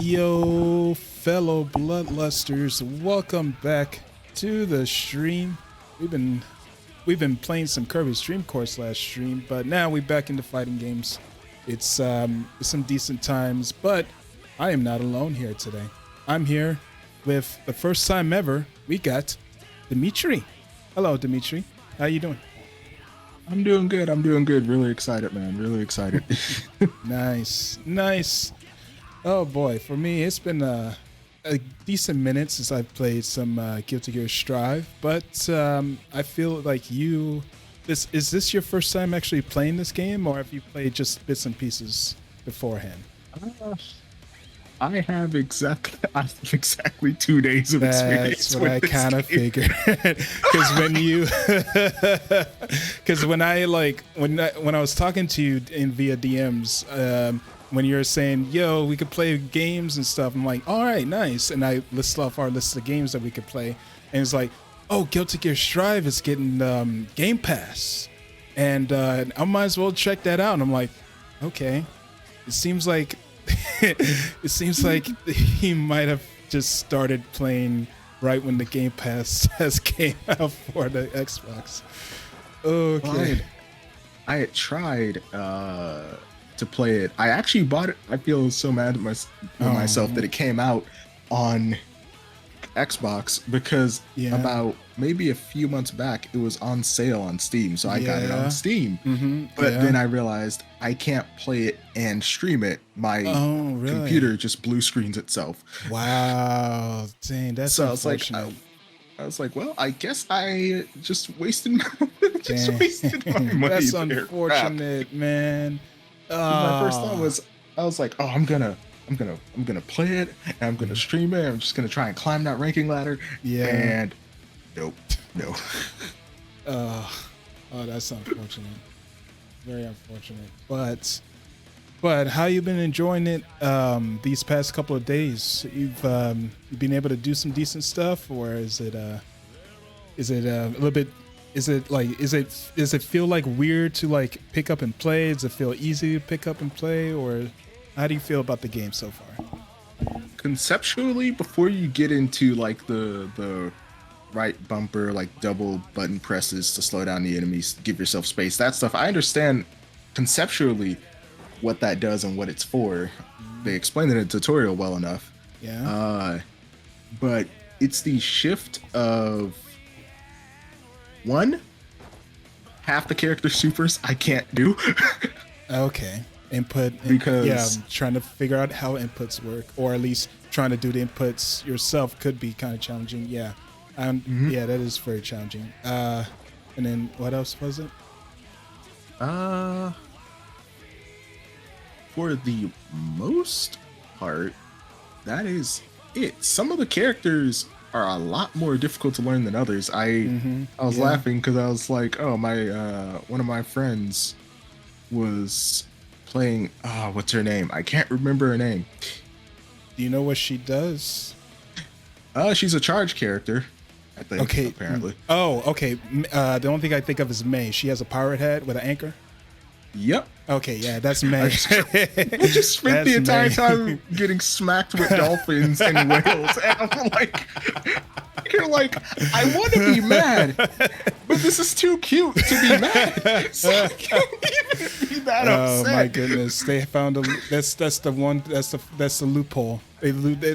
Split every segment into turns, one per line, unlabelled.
Yo, fellow bloodlusters, welcome back to the stream. We've been we've been playing some Kirby Stream Course last stream, but now we're back into fighting games. It's some decent times, but I am not alone here today. I'm here with the first time ever. We got Dimitri. Hello, Dimitri. How you doing?
I'm doing good. I'm doing good. Really excited, man. Really excited.
Nice, nice. Oh boy, for me, it's been a decent minute since I've played some Guilty Gear Strive, but I feel like you. This your first time actually playing this game, or have you played just bits and pieces beforehand?
Uh, I have exactly 2 days of experience.
That's what I kind of figured. Because when I was talking to you in via DMs, when you were saying, "Yo, we could play games and stuff," I'm like, "All right, nice." And I list off our list of games that we could play, and it's like, "Oh, Guilty Gear Strive is getting Game Pass, and I might as well check that out." And I'm like, "Okay." It seems like he might have just started playing right when the Game Pass has came out for the Xbox. Okay.
I had tried to play it. I actually bought it. I feel so mad at myself that it came out on Xbox because
Yeah.
about maybe a few months back it was on sale on Steam, so I got it
Yeah.
on Steam.
Mm-hmm.
But
Yeah.
then I realized I can't play it and stream it. My
Oh, really?
computer just blue screens itself.
Wow. Dang, that's
So I was like,
unfortunate.
I was like, well, I guess I just wasted my
Dang.
money.
That's
there. Crap.
unfortunate, man.
My first thought was, I was like, oh, I'm gonna play it and I'm gonna stream it. I'm just gonna try and climb that ranking ladder.
Yeah.
And nope, no.
Oh, that's unfortunate. Very unfortunate. But how you been enjoying it these past couple of days? You've been able to do some decent stuff, or is it a little bit? Does it feel like weird to like pick up and play? Does it feel easy to pick up and play, or how do you feel about the game so far?
Conceptually, before you get into like the right bumper, like double button presses to slow down the enemies, give yourself space, that stuff, I understand conceptually what that does and what it's for. They explained it in a tutorial well enough.
Yeah.
But it's the shift of one, half the character supers I can't do.
Okay. Input
Because-
yeah, trying to figure out how inputs work, or at least trying to do the inputs yourself could be kind of challenging. Yeah. Yeah, that is very challenging. And then what else was it?
For the most part, that is it. Some of the characters are a lot more difficult to learn than others. I was
Yeah.
laughing because I was like, oh, my one of my friends was playing, what's her name? I can't remember her name.
Do you know what she does?
She's a charge character, I think.
Okay.
Apparently.
Oh, okay. The only thing I think of is May. She has a pirate hat with an anchor.
Yep.
Okay, yeah, that's May.
I just spent the entire time getting smacked with dolphins and whales, and I'm like, you're like, I want to be mad, but this is too cute to be mad, so I can't even be that
Oh
upset.
my goodness, they found that's the loophole.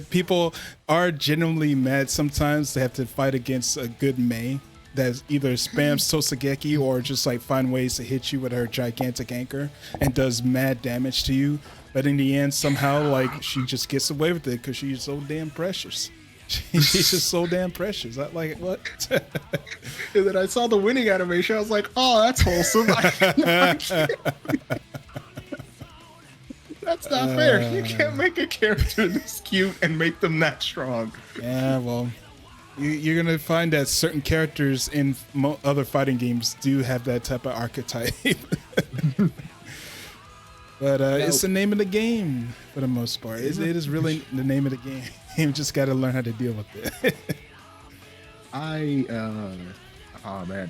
People are genuinely mad sometimes. They have to fight against a good May that either spams Tosageki or just like find ways to hit you with her gigantic anchor and does mad damage to you. But in the end, somehow, like, she just gets away with it because she's so damn precious. She's just so damn precious. I like what?
And then I saw the winning animation. I was like, oh, that's wholesome. That's not fair. You can't make a character this cute and make them that strong.
Yeah, well, you're gonna find that certain characters in other fighting games do have that type of archetype. But it's the name of the game for the most part. It is really the name of the game. You just got to learn how to deal with it.
Oh man,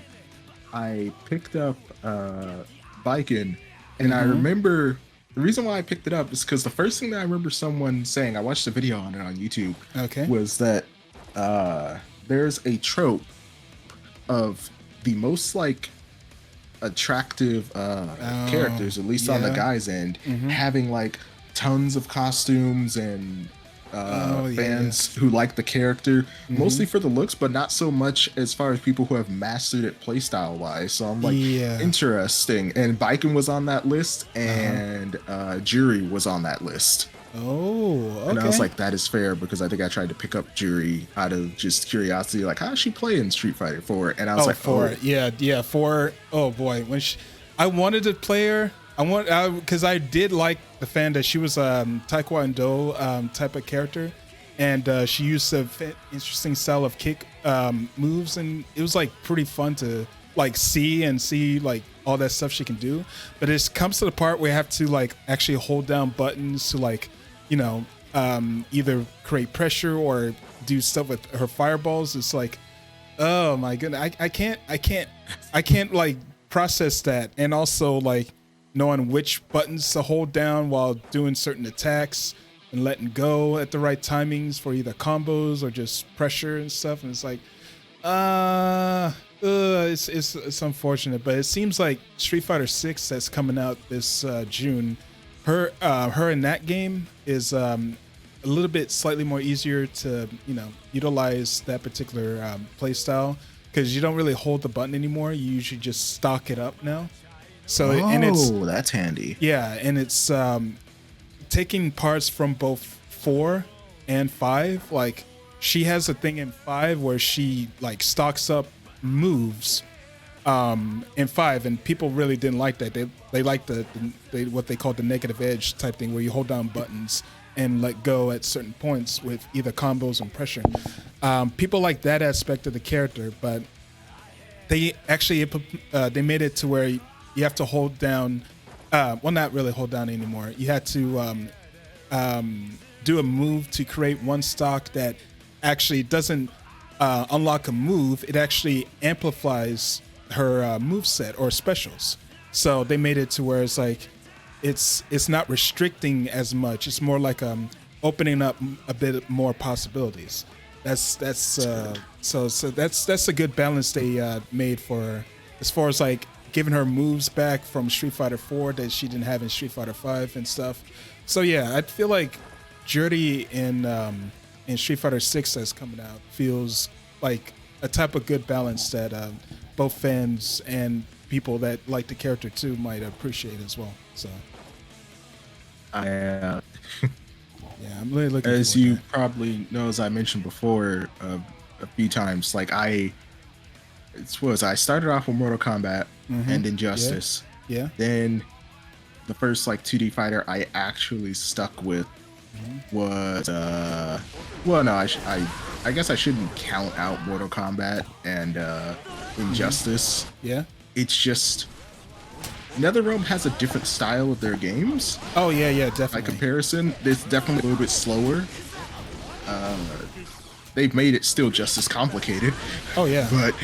I picked up Viking, and I remember The reason why I picked it up is because the first thing that I remember someone saying, I watched a video on it on YouTube,
Okay.
was that there's a trope of the most like attractive characters, at least on the
yeah.
guy's end,
Mm-hmm.
having like tons of costumes and
Oh yeah.
fans who like the character
Mm-hmm.
mostly for the looks, but not so much as far as people who have mastered it playstyle wise. So I'm like,
Yeah.
interesting. And Baiken was on that list,
Uh-huh.
and Jury was on that list.
Oh, okay.
And I was like, that is fair, because I think I tried to pick up Jury out of just curiosity, like, how does she play in Street Fighter 4? And I was
oh,
like,
four.
oh,
Yeah, four. Oh boy, when I wanted to play her. Because I did like the fan that she was Taekwondo type of character, and she used a interesting style of kick moves, and it was like pretty fun to like see like all that stuff she can do. But it comes to the part where you have to like actually hold down buttons to like, you know, either create pressure or do stuff with her fireballs. It's like, oh my goodness, I can't like process that, and also like knowing which buttons to hold down while doing certain attacks and letting go at the right timings for either combos or just pressure and stuff. And it's like, it's unfortunate, but it seems like Street Fighter 6 that's coming out this June, her in that game is a little bit slightly more easier to, you know, utilize that particular play style, because you don't really hold the button anymore. You usually just stock it up now. So and it's
that's handy.
yeah, and it's taking parts from both 4 and 5. Like she has a thing in 5 where she like stocks up moves in 5, and people really didn't like that. They like the what they call the negative edge type thing, where you hold down buttons and let go at certain points with either combos and pressure. People like that aspect of the character, but they actually they made it to where you have to hold down, well, not really hold down anymore. You had to do a move to create one stock that actually doesn't unlock a move. It actually amplifies her move set or specials. So they made it to where it's like it's not restricting as much. It's more like opening up a bit more possibilities. That's so that's a good balance they made for her, as far as like giving her moves back from Street Fighter 4 that she didn't have in Street Fighter 5 and stuff. So yeah, I feel like Jury in Street Fighter 6 that's coming out feels like a type of good balance that both fans and people that like the character too might appreciate as well. So
I
yeah, I'm really looking
as
forward to
you
that.
probably know, as I mentioned before a few times, like I started off with Mortal Kombat and Injustice.
Yeah.
Then the first like 2D fighter I actually stuck with was well, no, I guess I shouldn't count out Mortal Kombat and Injustice.
Yeah.
It's just NetherRealm has a different style of their games.
Oh yeah,
By
definitely.
comparison, it's definitely a little bit slower. They've made it still just as complicated,
Oh yeah.
but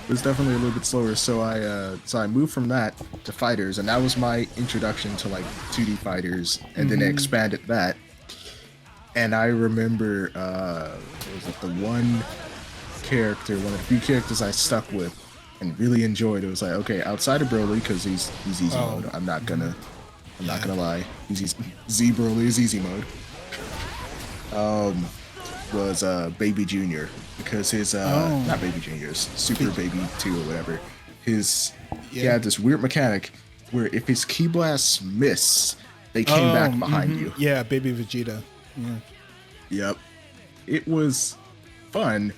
it's definitely a little bit slower. So I moved from that to fighters, and that was my introduction to like 2D fighters, and then I expanded that. And I remember what was it, the one character, one of the few characters I stuck with and really enjoyed. It was like, okay, outside of Broly, because he's easy mode. I'm not gonna lie. He's easy. Z Broly is easy mode. Was Baby Junior, because his not Baby Junior's Super Baby 2 or whatever. He had this weird mechanic where if his key blasts miss, they came back behind you.
Yeah, Baby Vegeta. Yeah.
Yep. It was fun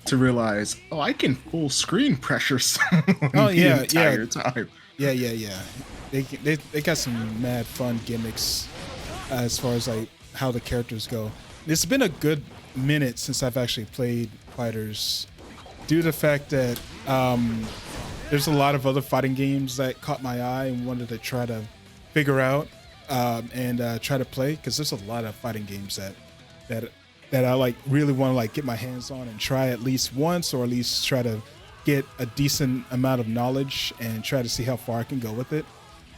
to realize, oh, I can full screen pressure someone the entire time.
Yeah. They got some mad fun gimmicks as far as like how the characters go. It's been a good minute since I've actually played fighters, due to the fact that there's a lot of other fighting games that caught my eye and wanted to try to figure out and try to play, because there's a lot of fighting games that I like really want to like get my hands on and try at least once, or at least try to get a decent amount of knowledge and try to see how far I can go with it.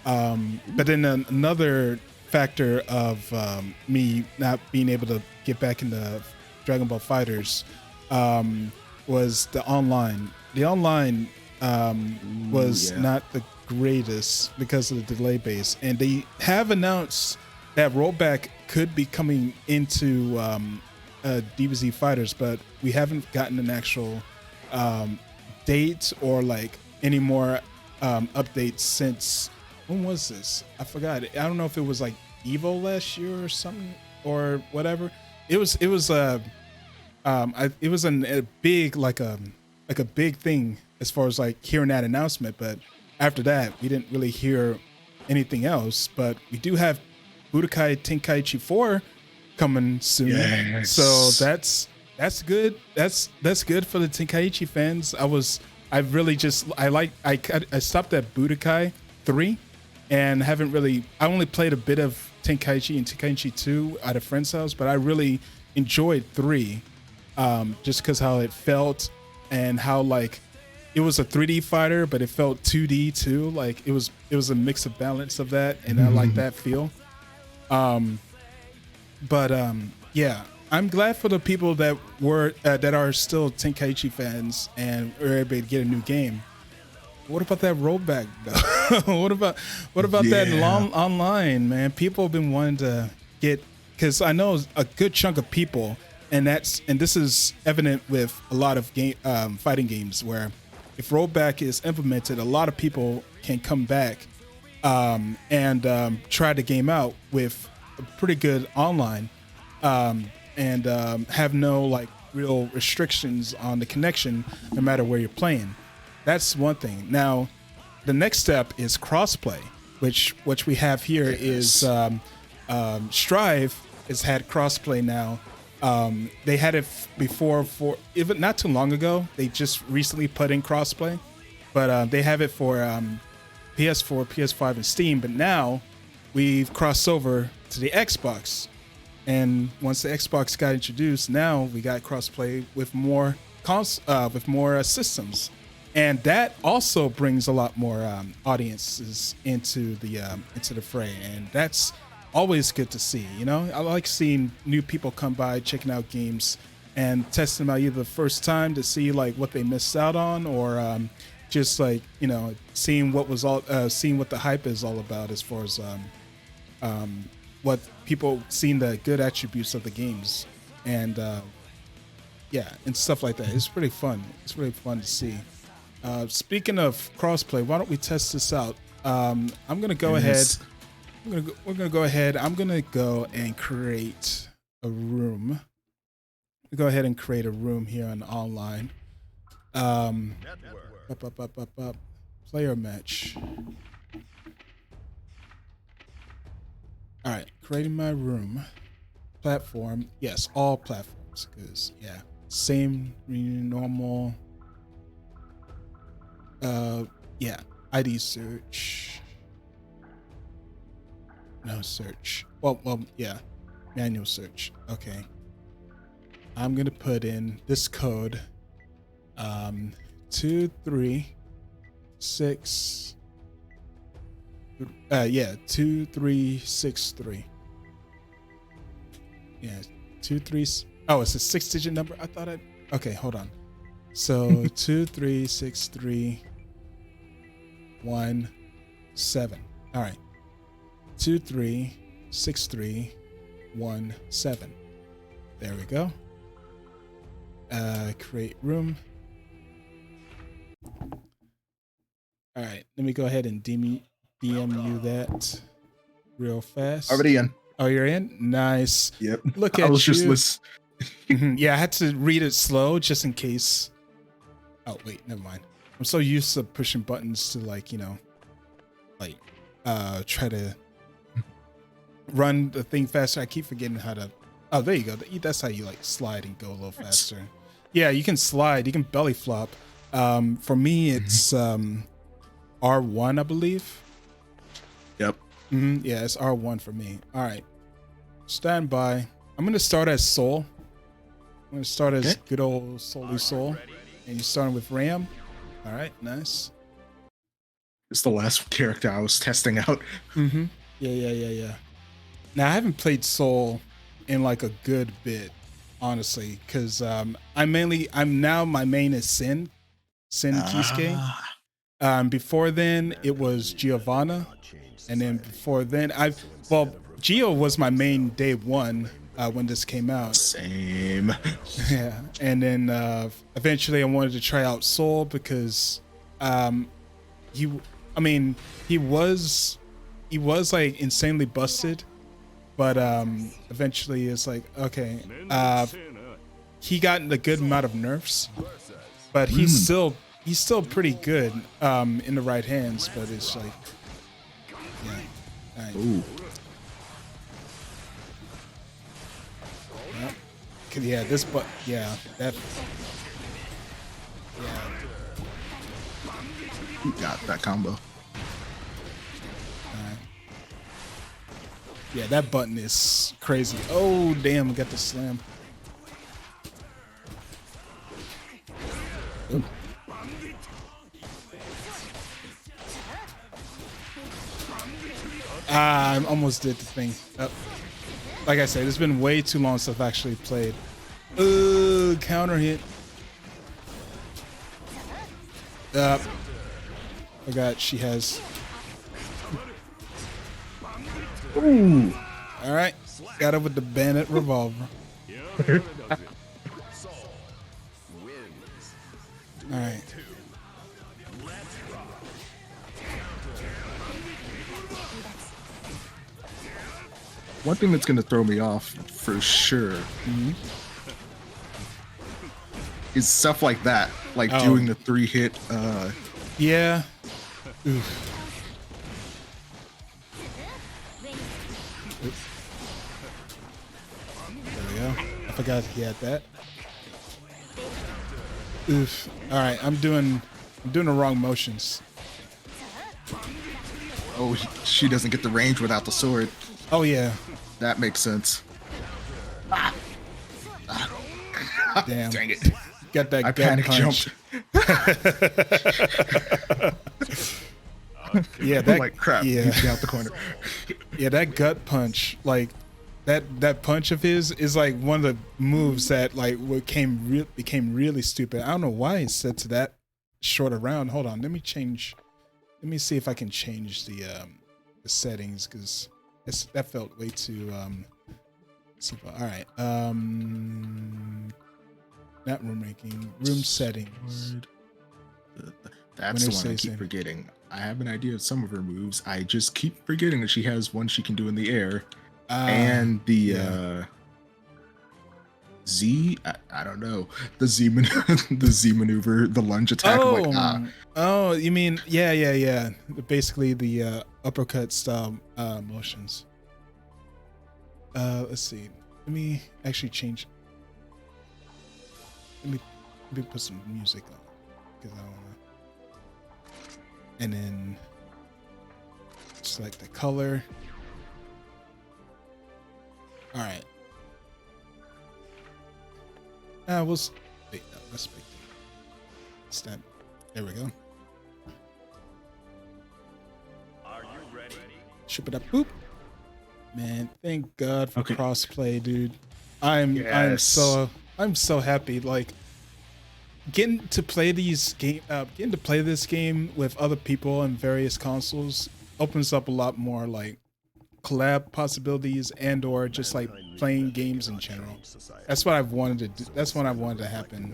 But then another factor of me not being able to get back into Dragon Ball Fighters was the online. The online was not the greatest because of the delay base, and they have announced that rollback could be coming into DBZ Fighters, but we haven't gotten an actual date or like any more updates since, when was this? I forgot. I don't know if it was like Evo last year or something or whatever. It was it was a big like a big thing as far as like hearing that announcement, but after that we didn't really hear anything else. But we do have Budokai Tenkaichi 4 coming soon.
Yes.
So that's good. That's good for the Tenkaichi fans. I stopped at Budokai 3 and haven't really, I only played a bit of Tenkaichi and Tenkaichi 2 at a friend's house, but I really enjoyed 3 just because how it felt and how like it was a 3D fighter, but it felt 2D too. Like it was a mix of balance of that, and I like that feel. Yeah, I'm glad for the people that are still Tenkaichi fans and were able to get a new game. What about that rollback though? what about that long online, man? People have been wanting to get, because I know a good chunk of people, and this is evident with a lot of fighting games where if rollback is implemented, a lot of people can come back and try the game out with a pretty good online and have no like real restrictions on the connection no matter where you're playing. That's one thing. Now, the next step is crossplay, which we have here is Strive has had crossplay now. They had it before for even not too long ago. They just recently put in crossplay, but they have it for PS4, PS5, and Steam. But now we've crossed over to the Xbox, and once the Xbox got introduced, now we got crossplay with more systems, and that also brings a lot more audiences into the fray, and that's always good to see. You know, I like seeing new people come by, checking out games and testing them out either the first time to see like what they missed out on, or just like, you know, seeing what the hype is all about as far as what people seeing the good attributes of the games, and and stuff like that. It's pretty fun. It's really fun to see. Speaking of crossplay, why don't we test this out? I'm gonna go ahead. We're gonna go ahead. I'm gonna go and create a room. Go ahead and create a room here on online. Player match. All right, creating my room. Platform, yes, all platforms, because same normal. ID search. No search. Well, manual search. Okay. I'm gonna put in this code. 2363. 2363. Yeah, 23. Oh, it's a 6-digit number. I thought okay, hold on. So 236317. All right. 236317. There we go. Create room. All right, let me go ahead and DM you that real fast.
Already in.
Oh, you're in? Nice.
Yep.
Look at
I was
you.
just listening.
Yeah, I had to read it slow just in case. Oh, wait, never mind. I'm so used to pushing buttons to like, you know, like try to run the thing faster. I keep forgetting how to. Oh, there you go. That's how you like slide and go a little faster. Yeah, you can slide. You can belly flop. For me, it's R1, I believe.
Yep.
Yeah, it's R1 for me. All right. Stand by. I'm going to start as Soul. I'm going to start as good old Soul. And you're starting with Ram. All right, nice.
It's the last character I was testing out.
Mm-hmm. Yeah. Now I haven't played Soul in like a good bit, honestly, because I'm now my main is Sin Kisuke. Before then it was Giovanna, and then before then Gio was my main day one when this came out.
Same.
Yeah, and then eventually I wanted to try out Soul because he was like insanely busted, but eventually it's like, okay, he got a good amount of nerfs, but he's still pretty good in the right hands, but it's like, yeah. Right.
Ooh.
Yeah, this, but yeah, that, yeah.
Got that combo.
Yeah, that button is crazy. Oh, damn, got the slam. Ooh. I almost did the thing. Like I said, it's been way too long since I've actually played. Counter hit. Forgot she has.
Ooh.
All right, got her with the Bandit revolver. All right.
One thing that's going to throw me off for sure is stuff like that, like doing the 3-hit.
Yeah. Oof. There we go. I forgot he had that. Oof. All right, I'm doing the wrong motions.
Oh, she doesn't get the range without the sword.
Oh yeah.
That makes sense.
Damn.
Dang it.
Got that
I
gut
panic
punch. Yeah, that
like crap.
Yeah.
He's out the corner.
Yeah, that gut punch, like that punch of his is like one of the moves that like became really stupid. I don't know why it's set to that short a round. Hold on, let me see if I can change the settings, because that felt way too simple. All right, not room ranking, room settings.
That's the one I keep forgetting. I have an idea of some of her moves. I just keep forgetting that she has one she can do in the air, and the Z. I don't know, the Z the Z maneuver, the lunge attack.
Oh, you mean yeah. Basically the uppercut style motions. Let's see. Let me actually change. Let me put some music on, because I don't want to. And then select the color. All right. Wait, no, let's make it. Step. There we go.
Are you ready?
Ship it up. Boop. Man, thank God for crossplay, dude. I'm so happy. Like, getting to play this game with other people on various consoles opens up a lot more like collab possibilities, and or just like playing games in general. That's what I've wanted to do. That's what I wanted to happen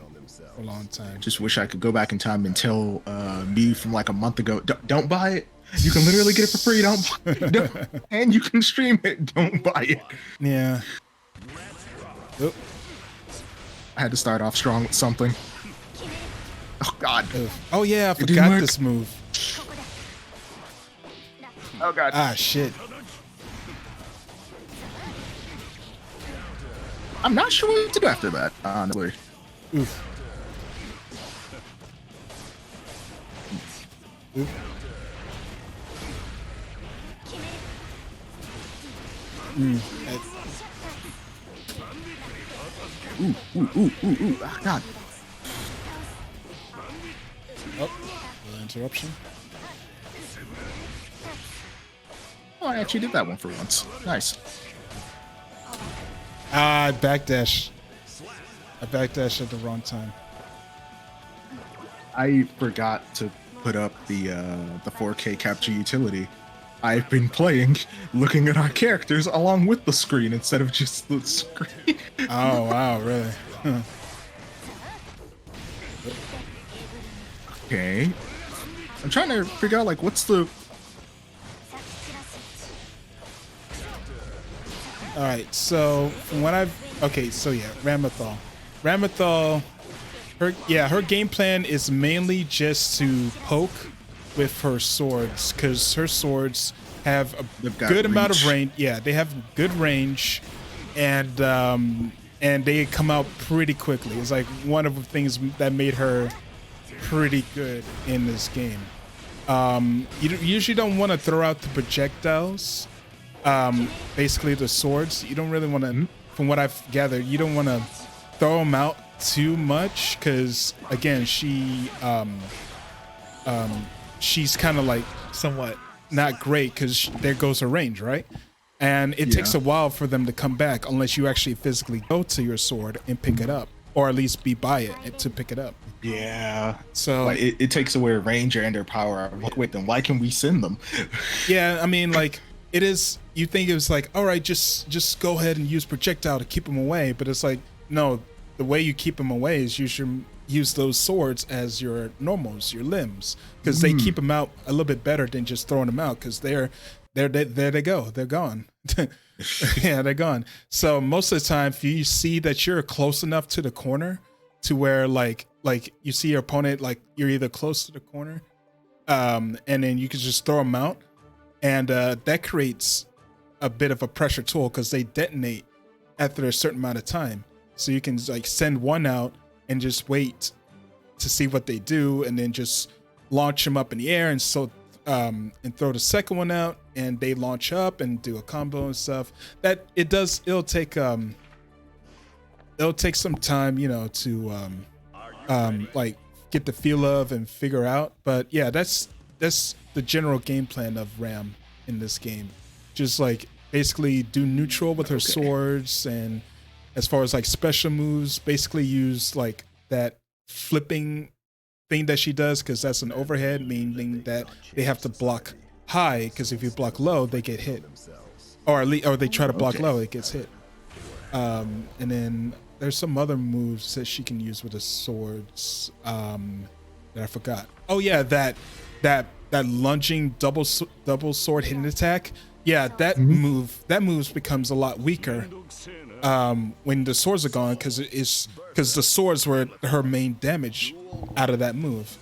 for a long time.
Just wish I could go back in time and tell me from like a month ago, don't buy it. You can literally get it for free. Don't and you can stream it. Don't buy it.
Yeah. Oop.
I had to start off strong with something. Oh God.
Oh yeah, I forgot this move.
Oh God.
Ah shit.
I'm not sure what to do after that, honestly.
Oof. Oof.
Ooh. Ah, God.
Oh, little interruption.
Oh, I actually did that one for once. Nice.
I backdash. I backdash at the wrong time.
I forgot to put up the 4K capture utility. I've been playing, looking at our characters along with the screen instead of just the screen.
Oh wow, really? Huh.
Okay. I'm trying to figure out like what's the.
All right, so from what so yeah, Ramathal. Ramathal, her game plan is mainly just to poke with her swords, because her swords have a
They've got
good amount of
reach.
range. Yeah, they have good range, and they come out pretty quickly. It's like one of the things that made her pretty good in this game. You usually don't want to throw out the projectiles. Basically the swords. You don't really want to, from what I've gathered, you don't want to throw them out too much, because again, she's kind of like somewhat not great, because there goes her range, right? And it takes a while for them to come back unless you actually physically go to your sword and pick it up, or at least be by it to pick it up.
Yeah.
So
Like it takes away ranger and their power. I'm like, wait, then why can we send them?
yeah, I mean, like, it is, you think it was like, all right, just go ahead and use projectile to keep them away, but it's like, no, the way you keep them away is you should use those swords as your normals, your limbs, because they keep them out a little bit better than just throwing them out, because there they go, they're gone. Yeah, they're gone. So most of the time, if you see that you're close enough to the corner to where like you see your opponent, like you're either close to the corner, and then you can just throw them out, and that creates a bit of a pressure tool, because they detonate after a certain amount of time. So you can like send one out and just wait to see what they do, and then just launch them up in the air, and and throw the second one out, and they launch up and do a combo and stuff. That it'll take some time, to like get the feel of and figure out. But yeah, that's the general game plan of Ram in this game. Just like basically do neutral with her swords, and as far as like special moves, basically use like that flipping thing that she does, because that's an overhead, meaning that they have to block high, because if you block low, they get hit, or they try to block low, it gets hit. And then there's some other moves that she can use with the swords that I forgot. Oh yeah, that lunging double sword hidden attack. Yeah, that move becomes a lot weaker when the swords are gone, because the swords were her main damage out of that move.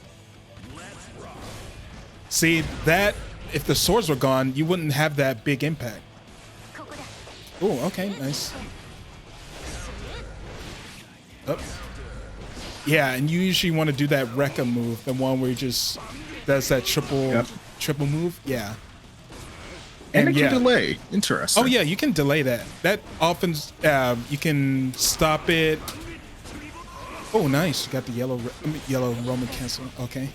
See, that if the swords were gone, you wouldn't have that big impact. Oh, okay, nice. Oh. Yeah, and you usually want to do that Rekka move, the one where he just does that triple move. Yeah.
And it can delay. Interesting.
Oh yeah, you can delay that. That often you can stop it. Oh, nice. Got the yellow Roman cancel. Okay.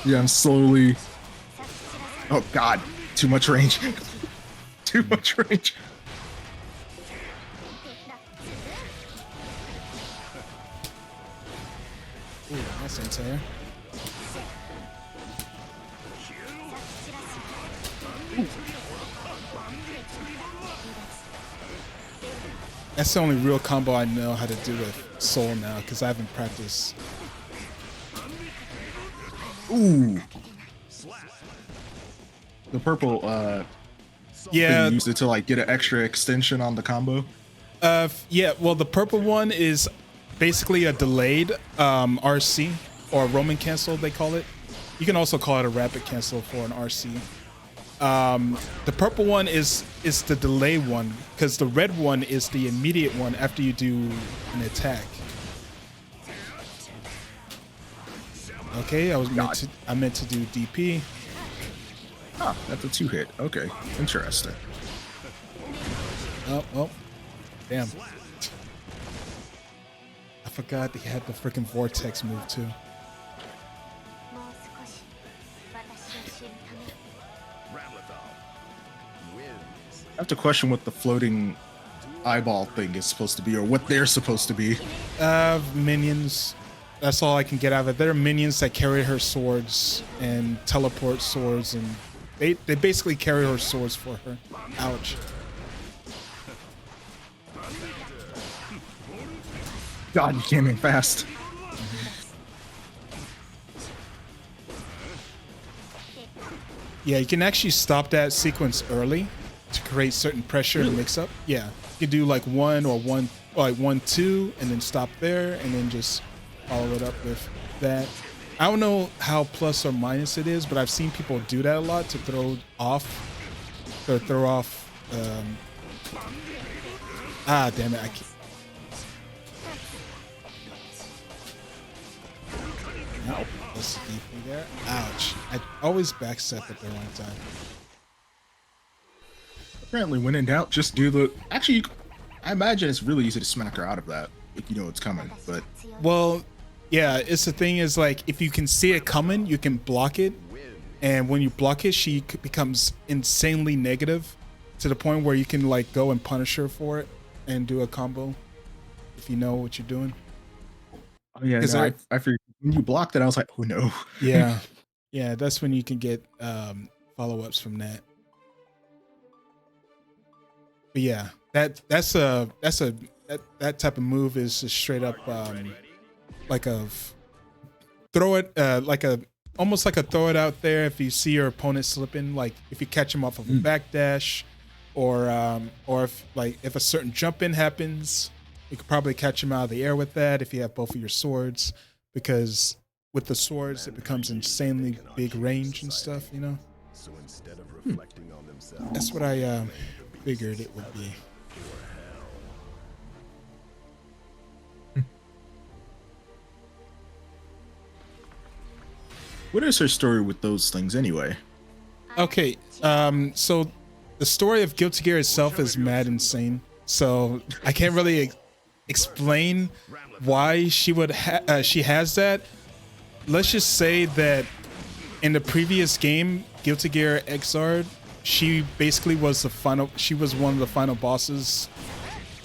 Yeah, I'm slowly. Oh God, too much range. Too much range.
Ooh, that's entire. That's the only real combo I know how to do with Soul now, because I haven't practiced.
Ooh. The purple
Yeah,
thing, use it to like get an extra extension on the combo.
yeah. Well, the purple one is basically a delayed RC, or Roman cancel, they call it. You can also call it a rapid cancel for an RC. The purple one is the delay one, because the red one is the immediate one after you do an attack. Okay, I meant to do DP.
Huh, that's a 2-hit. Okay, interesting.
Oh, damn. I forgot he had the freaking vortex move too.
have to question what the floating eyeball thing is supposed to be, or what they're supposed to be.
Minions. That's all I can get out of it. There are minions that carry her swords and teleport swords, and they basically carry her swords for her. Ouch.
God, you came in fast.
Yeah, you can actually stop that sequence early to create certain pressure and mix up. Yeah, you can do like one, two, and then stop there, and then just follow it up with that. I don't know how plus or minus it is, but I've seen people do that a lot to throw off. Damn it! I can't. Nope. Let's deeply there. Ouch! I always backstep at the wrong time.
Apparently, when in doubt, just do the. Actually, I imagine it's really easy to smack her out of that if you know it's coming. But
well, yeah, it's the thing is like if you can see it coming, you can block it, and when you block it, she becomes insanely negative to the point where you can like go and punish her for it and do a combo if you know what you're doing.
Oh yeah, no, I figured when you blocked it, I was like, oh no.
Yeah, yeah, that's when you can get follow-ups from that. But yeah, that type of move is just straight up like a throw it almost like a throw it out there if you see your opponent slipping, like if you catch him off of a backdash, or if a certain jump in happens, you could probably catch him out of the air with that if you have both of your swords, because with the swords it becomes insanely big range and stuff, you know.
So instead of reflecting on themselves,
That's what I figured it would be.
What is her story with those things anyway?
Okay, so the story of Guilty Gear itself is mad insane. So I can't really explain why she would she has that. Let's just say that in the previous game, Guilty Gear Xrd, she basically was she was one of the final bosses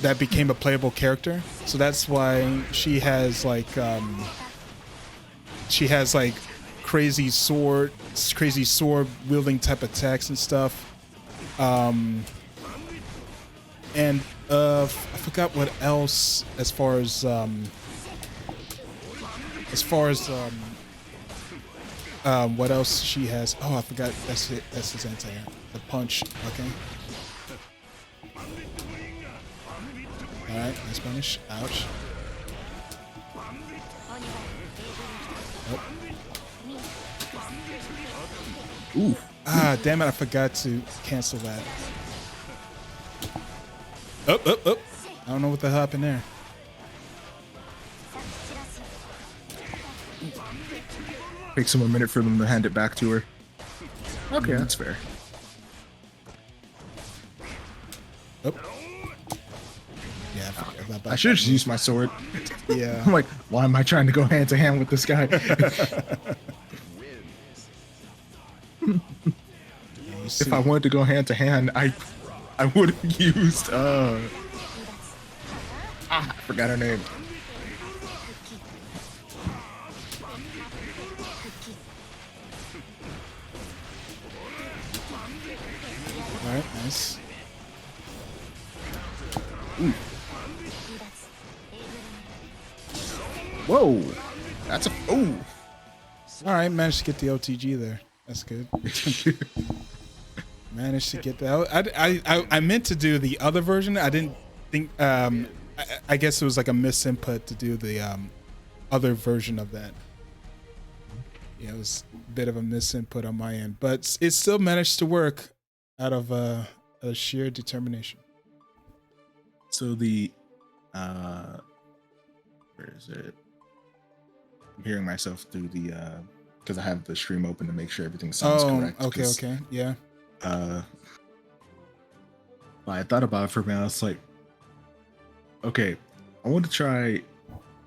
that became a playable character. So that's why she has like crazy sword wielding type attacks and stuff. And I forgot what else as far as what else she has. Oh, I forgot. That's it. That's his anti-air. The punch. Okay. All right. Nice punish. Ouch. Oh.
Ooh.
Ah, damn it! I forgot to cancel that. Up. I don't know what the hell happened there.
Takes them a minute for them to hand it back to her. Okay, that's fair.
Oh. Yeah, I forgot about
I should have just used my sword.
Yeah.
I'm like, why am I trying to go hand to hand with this guy? If I wanted to go hand to hand, I would have used I forgot her name.
All right, nice.
Ooh. Whoa, that's a All
right, managed to get the OTG there. That's good. Managed to get that. I meant to do the other version. I didn't think. I guess it was like a misinput to do the other version of that. Yeah, it was a bit of a misinput on my end, but it still managed to work out of a sheer determination.
So the where is it? I'm hearing myself through the because I have the stream open to make sure everything sounds correct.
Okay, yeah.
I thought about it for a minute. I was like, okay, I want to try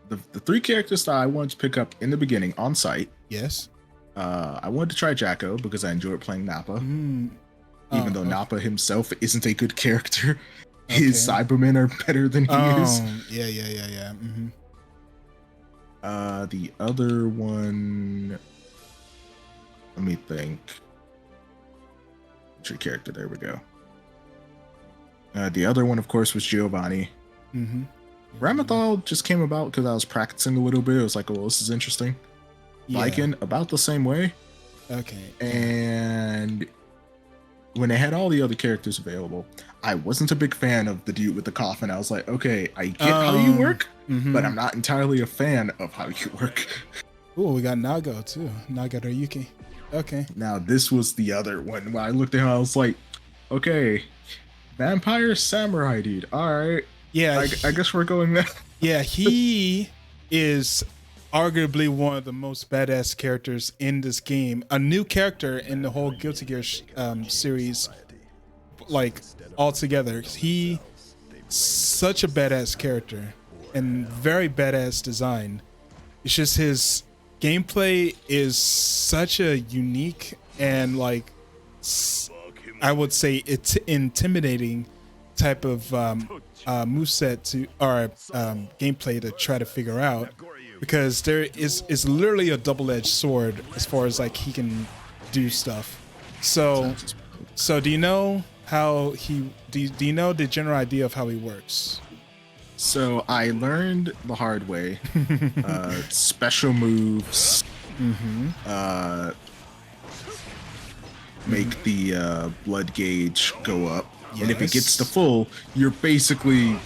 the three characters that I wanted to pick up in the beginning on site.
Yes.
I wanted to try Jacko because I enjoyed playing Nappa. even though
okay.
Nappa himself isn't a good character. His
Okay.
Cybermen are better than he is.
Yeah.
The other one, let me think. What's your character? There we go. The other one, of course, was Giovanni.
Mm-hmm.
Ramathal just came about because I was practicing a little bit. I was like, well, this is interesting.
Yeah.
Lycan, about the same way.
Okay.
And when they had all the other characters available, I wasn't a big fan of the dude with the coffin. I was like, okay, I get how you work,
Mhm.
but I'm not entirely a fan of how you work.
Ooh, we got Nago too. Naga Ryuki. Okay.
Now, this was the other one. When I looked at him, I was like, okay, vampire samurai dude. All right.
Yeah.
I guess we're going there.
Yeah, he is arguably one of the most badass characters in this game. A new character in the whole Guilty Gear series, like altogether. He such a badass character and very badass design. It's just his gameplay is such a unique and like I would say it's intimidating type of moveset to or gameplay to try to figure out, because there is literally a double-edged sword as far as like he can do stuff. So do you know how he do you know the general idea of how he works?
So I learned the hard way. Special moves. Make the blood gauge go up. And if it gets to full, you're basically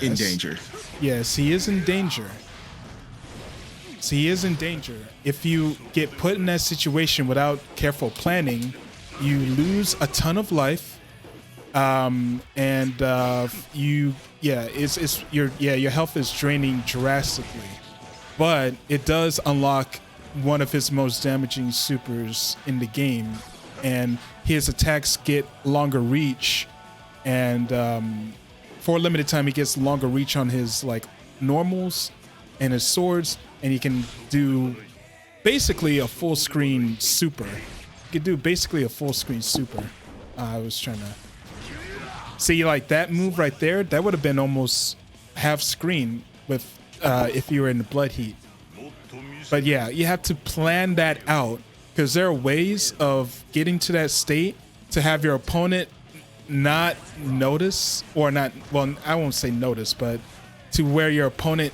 in danger.
Yes, he is in danger. So he is in danger. If you get put in that situation without careful planning, you lose a ton of life. Your health is draining drastically. But it does unlock one of his most damaging supers in the game, and his attacks get longer reach, and for a limited time he gets longer reach on his like normals and his swords, and he can do basically a full screen super. He can do basically a full screen super. I was trying to see, like, that move right there, that would have been almost half screen with if you were in the blood heat. But yeah, you have to plan that out, because there are ways of getting to that state to have your opponent not notice, or not, well, I won't say notice, but to where your opponent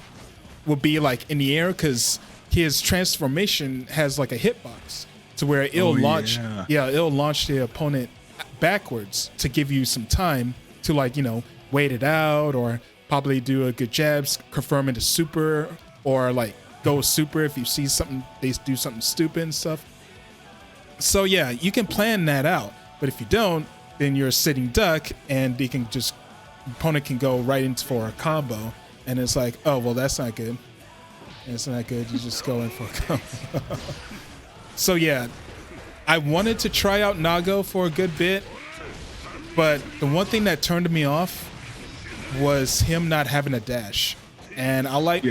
will be like in the air, because his transformation has like a hitbox to where it'll it'll launch the opponent backwards to give you some time to, like, you know, wait it out, or probably do a good jabs, confirm into super, or like go super if you see something, they do something stupid and stuff. So yeah, you can plan that out, but if you don't, then you're a sitting duck, and they can just, opponent can go right into for a combo, and it's like, oh well, that's not good. It's not good. You just go in for a combo. So yeah, I wanted to try out Nago for a good bit, but the one thing that turned me off was him not having a dash. And I like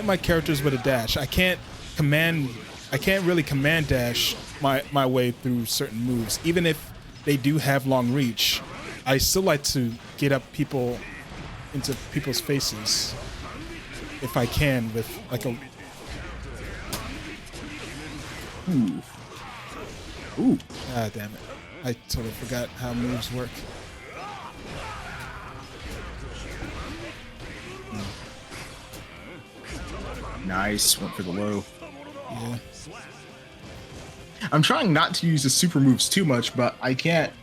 my characters with a dash. I can't really command dash my way through certain moves. Even if they do have long reach, I still like to get up people into people's faces if I can with like a
Ooh.
Ah, damn it. I totally forgot how moves work.
Nice. Went for the low.
Yeah.
I'm trying not to use the super moves too much, but I can't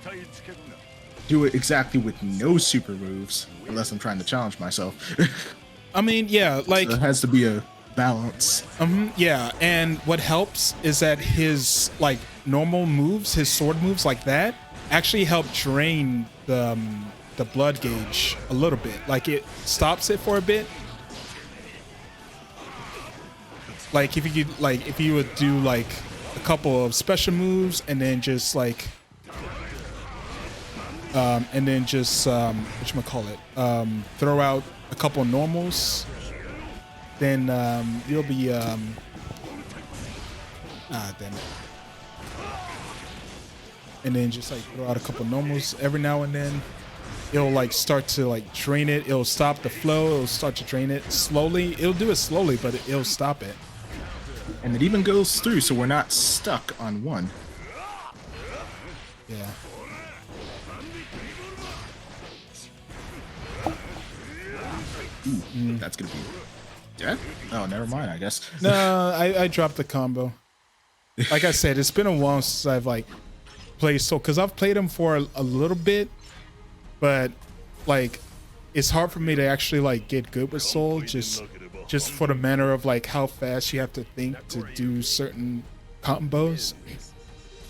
do it exactly with no super moves unless I'm trying to challenge myself.
I mean, yeah, like,
so there has to be a balance.
Yeah, and what helps is that his like normal moves, his sword moves like that, actually help drain the blood gauge a little bit. Like, it stops it for a bit. Like if you would do like a couple of special moves and then just like whatchamacallit, throw out a couple of normals, then you'll be damn it. and then just like throw out a couple normals every now and then. It'll like start to like drain it. It'll stop the flow. It'll start to drain it slowly. It'll do it slowly, but it'll stop it.
And it even goes through, so we're not stuck on one.
Yeah.
That's gonna be dead. Oh, never mind. I guess.
No, I dropped the combo. Like I said, it's been a while since I've like played Soul, because I've played them for a little bit, but like it's hard for me to actually like get good with Soul, just for the manner of like how fast you have to think to do certain combos.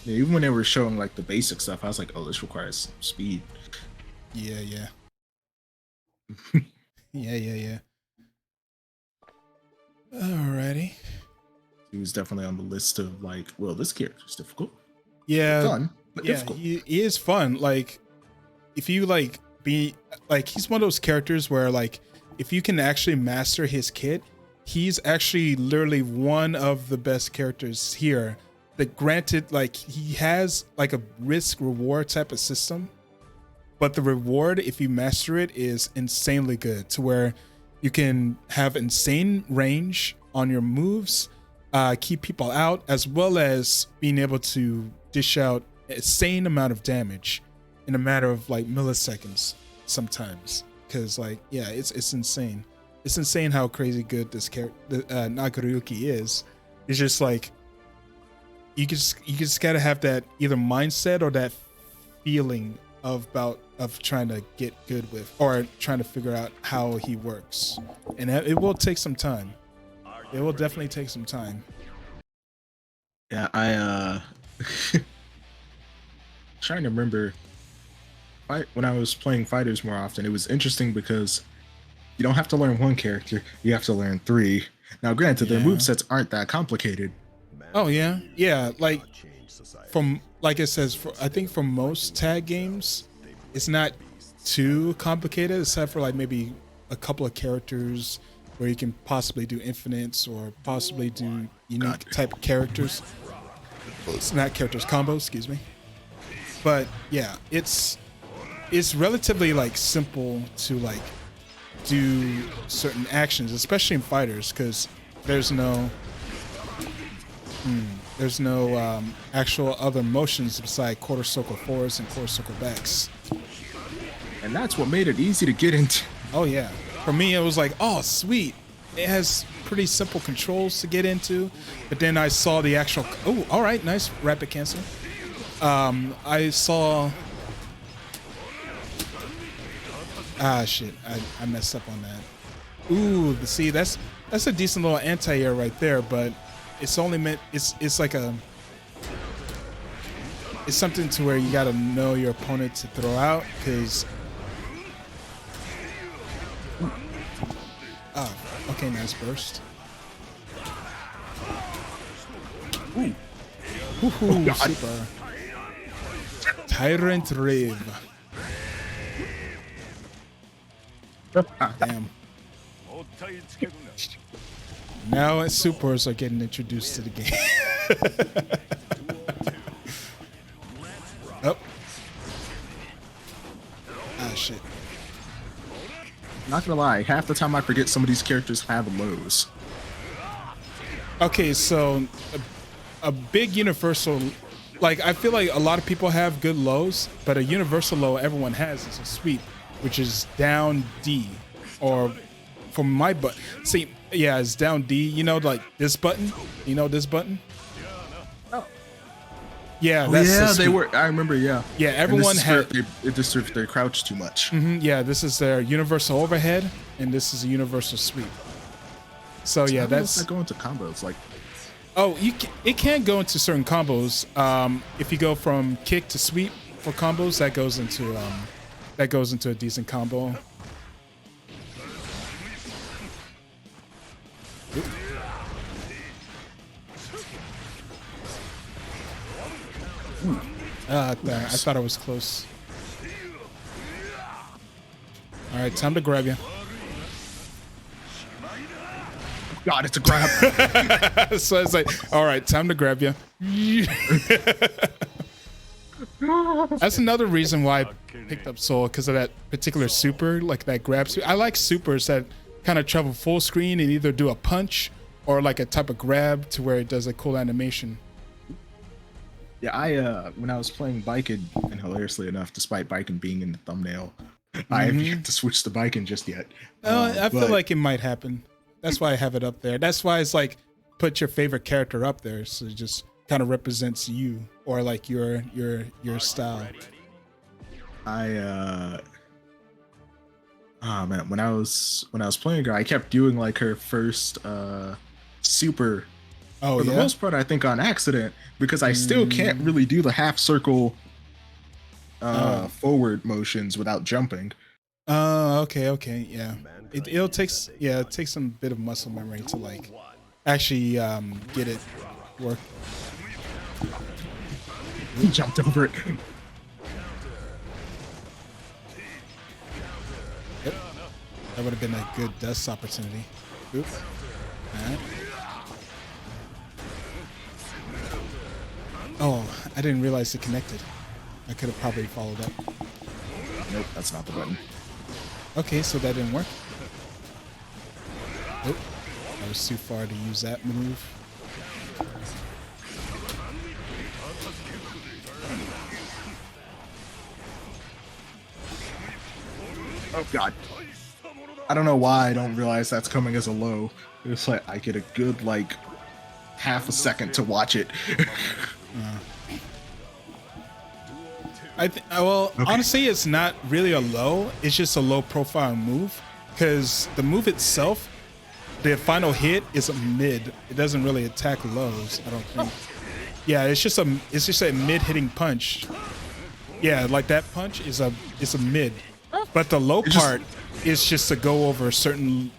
Yeah, even when they were showing like the basic stuff, I was like, oh, this requires speed.
Yeah, yeah. yeah. Alrighty.
He was definitely on the list of like, well, this character's difficult.
Yeah.
Fun, but
Yeah,
difficult.
he is fun. Like, if you like be like, he's one of those characters where like, if you can actually master his kit, he's actually literally one of the best characters here. That granted, like he has like a risk reward type of system, but the reward, if you master it, is insanely good to where you can have insane range on your moves, keep people out, as well as being able to dish out an insane amount of damage in a matter of like milliseconds sometimes. Because like, yeah, it's insane. It's insane how crazy good this character Nagoriyuki is. It's just like you just gotta have that either mindset or that feeling of trying to get good with, or trying to figure out how he works, and it will take some time. It will definitely take some time.
Yeah, I trying to remember. When I was playing fighters more often, it was interesting because you don't have to learn one character; you have to learn three. Now, granted, their
Yeah.
movesets aren't that complicated.
Oh yeah, yeah. Like from like it says, I think for most tag games, it's not too complicated, except for like maybe a couple of characters where you can possibly do infinites or possibly do unique type of characters. It's not characters, combos, excuse me. But yeah, it's relatively like simple to like do certain actions, especially in fighters, because there's no actual other motions beside quarter circle forwards and quarter circle backs.
And that's what made it easy to get into.
Oh yeah, for me it was like, oh sweet, it has pretty simple controls to get into. But then I saw the actual, oh, all right, nice rapid cancel. I saw, shit, I messed up on that. Ooh, see, that's a decent little anti-air right there, but it's only meant, it's like it's something to where you gotta know your opponent to throw out, because okay, nice burst. Ooh. Ooh, super. Tyrant Rave. Damn. Now supers are getting introduced to the game. Oh. Ah, shit.
Not gonna lie, half the time I forget some of these characters have lows.
Okay, so a big universal, like I feel like a lot of people have good lows, but a universal low everyone has is a sweep, which is down D, or from my button. See, yeah, it's down D. You know, like this button. You know this button.
Oh.
Yeah, that's the
yeah, they
sweep.
were. I remember. Yeah.
Yeah,
And
everyone
this is
had.
for- It just if they crouch too much.
Yeah, this is their universal overhead, and this is a universal sweep. So yeah,
How does
that's.
that go into combos? Like,
Oh, it can go into certain combos. If you go from kick to sweep for combos, that goes into a decent combo. Oop. I thought I was close. All right, time to grab you.
God, it's a grab.
So it's like, all right, time to grab you. That's another reason why I picked up Soul, because of that particular super, like that grab super. I like supers that kind of travel full screen and either do a punch or like a type of grab to where it does a cool animation.
Yeah, I when I was playing Baiken, and hilariously enough, despite Baiken being in the thumbnail, I haven't yet to switch to Baiken just yet.
I feel like it might happen. That's why I have it up there. That's why it's like put your favorite character up there, so it just kind of represents you or like your style.
Oh man, when I was playing her, I kept doing like her first super.
Oh,
For the most part, I think on accident, because I still can't really do the half circle forward motions without jumping.
Okay, yeah. It takes some bit of muscle memory to like actually get it work.
He jumped over it.
Yep. That would have been a good dust opportunity. Oop. All right. Oh, I didn't realize it connected. I could have probably followed up.
Nope, that's not the button.
Okay, so that didn't work. Oh, I was too far to use that move.
Oh god. I don't know why I don't realize that's coming as a low. It's like I get a good like half a second to watch it.
Honestly, it's not really a low. It's just a low profile move, because the move itself, the final hit is a mid. It doesn't really attack lows, I don't think. Yeah, it's just a mid hitting punch. Yeah, like that punch is a mid, but the low part is just to go over certain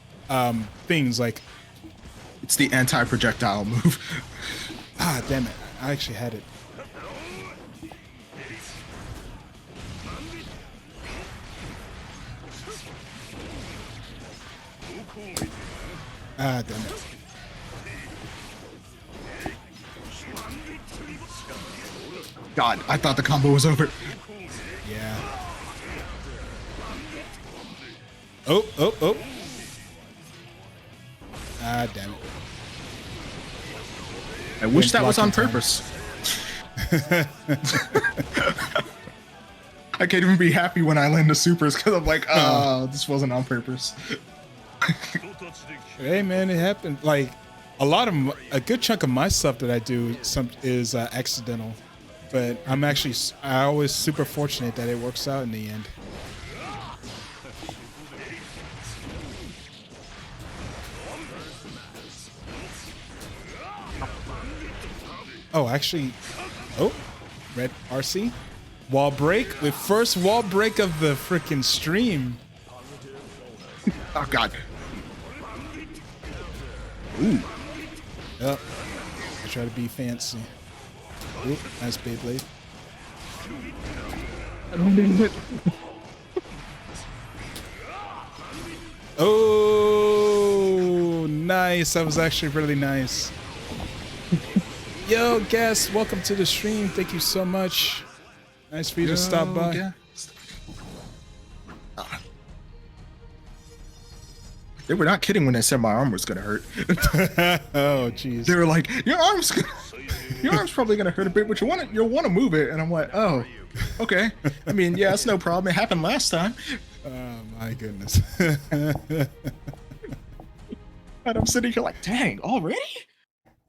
things like.
It's the anti-projectile move.
Ah, damn it! I actually had it. Ah, damn it.
God, I thought the combo was over.
Yeah. Oh. Ah, damn it.
I wish that was on
blocking time.
purpose. I can't even be happy when I land the supers because I'm like, oh, this wasn't on purpose.
Hey man, it happened. Like a good chunk of my stuff that I do is accidental, but I always super fortunate that it works out in the end. Oh, actually, red RC wall break, the first wall break of the freaking stream.
Oh god. Ooh.
Yep. I try to be fancy. Oop, nice Beyblade.
I don't need it.
Oh, nice. That was actually really nice. Yo, guest, welcome to the stream. Thank you so much. Nice for you to stop by.
Yeah. They were not kidding when they said my arm was gonna hurt.
Oh, jeez.
They were like, your arm's probably gonna hurt a bit, but you'll want to move it. And I'm like, oh, okay. I mean, yeah, it's no problem. It happened last time.
Oh my goodness.
And I'm sitting here like, dang, already?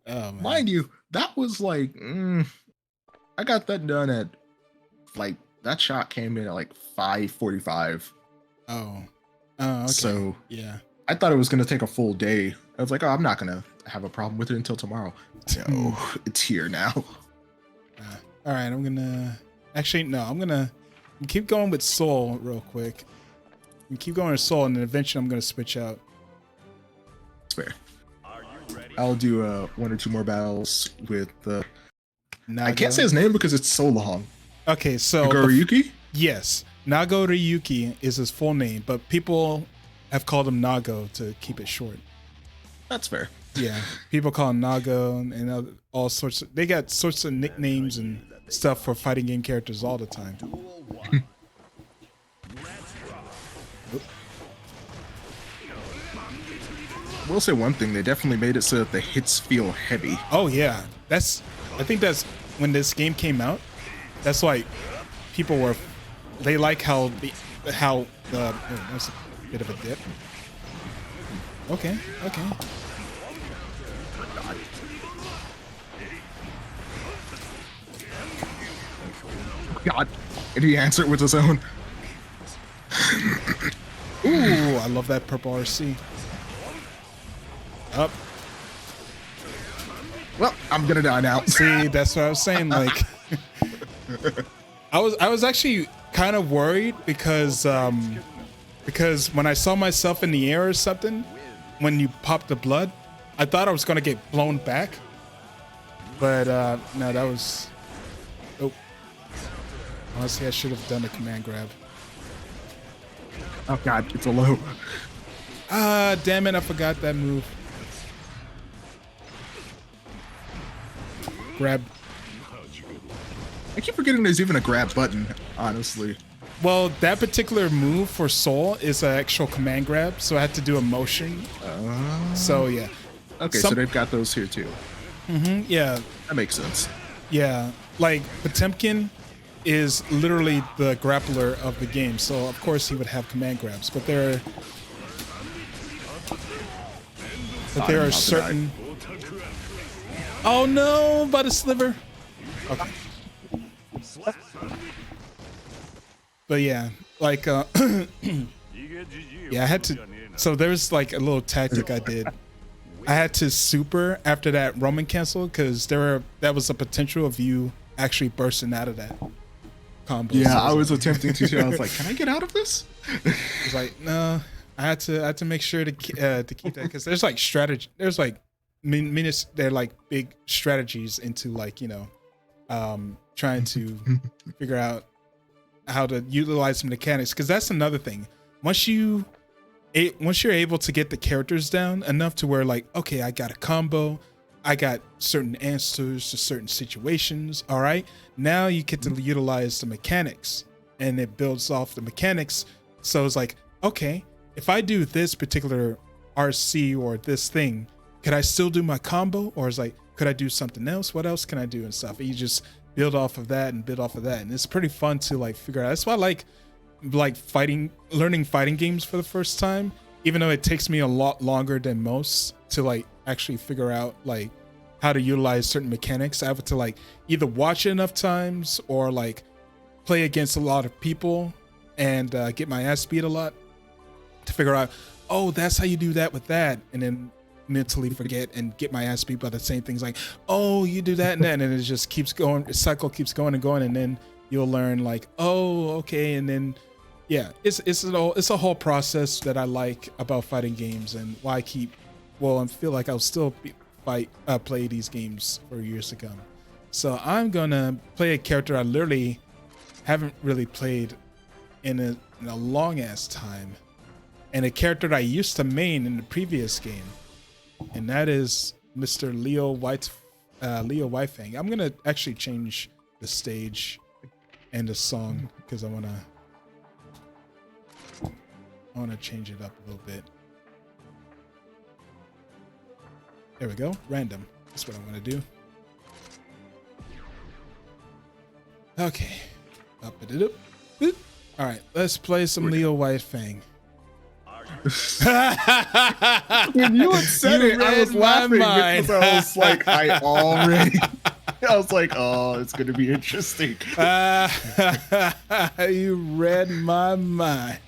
Oh man.
Mind you, that was like, I got that done at like that shot came in at like 5:45.
Oh, okay.
So
yeah.
I thought it was gonna take a full day. I was like, oh, I'm not gonna have a problem with it until tomorrow. No, it's here now.
All right, I'm gonna keep going with Soul real quick. Keep going with Soul, and then eventually I'm gonna switch out.
It's fair. I'll do one or two more battles with I can't say his name because it's so long.
Okay, so
Nagoriyuki?
Yes, Nago Ryuki is his full name, but people have called him Nago to keep it short.
That's fair.
Yeah, people call him Nago and all sorts of. They got sorts of nicknames and stuff for fighting game characters all the time.
We'll say one thing, they definitely made it so that the hits feel heavy.
Oh yeah, I think that's when this game came out. That's why people were. They like how the. Oh, that's a bit of a dip. Okay.
God, and he answered with his own.
Ooh, I love that purple RC. Up.
Well, I'm gonna die now.
See, that's what I was saying. Like, I was actually kind of worried because when I saw myself in the air or something, when you pop the blood, I thought I was gonna get blown back. But no, that was. Oh, honestly, I should have done a command grab.
Oh God, it's a low.
Ah, damn it! I forgot that move. Grab.
I keep forgetting there's even a grab button, honestly.
Well, that particular move for Soul is an actual command grab, so I had to do a motion. So yeah.
Okay, so they've got those here too.
Yeah,
That makes sense.
yeah. Like Potemkin is literally the grappler of the game, so of course he would have command grabs. But there are certain. Oh no! By the sliver. Okay. But yeah, like yeah, I had to. So there's like a little tactic I did. I had to super after that Roman cancel because that was a potential of you actually bursting out of that combo.
Yeah,
So
I was attempting to. I was like, can I get out of this?
it's like no, I had to make sure to keep that because there's like strategy. There's like minutes. They're like big strategies into like trying to figure out how to utilize the mechanics because that's another thing. Once you're able to get the characters down enough to where like, okay, I got a combo, I got certain answers to certain situations. All right, now you get to utilize the mechanics, and it builds off the mechanics. So it's like, okay, if I do this particular RC or this thing, could I still do my combo, or is like, could I do something else? What else can I do and stuff? And you just build off of that and build off of that, and it's pretty fun to like figure out. That's why I like learning fighting games for the first time, even though it takes me a lot longer than most to like actually figure out like how to utilize certain mechanics. I have to like either watch it enough times or like play against a lot of people and get my ass beat a lot to figure out, oh, that's how you do that with that, and then mentally forget and get my ass beat by the same things. Like, oh, you do that and then, and it just keeps going. The cycle keeps going and going, and then you'll learn like, oh, okay, and then yeah, it's a whole process that I like about fighting games and why I feel like I'll still play these games for years to come. So I'm gonna play a character I literally haven't really played in a long ass time, and a character that I used to main in the previous game, and that is Mr. Leo Whitefang. I'm gonna actually change the stage and the song because I wanna change it up a little bit. There we go. Random. That's what I want to do. Okay. Up it up. All right. Let's play some Leo Whitefang.
When you had said it, I was laughing because I was like, I was like, oh, it's going to be interesting.
You read my mind.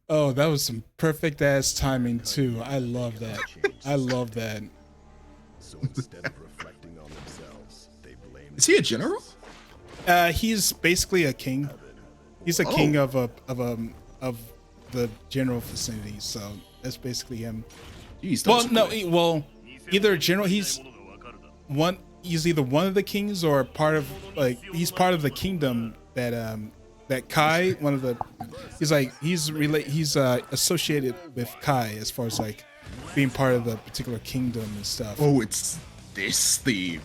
Oh, that was some perfect ass timing too. I love that. I love that.
So instead of reflecting on themselves, they blame.
Is he a general?
He's basically a king. He's a king of the general vicinity. So that's basically him.
Jeez,
either general. He's either one of the kings or part of he's part of the kingdom that Kai, he's associated with Kai as far as like being part of the particular kingdom and stuff.
Oh, it's this theme.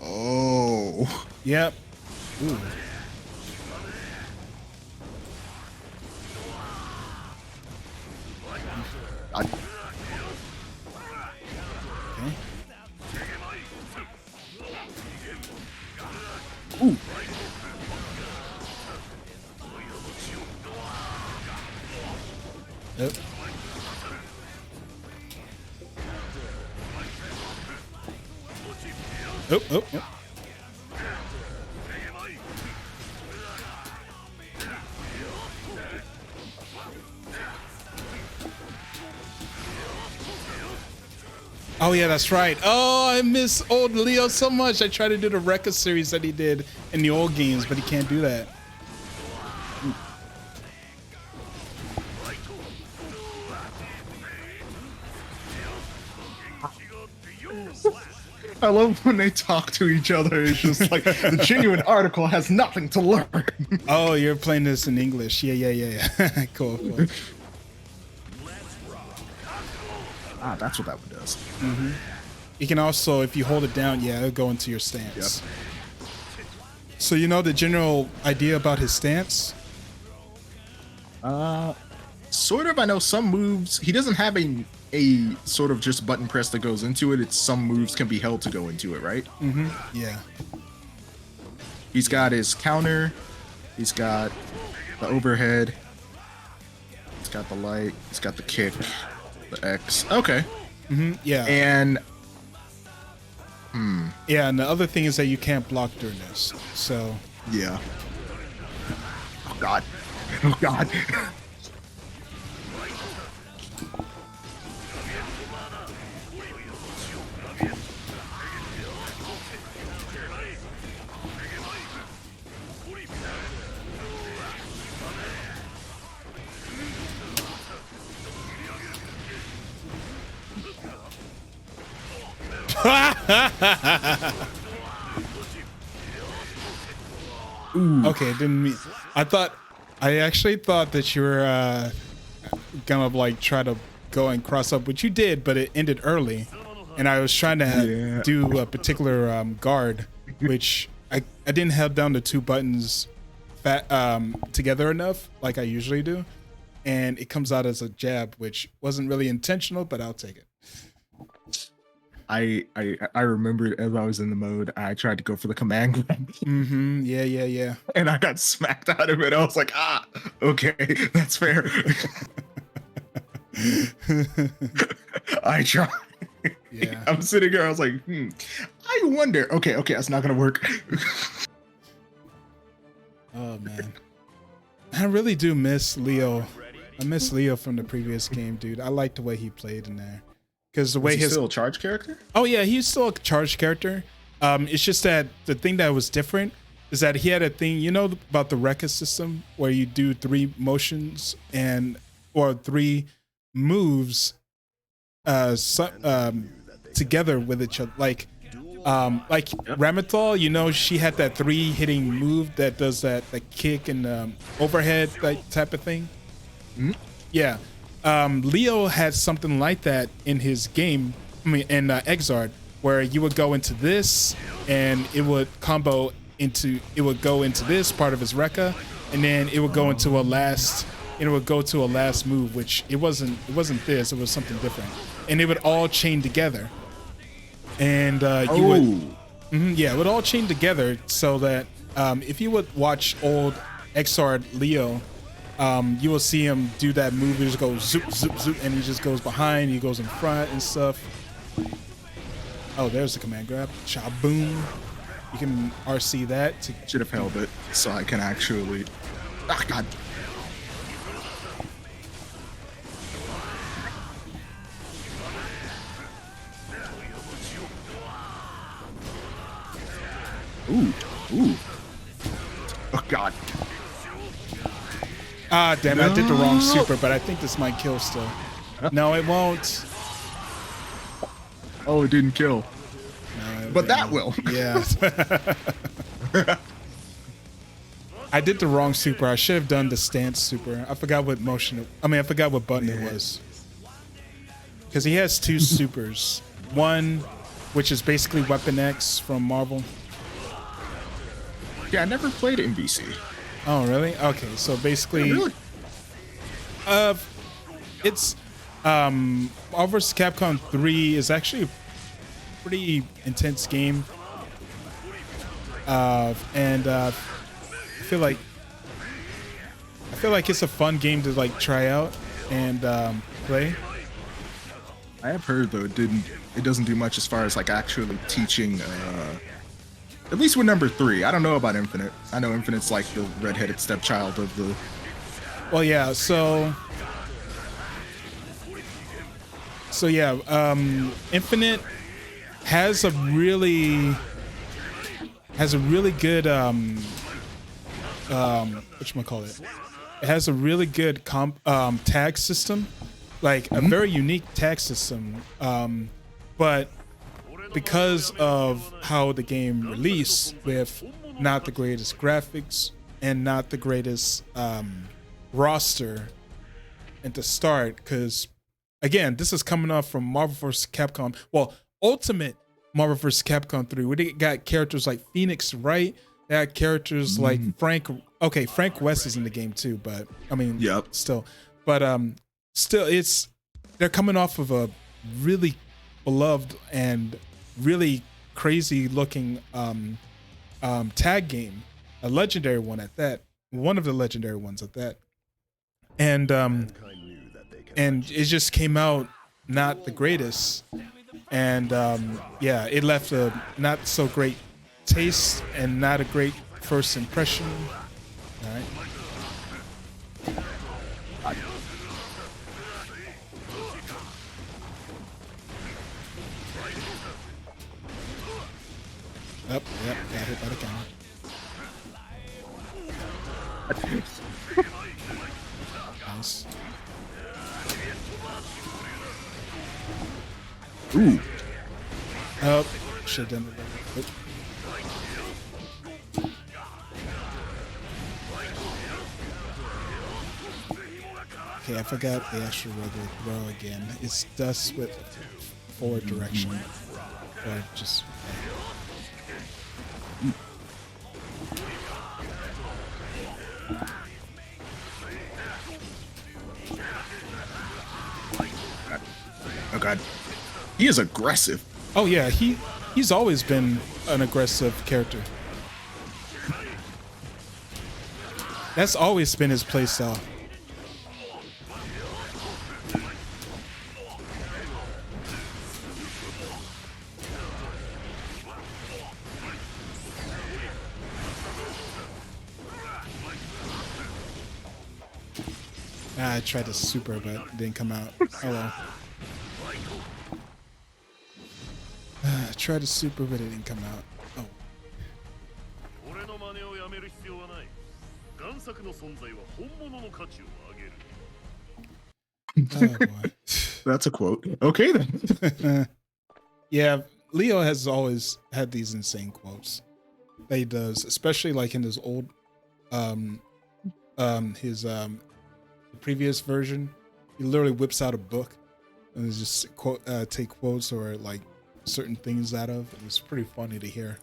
Oh.
Yep. Ooh.
I-
Okay.
Ooh.
Yep. Oh, oh, oh. Oh yeah, that's right. Oh, I miss old Leo so much. I tried to do the Rekka series that he did in the old games, but he can't do that.
I love when they talk to each other. It's just like the genuine article has nothing to learn.
Oh, you're playing this in English. Yeah. Cool.
Ah, that's what that one does.
You can also, if you hold it down, yeah, it'll go into your stance.
Yep.
So you know the general idea about his stance?
Sort of. I know some moves. He doesn't have a sort of just button press that goes into it. It's some moves can be held to go into it, right?
Yeah.
He's got his counter. He's got the overhead. He's got the light. He's got the kick. The X. Okay.
Yeah.
And
Yeah, and the other thing is that you can't block during this. So
yeah. Oh God. Oh God.
okay, didn't mean. I actually thought that you were gonna like try to go and cross up, which you did, but it ended early, and I was trying to
Yeah.
do a particular guard, which I didn't have down the two buttons together enough, like I usually do, and it comes out as a jab, which wasn't really intentional, but I'll take it.
I remembered as I was in the mode, I tried to go for the command grab
Yeah.
and I got smacked out of it. I was like, okay, that's fair. I tried.
Yeah.
I'm sitting here, I was like, I wonder. Okay, that's not gonna work.
Oh man, I really do miss Leo. I miss Leo from the previous game, dude. I like the way he played in there. Because the way
Is he
his
still a charge character?
oh yeah, he's still a charged character. It's just that the thing that was different is that he had a thing, you know, about the Rekka system where you do 3 motions or 3 moves together with each other. Like Ramithal, you know, she had that 3 hitting move that does that kick and overhead type of thing. Yeah. Leo had something like that in his game, in Exard, where you would go into this and it would go into this part of his Rekka, and then it would go into a last move, which it wasn't this, it was something different. And it would all chain together. And it would all chain together so that if you would watch old Exard Leo, you will see him do that move. He just goes zoop, zoop, zoop, and he just goes behind, he goes in front and stuff. Oh, there's the command grab. Cha-boom. You can RC that.
Should have held it so I can actually. Ah, God. Ooh. Oh, God.
Ah, damn it, I did the wrong super, but I think this might kill still. No, it won't.
Oh, it didn't kill.
No,
But that will.
Yeah. I did the wrong super. I should have done the stance super. I forgot what button it was. because he has two supers. One, which is basically Weapon X from Marvel.
Yeah, I never played MVC.
Oh, really? Okay, so basically,
Yeah, really?
it's Marvel vs. Capcom 3 is actually a pretty intense game. And I feel like it's a fun game to like try out and play.
I have heard though it doesn't do much as far as like actually teaching. At least with number 3. I don't know about Infinite. I know Infinite's like the redheaded stepchild of the.
Well, yeah. So yeah. Infinite has a really good whatchamacallit? It has a really good tag system, like a very unique tag system. But because of how the game released with not the greatest graphics and not the greatest roster and to start, because again, this is coming off from Marvel vs. Capcom. Well, Ultimate Marvel vs. Capcom 3, where they got characters like Phoenix Wright. They had characters like Frank. Okay, Frank West is in the game too, but I mean,
Yep.
still. But still, they're coming off of a really beloved and really crazy looking tag game, a legendary one at that. One of the legendary ones at that. And it just came out not the greatest. And yeah, it left a not so great taste and not a great first impression. All right. Yep, got hit by the camera. Nice.
Ooh.
Oh, should have done it. Okay, I forgot the actual regular throw again. It's dust with forward direction. Or just.
Oh god. He is aggressive.
Oh yeah, he's always been an aggressive character. That's always been his playstyle. I tried to super, but it didn't come out. Oh well. I tried to super, but it didn't come out. Oh. Oh boy.
That's a quote. Okay then.
Yeah, Leo has always had these insane quotes that he does, especially like in his old his the previous version. He literally whips out a book and just take quotes or like certain things out of. It was pretty funny to hear.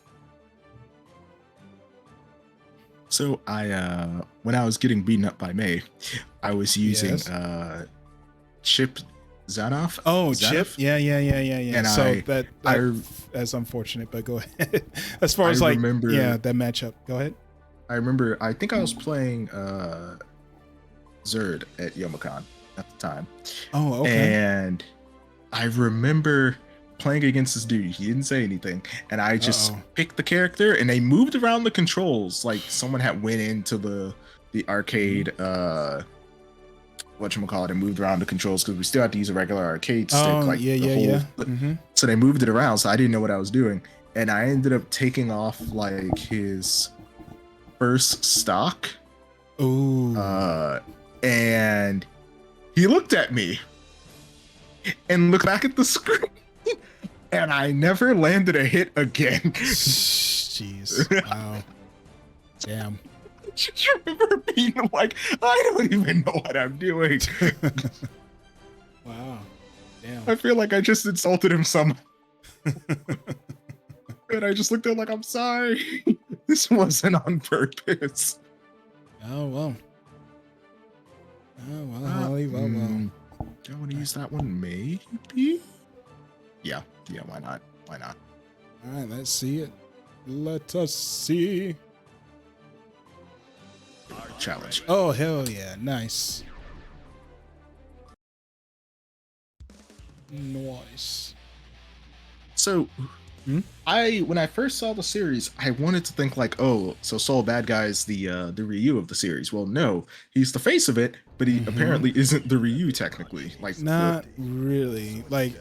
So I when I was getting beaten up by May, I was using
Yes.
Chip Zanoff.
Oh,
Zanoff?
Chip. Yeah.
And
So that's unfortunate, but go ahead. As far as
I
like,
remember-
yeah, that matchup. Go ahead.
I remember I think I was playing Zerd at Youmacon at the time.
Oh, okay.
And I remember playing against this dude. He didn't say anything, and I just
Uh-oh.
picked the character, and they moved around the controls like someone had went into the arcade whatchamacallit and moved around the controls because we still had to use a regular arcade stick.
Oh,
like
yeah. Mm-hmm.
So they moved it around, so I didn't know what I was doing, and I ended up taking off like his first stock.
Ooh.
And he looked at me and looked back at the screen, and I never landed a hit again.
Jeez. Wow. Damn.
Just remember being like, I don't even know what I'm doing.
Wow. Damn.
I feel like I just insulted him somehow. And I just looked at him like, I'm sorry. This wasn't on purpose.
Oh well. Oh well, Holly. Well, well.
Do I want to use that one? Maybe. Yeah. Why not? Why not?
All right, let's see it. Let us see.
Challenge.
Oh hell yeah! Nice. Nice.
So, when I first saw the series, I wanted to think like, oh, so Soul Bad Guy's the Ryu of the series. Well, no, he's the face of it, but he apparently isn't the Ryu technically. Like,
Not really. Like,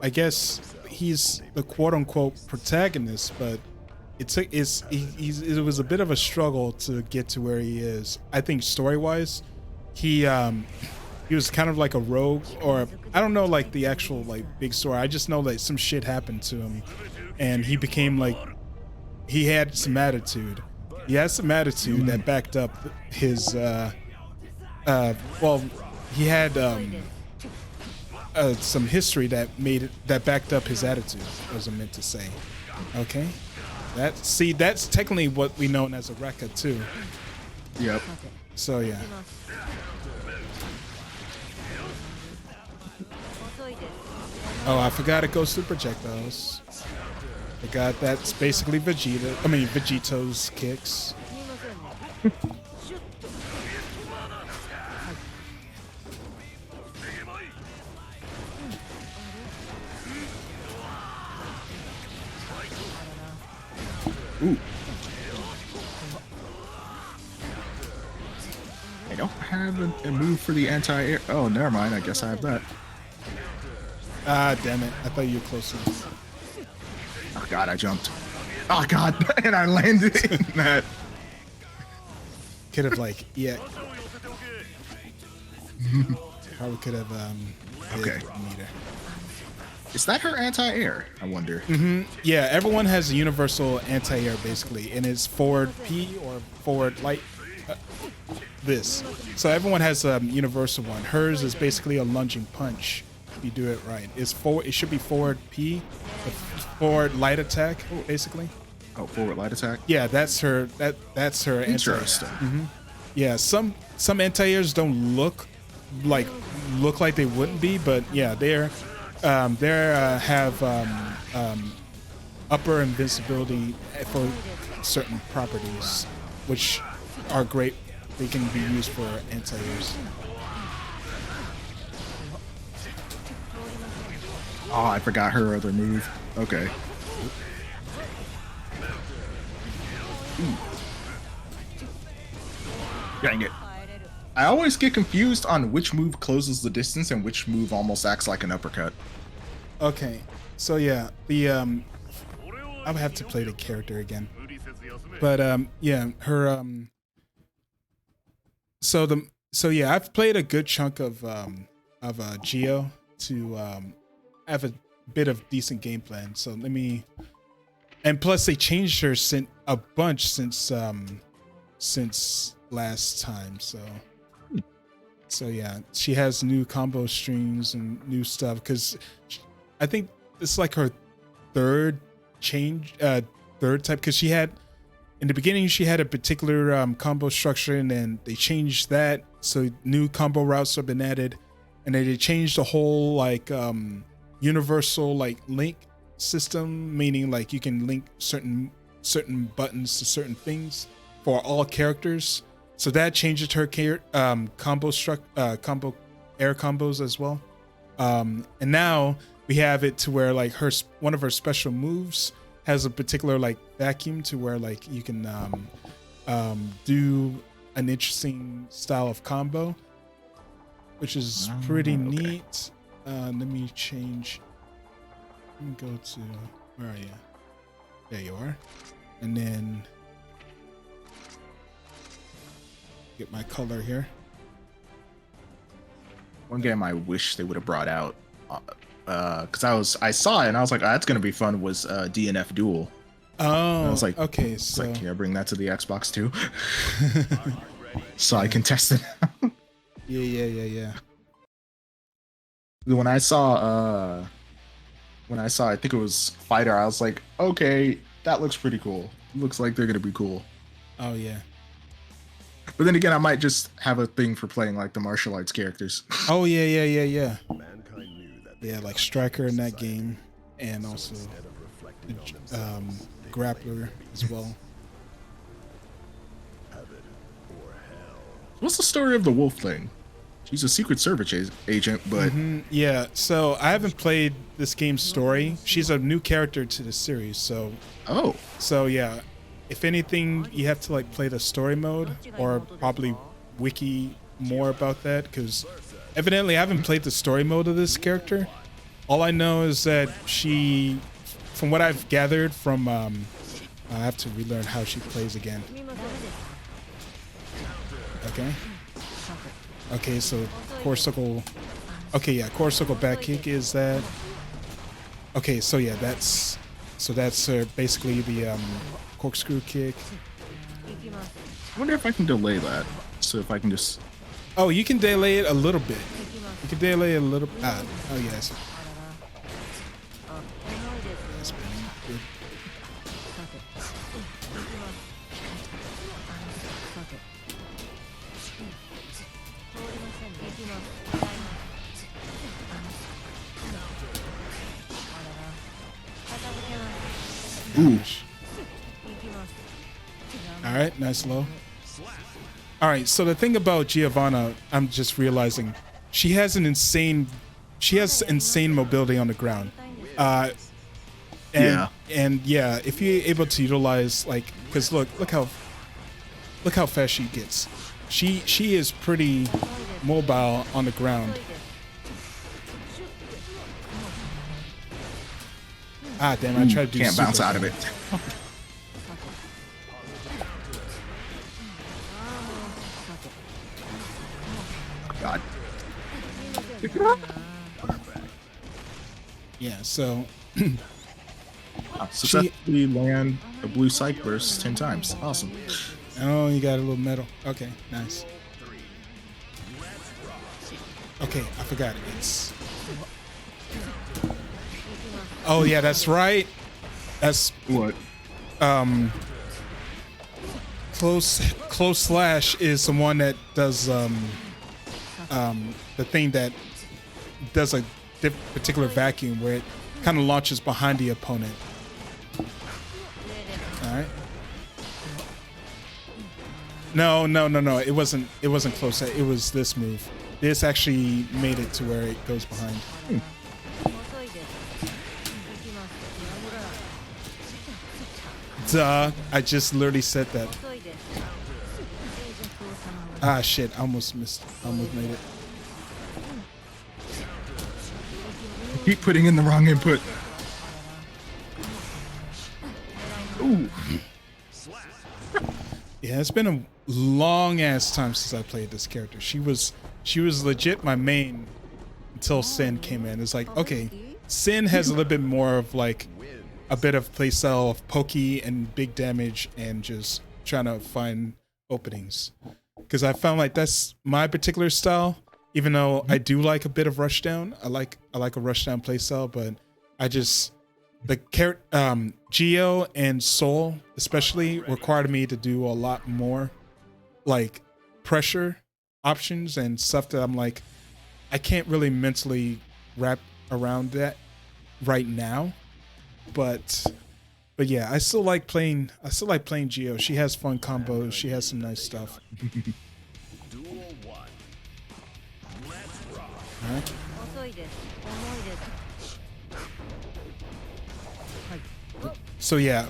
I guess he's the quote unquote protagonist, but it was a bit of a struggle to get to where he is. I think story wise, he was kind of like a rogue, or I don't know like the actual like big story. I just know that some shit happened to him, and he became like he had some attitude. He had some attitude that backed up his well, he had some history that backed up his attitude. Was I meant to say? Okay, that's technically what we know as a Rekka too.
Yep.
So yeah. Oh, I forgot it goes through projectiles. Forgot that's basically Vegito's kicks.
Ooh. I don't have a move for the anti-air. Oh, never mind. I guess I have that.
Ah, damn it. I thought you were close enough.
Oh, God, I jumped. Oh, God. And I landed in that.
Could have, like, yeah. Probably could have,
Okay.
meter.
Is that her anti-air? I wonder.
Yeah, everyone has a universal anti-air, basically, and it's forward P or forward light. This. So everyone has a universal one. Hers is basically a lunging punch. If you do it right, it should be forward P, forward light attack, basically.
Oh, forward light attack?
Yeah, that's her. That's her anti-air.
Interesting.
Yeah, some anti-airs don't look like they wouldn't be, but yeah, they have upper invincibility for certain properties, which are great. They can be used for anti-airs.
Oh, I forgot her other move. Okay. Dang it. I always get confused on which move closes the distance and which move almost acts like an uppercut.
Okay, so yeah, I would have to play the character again, but yeah, her so yeah, I've played a good chunk of Geo to have a bit of decent game plan. So and plus they changed her a bunch since last time. So yeah, she has new combo streams and new stuff because I think it's like her third type, because she had in the beginning she had a particular combo structure, and then they changed that, so new combo routes have been added, and then they changed the whole like universal like link system, meaning like you can link certain buttons to certain things for all characters. So that changes her combo air combos as well. And now we have it to where like one of her special moves has a particular like vacuum to where like you can do an interesting style of combo, which is pretty neat. Let me change. Let me go to, where are you? There you are. And then get my color here.
One game I wish they would have brought out, because I saw it and I was like, oh, that's gonna be fun, was DNF Duel.
Oh,
and I was like,
okay,
it's
so
like, can I bring that to the Xbox too? So I can test it out.
yeah.
when I saw I think it was Fighter, I was like, okay, that looks pretty cool. Looks like they're gonna be cool.
Oh yeah.
But then again, I might just have a thing for playing like the martial arts characters.
Oh yeah.
Mankind knew that
Yeah, like Striker in that game, and also
instead of reflecting on themselves,
Grappler as well.
heaven or hell.
What's the story of the wolf thing? She's a Secret Service agent, but
Yeah, so I haven't played this game's story. She's a new character to the series, so
oh,
yeah. If anything, you have to like play the story mode or probably wiki more about that, because evidently I haven't played the story mode of this character. All I know is that she, from what I've gathered from, I have to relearn how she plays again. Okay, so core circle. Okay, yeah, core circle back kick is that. Okay, so yeah, that's basically the corkscrew kick.
I wonder if I can delay that. So if I can just
Oh, you can delay it a little bit. You can delay it a little. Oh yes. That's pretty good.
ooh,
All right, nice low. All right, so the thing about Giovanna, I'm just realizing, she has insane mobility on the ground. And yeah, if you're able to utilize like, because look how fast she gets. She is pretty mobile on the ground. Ah, damn! I tried to do
can't bounce
super
out of it. God.
Yeah, so
Successfully land a blue psych burst 10 times. Awesome.
oh, you got a little metal. Okay, nice. Okay, I forgot it. It's oh yeah, that's right. That's
What?
close slash is the one that does the thing that does a particular vacuum where it kind of launches behind the opponent. All right. No. It wasn't close. It was this move. This actually made it to where it goes behind. Duh! I just literally said that. Ah shit! I almost missed. I almost made it.
Keep putting in the wrong input. Ooh.
Yeah, it's been a long ass time since I played this character. She was legit my main until Sin came in. It's like, okay, Sin has a little bit more of like a bit of playstyle of pokey and big damage and just trying to find openings. Because I found like that's my particular style. Even though I do like a bit of rushdown, I like a rushdown playstyle, but I just Geo and Soul especially required me to do a lot more like pressure options and stuff that I'm like I can't really mentally wrap around that right now. But yeah, I still like playing Geo. She has fun combos, she has some nice stuff.
Duel 1. Let's rock.
All right. So yeah,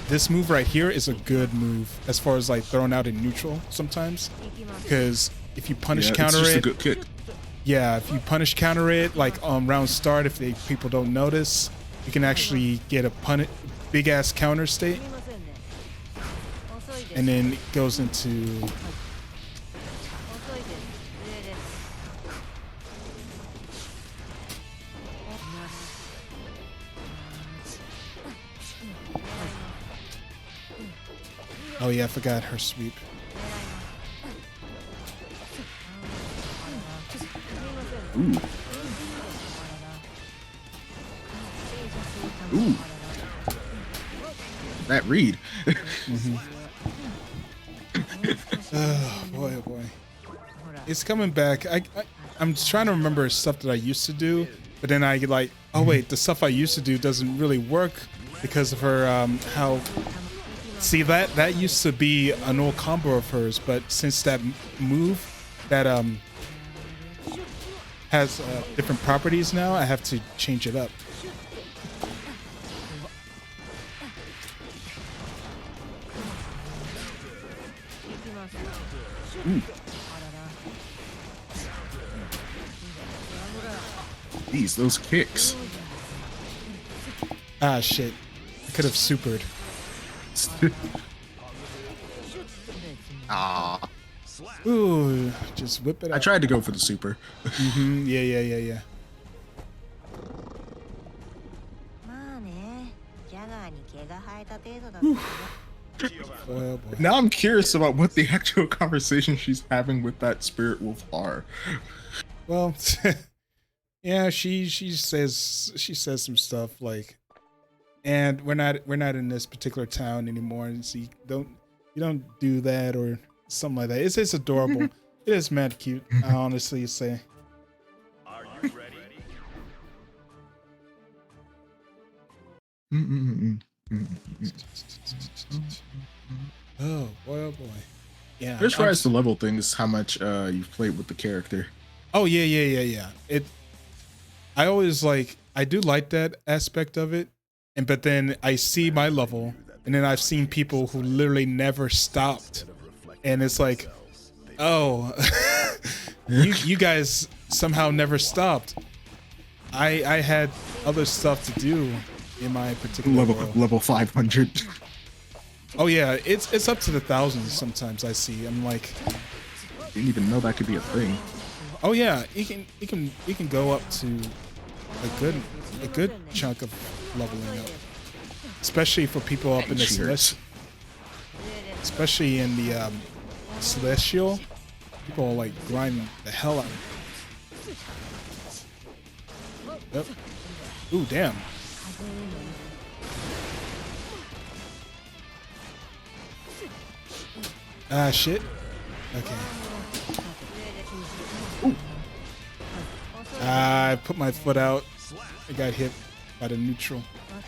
this move right here is a good move as far as like throwing out in neutral sometimes, because if you punish counter
it's just
it,
a good kick.
yeah, if you punish counter it like on round start, if people don't notice, you can actually get a big ass counter state, and then it goes into. Oh yeah, I forgot her sweep.
Ooh. Ooh. That read.
Oh boy, oh boy. It's coming back. I'm trying to remember stuff that I used to do, but then I like, oh wait, the stuff I used to do doesn't really work because of her how. See, that used to be an old combo of hers, but since that move that has different properties now, I have to change it up.
Ooh. Those kicks.
Ah, shit. I could have supered.
Ah.
Ooh, just whip it out.
I tried to go for the super.
Yeah.
まあね、ジャガーに毛が生えた程度だ
Oh boy.
Now I'm curious about what the actual conversation she's having with that spirit wolf are.
Well, yeah, she says some stuff like, and we're not in this particular town anymore, and so you don't do that or something like that. It's adorable. It is mad cute. I honestly say.
Are you ready?
Oh boy, oh boy. Yeah.
This rise to level thing is how much you've played with the character.
Oh yeah. I always I do like that aspect of it, but then I see my level, and then I've seen people who literally never stopped, and it's like, oh, you guys somehow never stopped. I had other stuff to do in my particular world.
Level 500.
Oh yeah, it's up to the thousands sometimes. I see. I'm like,
Didn't even know that could be a thing.
oh yeah, you can go up to a good chunk of leveling up, especially for people up in the
Cheers.
especially in the celestial. People like grind the hell out. Yep. Ooh, damn. Ah, shit. Okay. I put my foot out. I got hit by the neutral.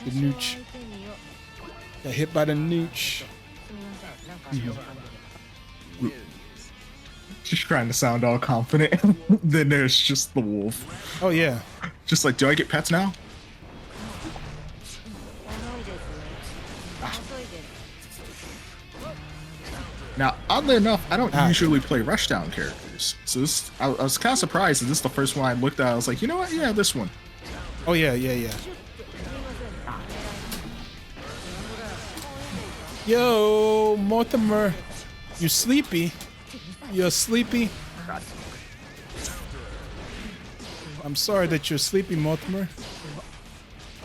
The nooch. Got hit by the nooch.
Just trying to sound all confident. Then there's just the wolf.
Oh, yeah.
Just like, do I get pets now? Now, oddly enough, I don't usually play rushdown characters. So this, I was kind of surprised that this is the first one I looked at. I was like, you know what? Yeah, this one.
Oh, yeah. Yo, Mortimer. You sleepy? You're sleepy? I'm sorry that you're sleepy, Mortimer.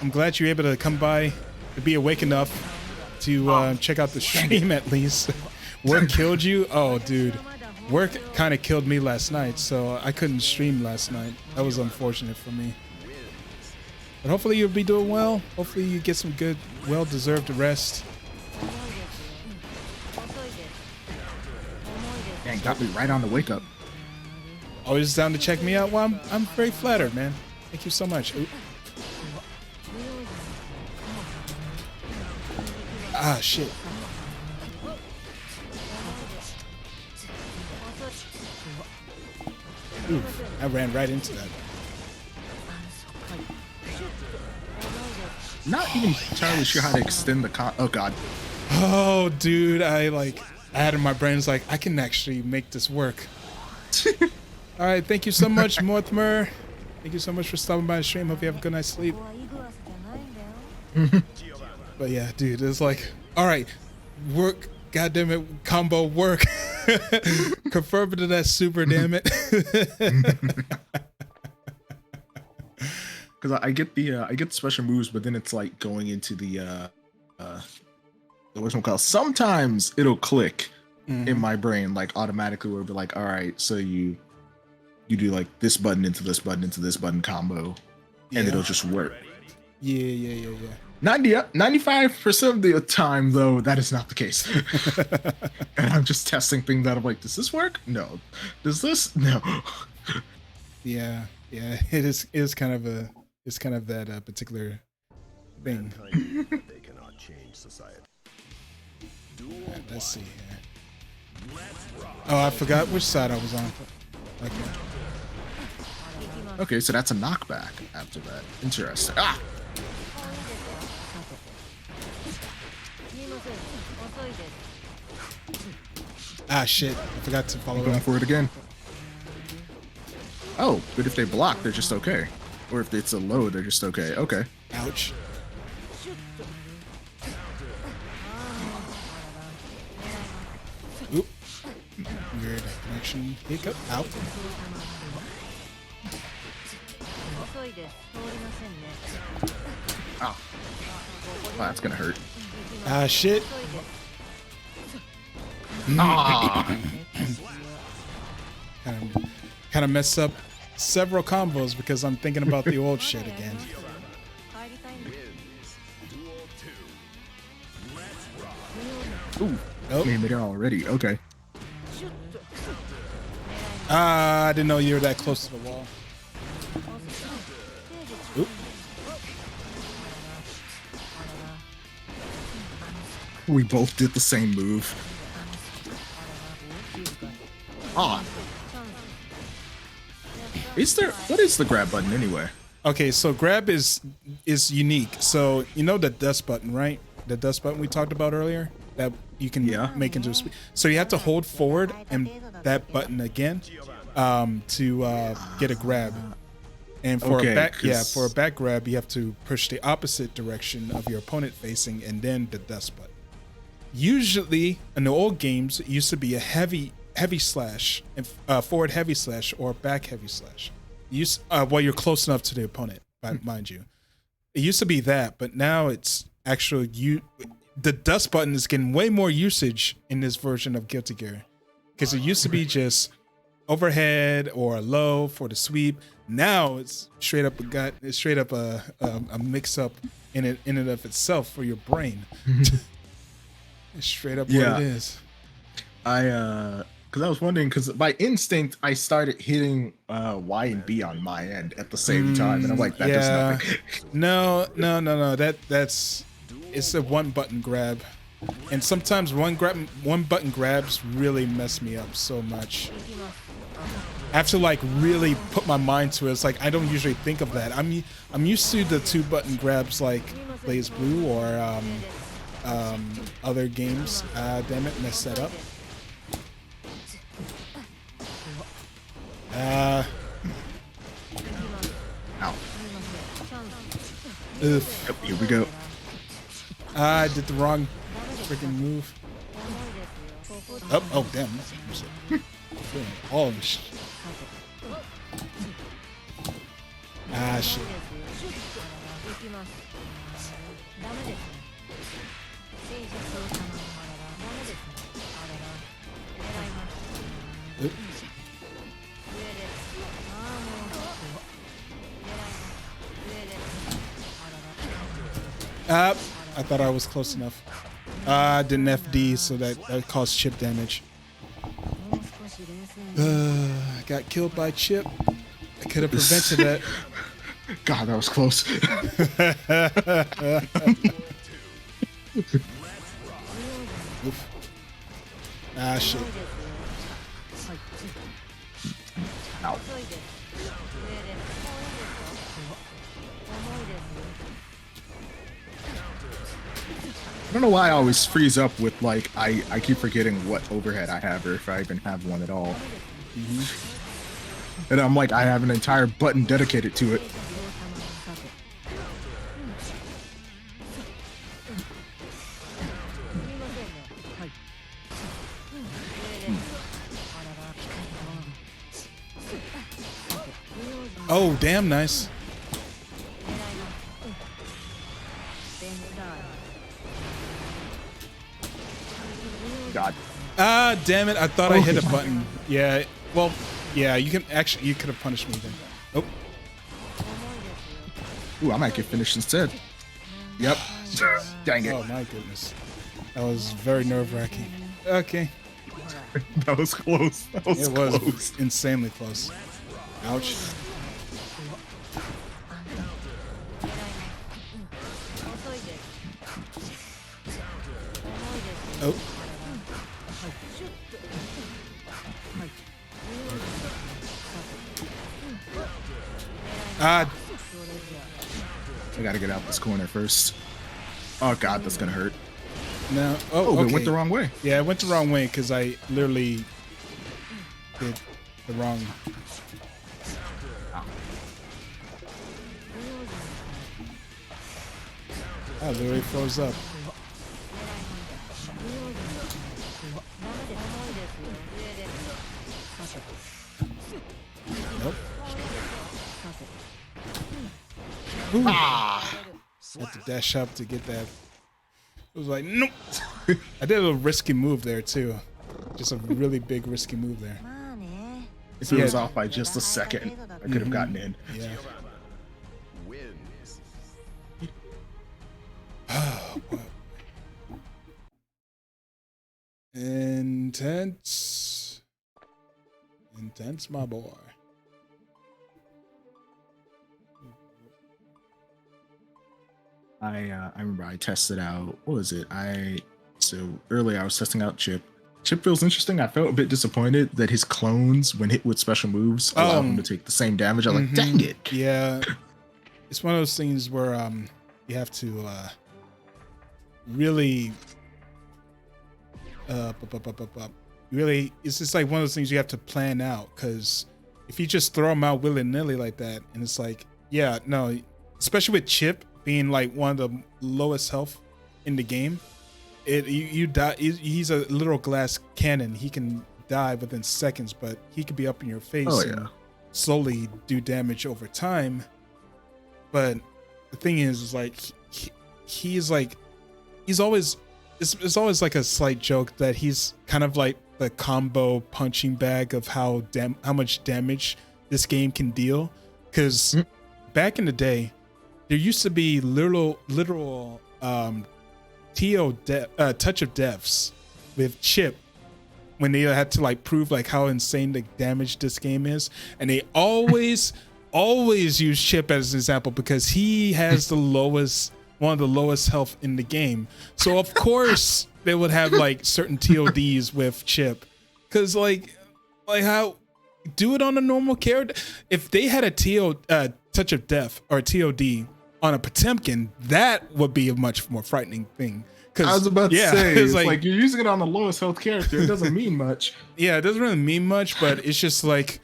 I'm glad you're able to come by to be awake enough to check out the stream at least. Work killed you? Oh, dude. Work kind of killed me last night, so I couldn't stream last night. That was unfortunate for me. But hopefully you'll be doing well. Hopefully you get some good, well-deserved rest.
Dang, got me right on the wake up.
Always down to check me out? Well, I'm very flattered, man. Thank you so much. Oop. Ah, shit. Oof, I ran right into that.
Not even entirely sure how to extend the oh god.
Oh, dude, I had in my brains like, I can actually make this work. All right, thank you so much, Mortimer. Thank you so much for stopping by the stream. Hope you have a good night's sleep.
イグアスじゃないんだよ
But yeah, dude, it's like, all right, work, goddamn it, combo work. Confirm to that super, damn it.
Because I get the special moves, but then it's like going into the what's it called? Sometimes it'll click in my brain like automatically, where it'll be like, all right, so you do like this button into this button into this button combo, and
Yeah.
it'll just work.
Yeah.
95% of the time, though, that is not the case. And I'm just testing things out of like, does this work? No. Does this? No.
Yeah, it is kind of that particular thing.
Mankind, they cannot change society.
Alright, let's see here. Oh, I forgot which side I was on. Okay.
Okay, so that's a knockback after that. Interesting. Ah!
Ah, shit. I forgot to follow
Going
up.
for it again. Oh, but if they block, they're just okay. Or if it's a low, they're just okay. Okay.
Ouch. Oop. Weird connection hiccup. Out.
Oh. Oh, that's gonna hurt.
Ah, shit.
Ah!
Kind of mess up several combos because I'm thinking about the old shit again.
Ooh.
Nope.
Made it already. Okay.
Ah, I didn't know you were that close to the wall. Oop.
We both did the same move. Ah. What is the grab button anyway?
Okay, so grab is unique. So you know the dust button, right? The dust button we talked about earlier that you can make into a speed. So you have to hold forward and that button again to get a grab. And for
Okay,
a back,
'cause-
for a back grab, you have to push the opposite direction of your opponent facing, and then the dust button. Usually, in the old games, it used to be a heavy slash, forward heavy slash, or back heavy slash. While you're close enough to the opponent, mind you. It used to be that, but now it's actually the dust button is getting way more usage in this version of Guilty Gear, because it used to be just overhead or low for the sweep. Now it's straight up a mix up in and of itself for your brain. It's straight up what
Yeah.
it is.
Because I was wondering, because by instinct I started hitting Y and B on my end at the same time, and I'm like, that does nothing.
No. It's a one button grab, and sometimes one button grabs really mess me up so much. I have to like really put my mind to it. It's like I don't usually think of that. I'm used to the two button grabs like Blaze Blue or other games. Damn it, messed that up.
Ow.
Ugh.
Yep, here we go.
I did the wrong freaking move. Oh damn. Doing all of this shit. Ah, shit. Oop. I thought I was close enough. I didn't FD, so that caused chip damage. I got killed by chip. I could have prevented that.
God, that was close.
Oof. Ah, shit.
Ow. I don't know why I always freeze up with like I keep forgetting what overhead I have or if I even have one at all. And I'm like I have an entire button dedicated to it.
Oh, damn nice.
God.
Ah, damn it. I thought I hit a button. Yeah. Well, yeah, you could have punished me then. Oh.
Ooh, I might get finished instead. Yep. Dang it.
Oh my goodness. That was very nerve-wracking. Okay.
That was close. That was
It was
close.
insanely close. Ouch.
遅いです。
Oh. Ah,
I gotta get out this corner first. Oh god, that's gonna hurt.
no.
Oh,
Oh,
it
okay.
went the wrong way.
Yeah, it went the wrong way because I literally did the wrong. I literally froze up. Nope.
Ah!
Had to dash up to get that. It was like, nope. I did a little risky move there too. Just a really big risky move there.
まあね。
If it was
Yeah.
off by just a second, I could have gotten in.
Yeah.
Wins.
Intense. Intense, my boy.
I remember I tested out. What was it? So earlier I was testing out Chip. Chip feels interesting. I felt a bit disappointed that his clones, when hit with special moves, allow him to take the same damage. I was like, dang it.
Yeah. It's one of those things where you have to really really, it's just like one of those things you have to plan out, because if you just throw them out willy-nilly like that, and it's like, yeah, no, especially with Chip being like one of the lowest health in the game, you die. He's a literal glass cannon. He can die within seconds, but he could be up in your face
Oh,
and
yeah.
slowly do damage over time. But the thing is like he's always, it's always like a slight joke that he's kind of like the combo punching bag of how much damage this game can deal. Because back in the day, there used to be literal touch of deaths with Chip when they had to like prove like how insane the damage this game is, and they always use Chip as an example because he has one of the lowest health in the game. So of course they would have like certain TODs with Chip, because like how do it on a normal character. If they had a touch of death or TOD on a Potemkin, that would be a much more frightening thing.
I was about to say,
it's
it's like you're using it on the lowest health character. It doesn't mean much.
Yeah, it doesn't really mean much, but it's just like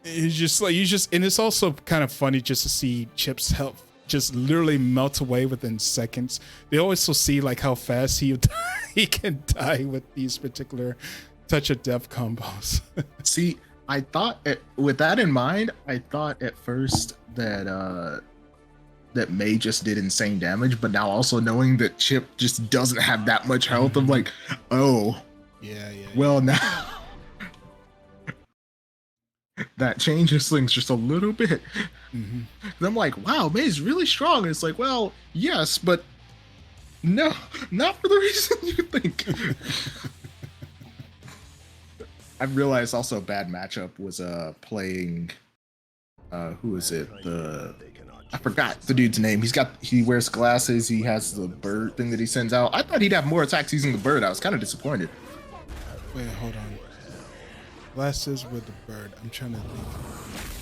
it's just like and it's also kind of funny just to see Chip's health just literally melt away within seconds. They also see like how fast he can die with these particular touch of death combos.
See, I thought with that in mind, I thought at first that that May just did insane damage, but now also knowing that Chip just doesn't have that much health, I'm like, oh,
yeah.
well now that changes things just a little bit. And I'm like, wow, May's really strong. And it's like, well, yes, but no, not for the reason you think. I realized also a bad matchup was playing who is it? I forgot the dude's name. He wears glasses, he has the bird thing that he sends out. I thought he'd have more attacks using the bird. I was kind of disappointed.
Wait, hold on. Glasses with the bird. I'm trying to think.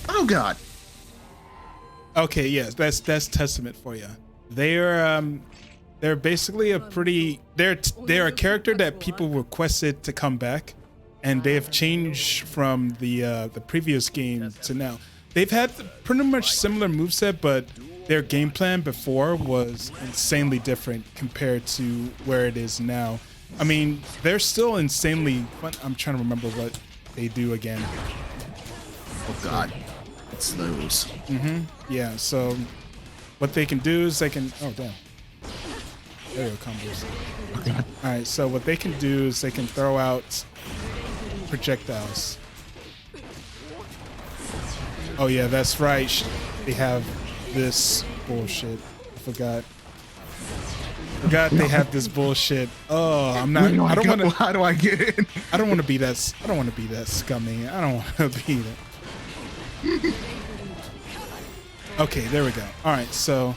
Oh god.
Okay, yes, that's Testament for you. They're basically they're a character that people requested to come back, and they have changed from the previous game to now. They've had pretty much similar moveset, but their game plan before was insanely different compared to where it is now. I mean, they're still insanely fun. I'm trying to remember what they do again.
Oh god. It's those.
Yeah, so what they can do is they can, oh damn. There you go, combos. Alright, so what they can do is they can throw out projectiles. Oh yeah, that's right. They have this bullshit. I forgot. Forgot they have this bullshit. Oh, I'm not. I don't want to.
How do I get in?
I don't want to be that. I don't want to be that scummy. I don't want to be that. Okay, there we go. All right, so.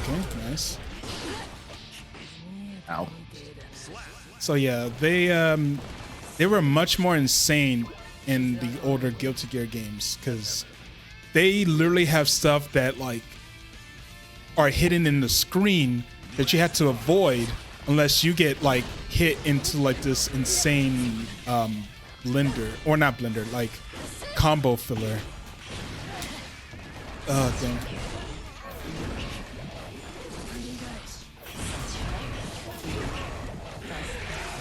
Okay, nice.
Ow.
So yeah, they were much more insane in the older Guilty Gear games because they literally have stuff that like are hidden in the screen that you have to avoid unless you get like hit into like this insane blender or not blender like combo filler. Oh damn.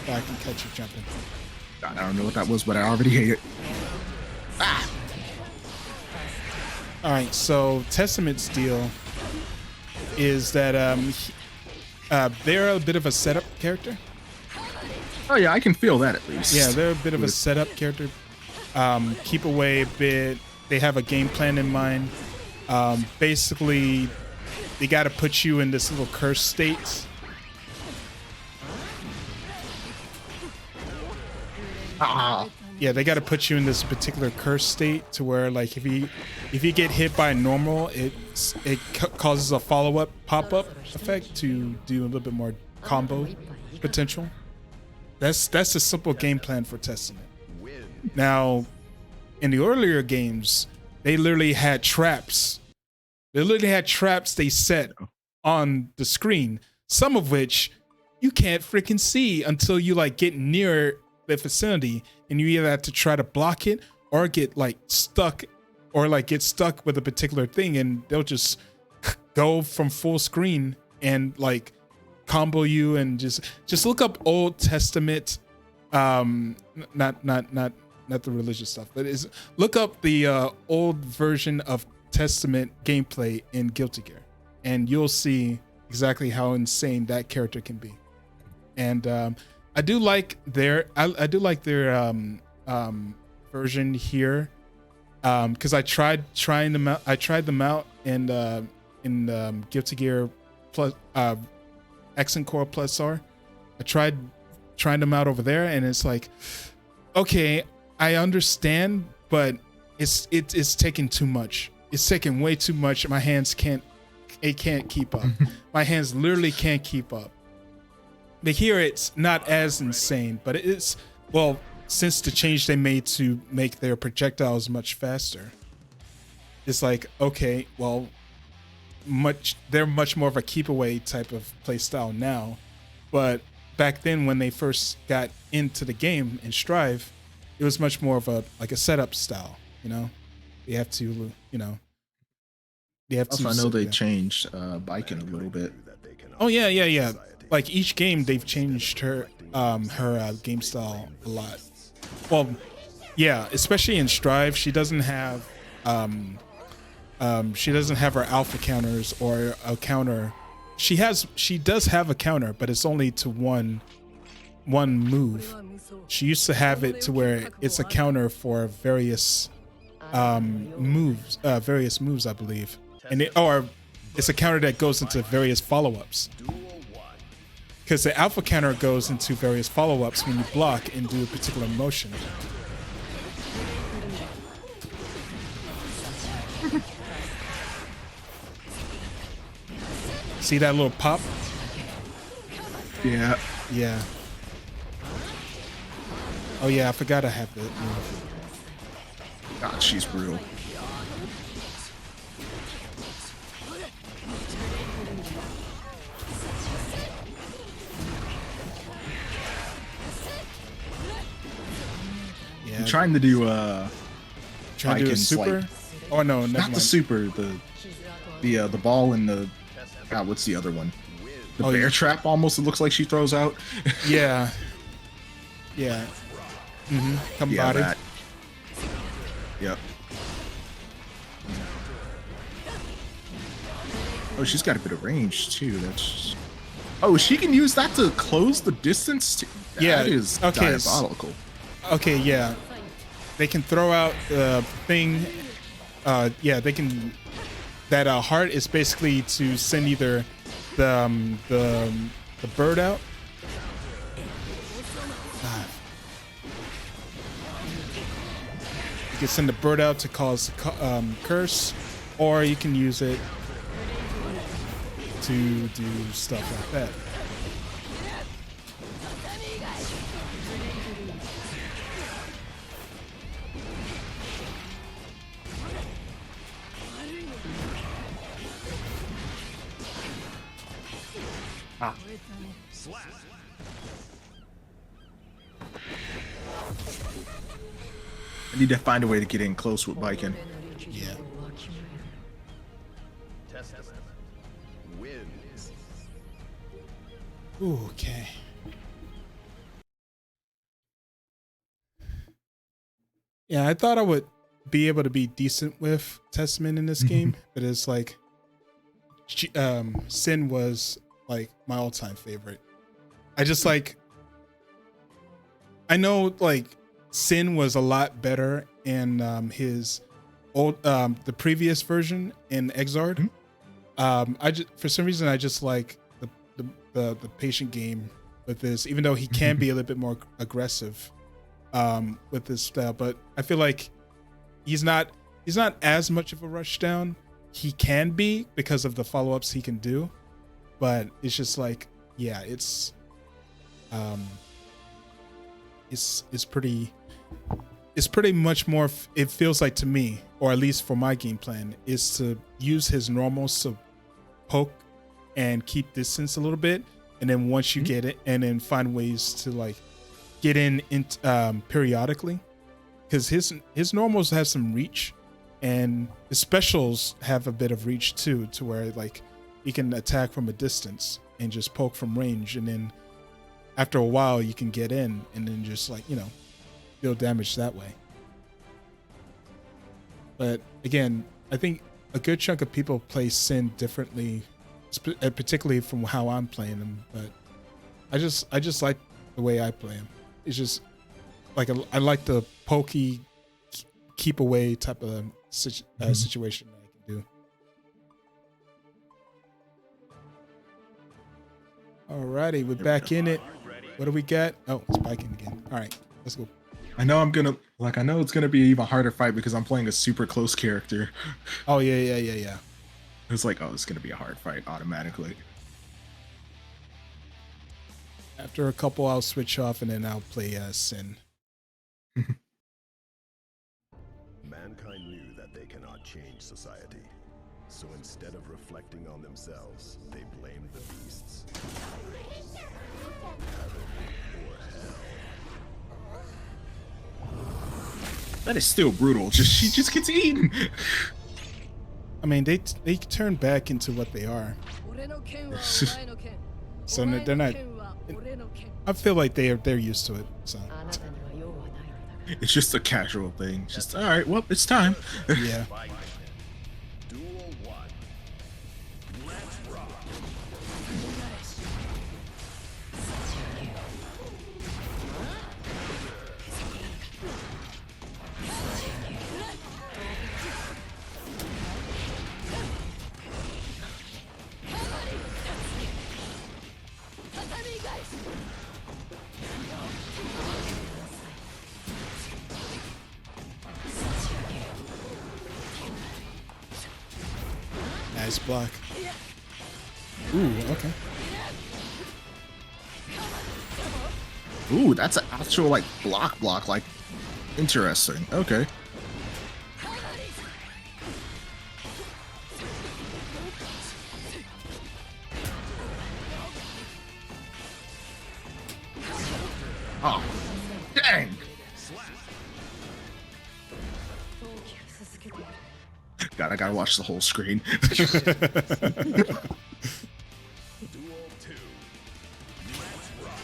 I can catch you jumping.
I don't know what that was, but I already hate it.
All right, so Testament's deal is that they're a bit of a setup character.
Oh yeah, I can feel that at least.
Yeah, they're a bit of a setup character. Keep away a bit. They have a game plan in mind. Basically, they got to put you in this little curse state. Yeah, they got to put you in this particular curse state to where, like, if you get hit by a normal, it causes a follow-up pop-up effect to do a little bit more combo potential. That's a simple game plan for Testament. Now, in the earlier games, they literally had traps. They set on the screen, some of which you can't freaking see until you like get near the vicinity, and you either have to try to block it or get like stuck with a particular thing, and they'll just go from full screen and like combo you. And just look up Old Testament, not the religious stuff, but look up the old version of Testament gameplay in Guilty Gear, and you'll see exactly how insane that character can be. And I do like their version here, because I tried them out in Guilty Gear Plus X and Core Plus R. I tried trying them out over there, and it's like, okay, I understand, but it's taking too much. It's taking way too much. My hands can't keep up. My hands literally can't keep up. But here it's not as insane, but it's, well, since the change they made to make their projectiles much faster, it's like, okay, well, they're much more of a keep away type of play style now. But back then when they first got into the game in Strive, it was much more of a setup style, you know? You have to,
Also, I know they changed Baiken a little bit.
Oh yeah. Like each game, they've changed her game style a lot. Well, yeah, especially in Strive, she doesn't have her alpha counters or a counter. She does have a counter, but it's only to one move. She used to have it to where it's a counter for various moves, I believe, and it's a counter that goes into various follow-ups. Because the alpha counter goes into various follow-ups when you block and do a particular motion. See that little pop?
Yeah.
Yeah. Oh yeah, I forgot I have that.
God, she's brutal.
Yeah.
I'm trying to do
trying to do a super? Oh no, never
not
mind.
the super, the ball and the what's the other one? The bear trap almost, it looks like she throws out.
Yeah. Yeah. Come
Yeah,
body.
that. Yep. Oh, she's got a bit of range too. That's Oh, she can use that to close the distance.
Yeah,
That is
okay,
diabolical.
Okay, yeah. They can throw out the thing. Yeah, they can. That heart is basically to send either the bird out. Ah. You can send the bird out to cause curse, or you can use it to do stuff like that.
I need to find a way to get in close with Viking.
Yeah.
Testament wins.
Ooh, okay. Yeah, I thought I would be able to be decent with Testament in this game, but it's like Sin was like my all-time favorite. I just like, I know like Sin was a lot better in his old the previous version in Exard. I just, for some reason, I just like the patient game with this, even though he can be a little bit more aggressive with this style. But I feel like he's not as much of a rush down. He can be because of the follow-ups he can do, but it's just like, yeah, it's pretty much more, it feels like to me, or at least for my game plan, is to use his normals to poke and keep distance a little bit, and then once you get it, and then find ways to like get in periodically, because his normals have some reach, and his specials have a bit of reach too, to where like he can attack from a distance and just poke from range, and then after a while you can get in and then just like, you know, deal damage that way. But again, I think a good chunk of people play Sin differently, particularly from how I'm playing him. But I just like the way I play him. It's just like I like the pokey, keep away type of situation that I can do. Alrighty, we're back in it. What do we got? Oh, it's biking again. All right, let's go.
I know it's gonna be an even harder fight because I'm playing a super close character.
Oh yeah.
It's like, oh, it's gonna be a hard fight automatically.
After a couple, I'll switch off and then I'll play Sin.
Mankind knew that they cannot change society. So instead of reflecting on themselves, they blamed the beasts. Heaven or hell.
That is still brutal. She just gets eaten.
I mean, they turn back into what they are. So they're not. I feel like they're used to it. So
It's just a casual thing. Just all right. Well, it's time.
yeah.
Duel 1. Let's rock.
Nice block. Ooh, okay.
Ooh, that's an actual like block. Like, interesting. Okay. Oh, dang. God, I gotta watch the whole screen.
Duel 2. Let's rock.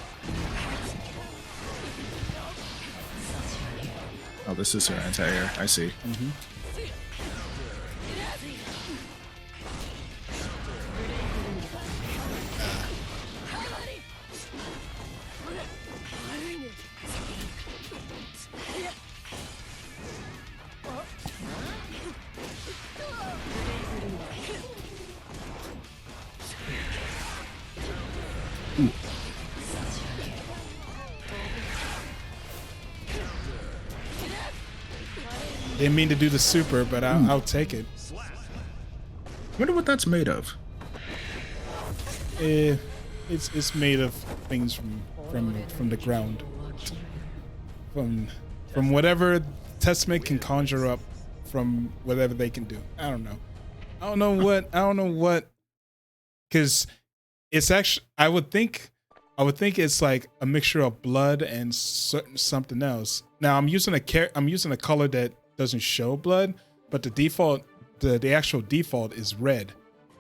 Oh, this is her anti-air. I see.
Didn't mean to do the super, but I'll take it.
Wonder what that's made of.
It's made of things from the ground, from whatever Testament can conjure up, from whatever they can do. I don't know what, because it's actually I would think it's like a mixture of blood and something else. Now I'm using a color that doesn't show blood, but the actual default is red.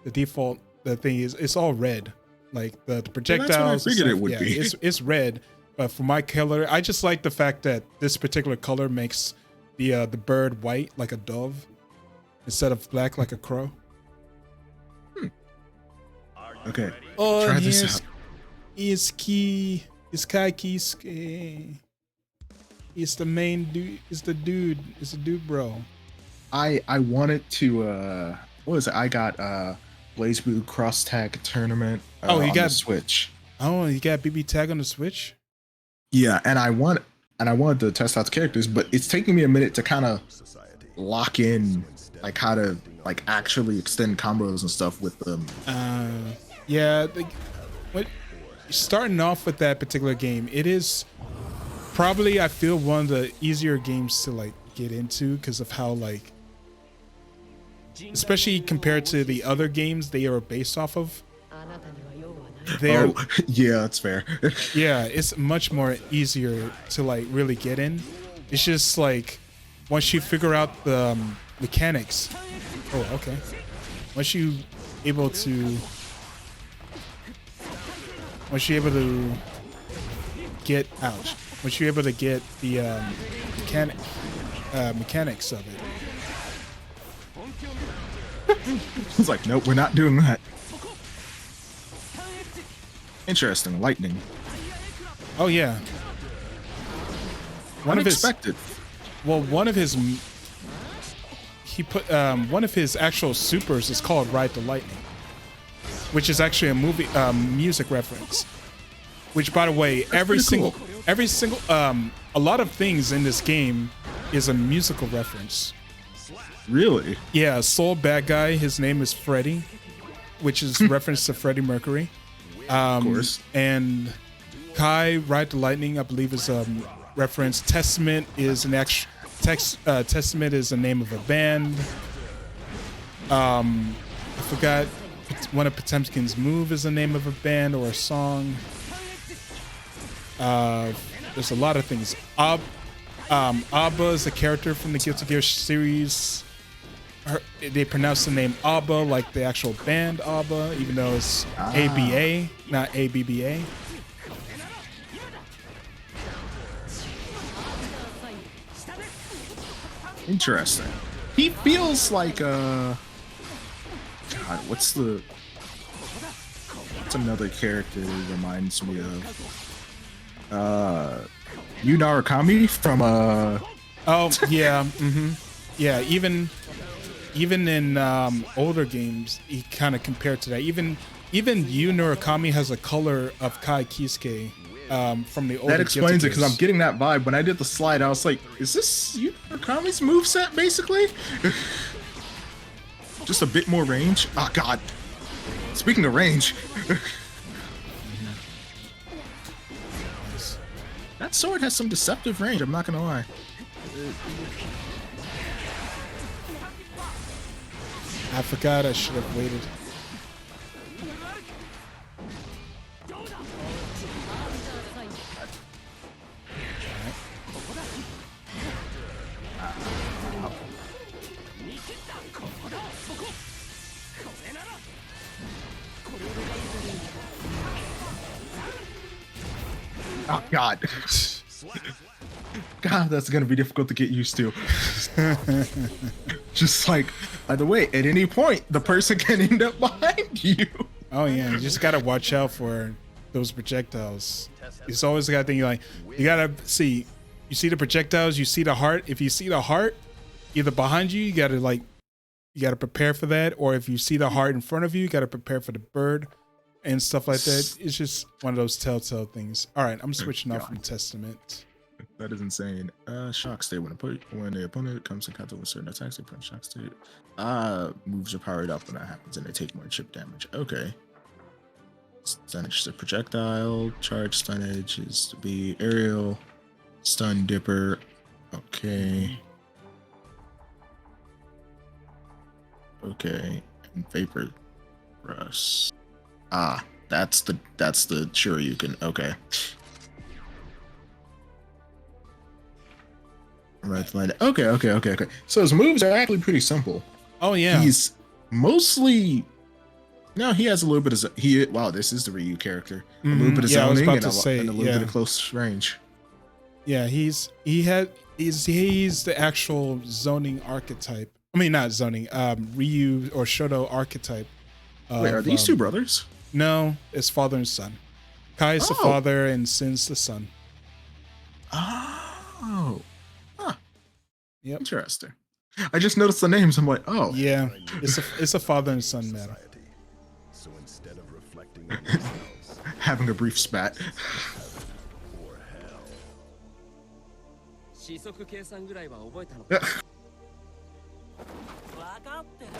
The thing is, it's all red. Like the projectiles.
Well, that's what I figured it would be.
It's red, but for my color, I just like the fact that this particular color makes the bird white like a dove instead of black like a crow.
Okay.
Oh,
try this out.
Is Kai Kiske. It's the main dude. It's the dude, bro.
I wanted to what was it? I got BlazBlue Cross Tag Tournament
you
on
got
the Switch.
Oh, you got BB Tag on the Switch?
Yeah, and I wanted to test out the characters, but it's taking me a minute to kind of lock in like how to like actually extend combos and stuff with them.
Yeah, starting off with that particular game, it is probably, I feel, one of the easier games to like get into because of how like, especially compared to the other games they are based off of.
Yeah, that's fair.
Yeah, it's much more easier to like really get in. It's just like once you figure out the mechanics. Oh, okay. Once you're able to get out. Once you're able to get the mechanics of it.
It's like, nope, we're not doing that. Interesting, lightning.
Oh yeah.
Unexpected.
One of his actual supers is called Ride the Lightning, which is actually a music reference. Which, by the way, every single a lot of things in this game is a musical reference.
Really?
Yeah, Soul Bad Guy, his name is Freddie, which is reference to Freddie Mercury.
Of course.
And Kai Ride the Lightning, I believe, is a reference. Testament is Testament is the name of a band. I forgot one of Potemkin's Move is the name of a band or a song. There's a lot of things. Abba is a character from the Guilty Gear series. They pronounce the name Abba like the actual band Abba, even though it's ABA, not ABBA.
Interesting. He feels like God, what's another character he reminds me of? Yu Narukami from
Oh yeah, yeah. Even in older games, he kind of compared to that. Even Yu Narukami has a color of Kai Kiske from the older.
That explains it because I'm getting that vibe. When I did the slide, I was like, "Is this Yu Narukami's moveset basically?" Just a bit more range. Oh God. Speaking of range, that sword has some deceptive range. I'm not gonna lie.
I forgot. I should have waited.
Oh God. God, that's gonna be difficult to get used to. Just like, by the way, at any point, the person can end up behind you.
Oh yeah, you just gotta watch out for those projectiles. It's always the kind of thing you gotta see. You see the projectiles, you see the heart. If you see the heart, either behind you, you gotta prepare for that, or if you see the heart in front of you, you gotta prepare for the bird. and stuff like that. It's just one of those telltale things. All right, I'm switching off
God.
from Testament.
That is insane. Shock state. When the opponent comes in contact with certain attacks, they put in shock state. Moves are powered up when that happens, and they take more chip damage. Okay. Stunnage to projectile. Charge stunnage is to be aerial. Stun dipper. Okay. Okay. And vapor thrust. That's the Shoryuken. Okay. Okay. So his moves are actually pretty simple.
Oh yeah.
He's mostly no. He has a little bit of wow. This is the Ryu character. A little bit of
Yeah, I was
zoning
about to say,
and a little bit of close range.
Yeah, he's the actual zoning archetype. I mean, not zoning. Ryu or Shoto archetype.
Wait, are these two brothers?
No, it's father and son. Kai is the
Oh.
father and Sin's the son.
Oh,
Yep.
interesting. I just noticed the names. I'm like, oh,
Yeah, it's a father and son matter.
Society. So instead of reflecting on themselves,
having a brief spat.
or hell.
四則計算ぐらいは覚えたの
分
かってる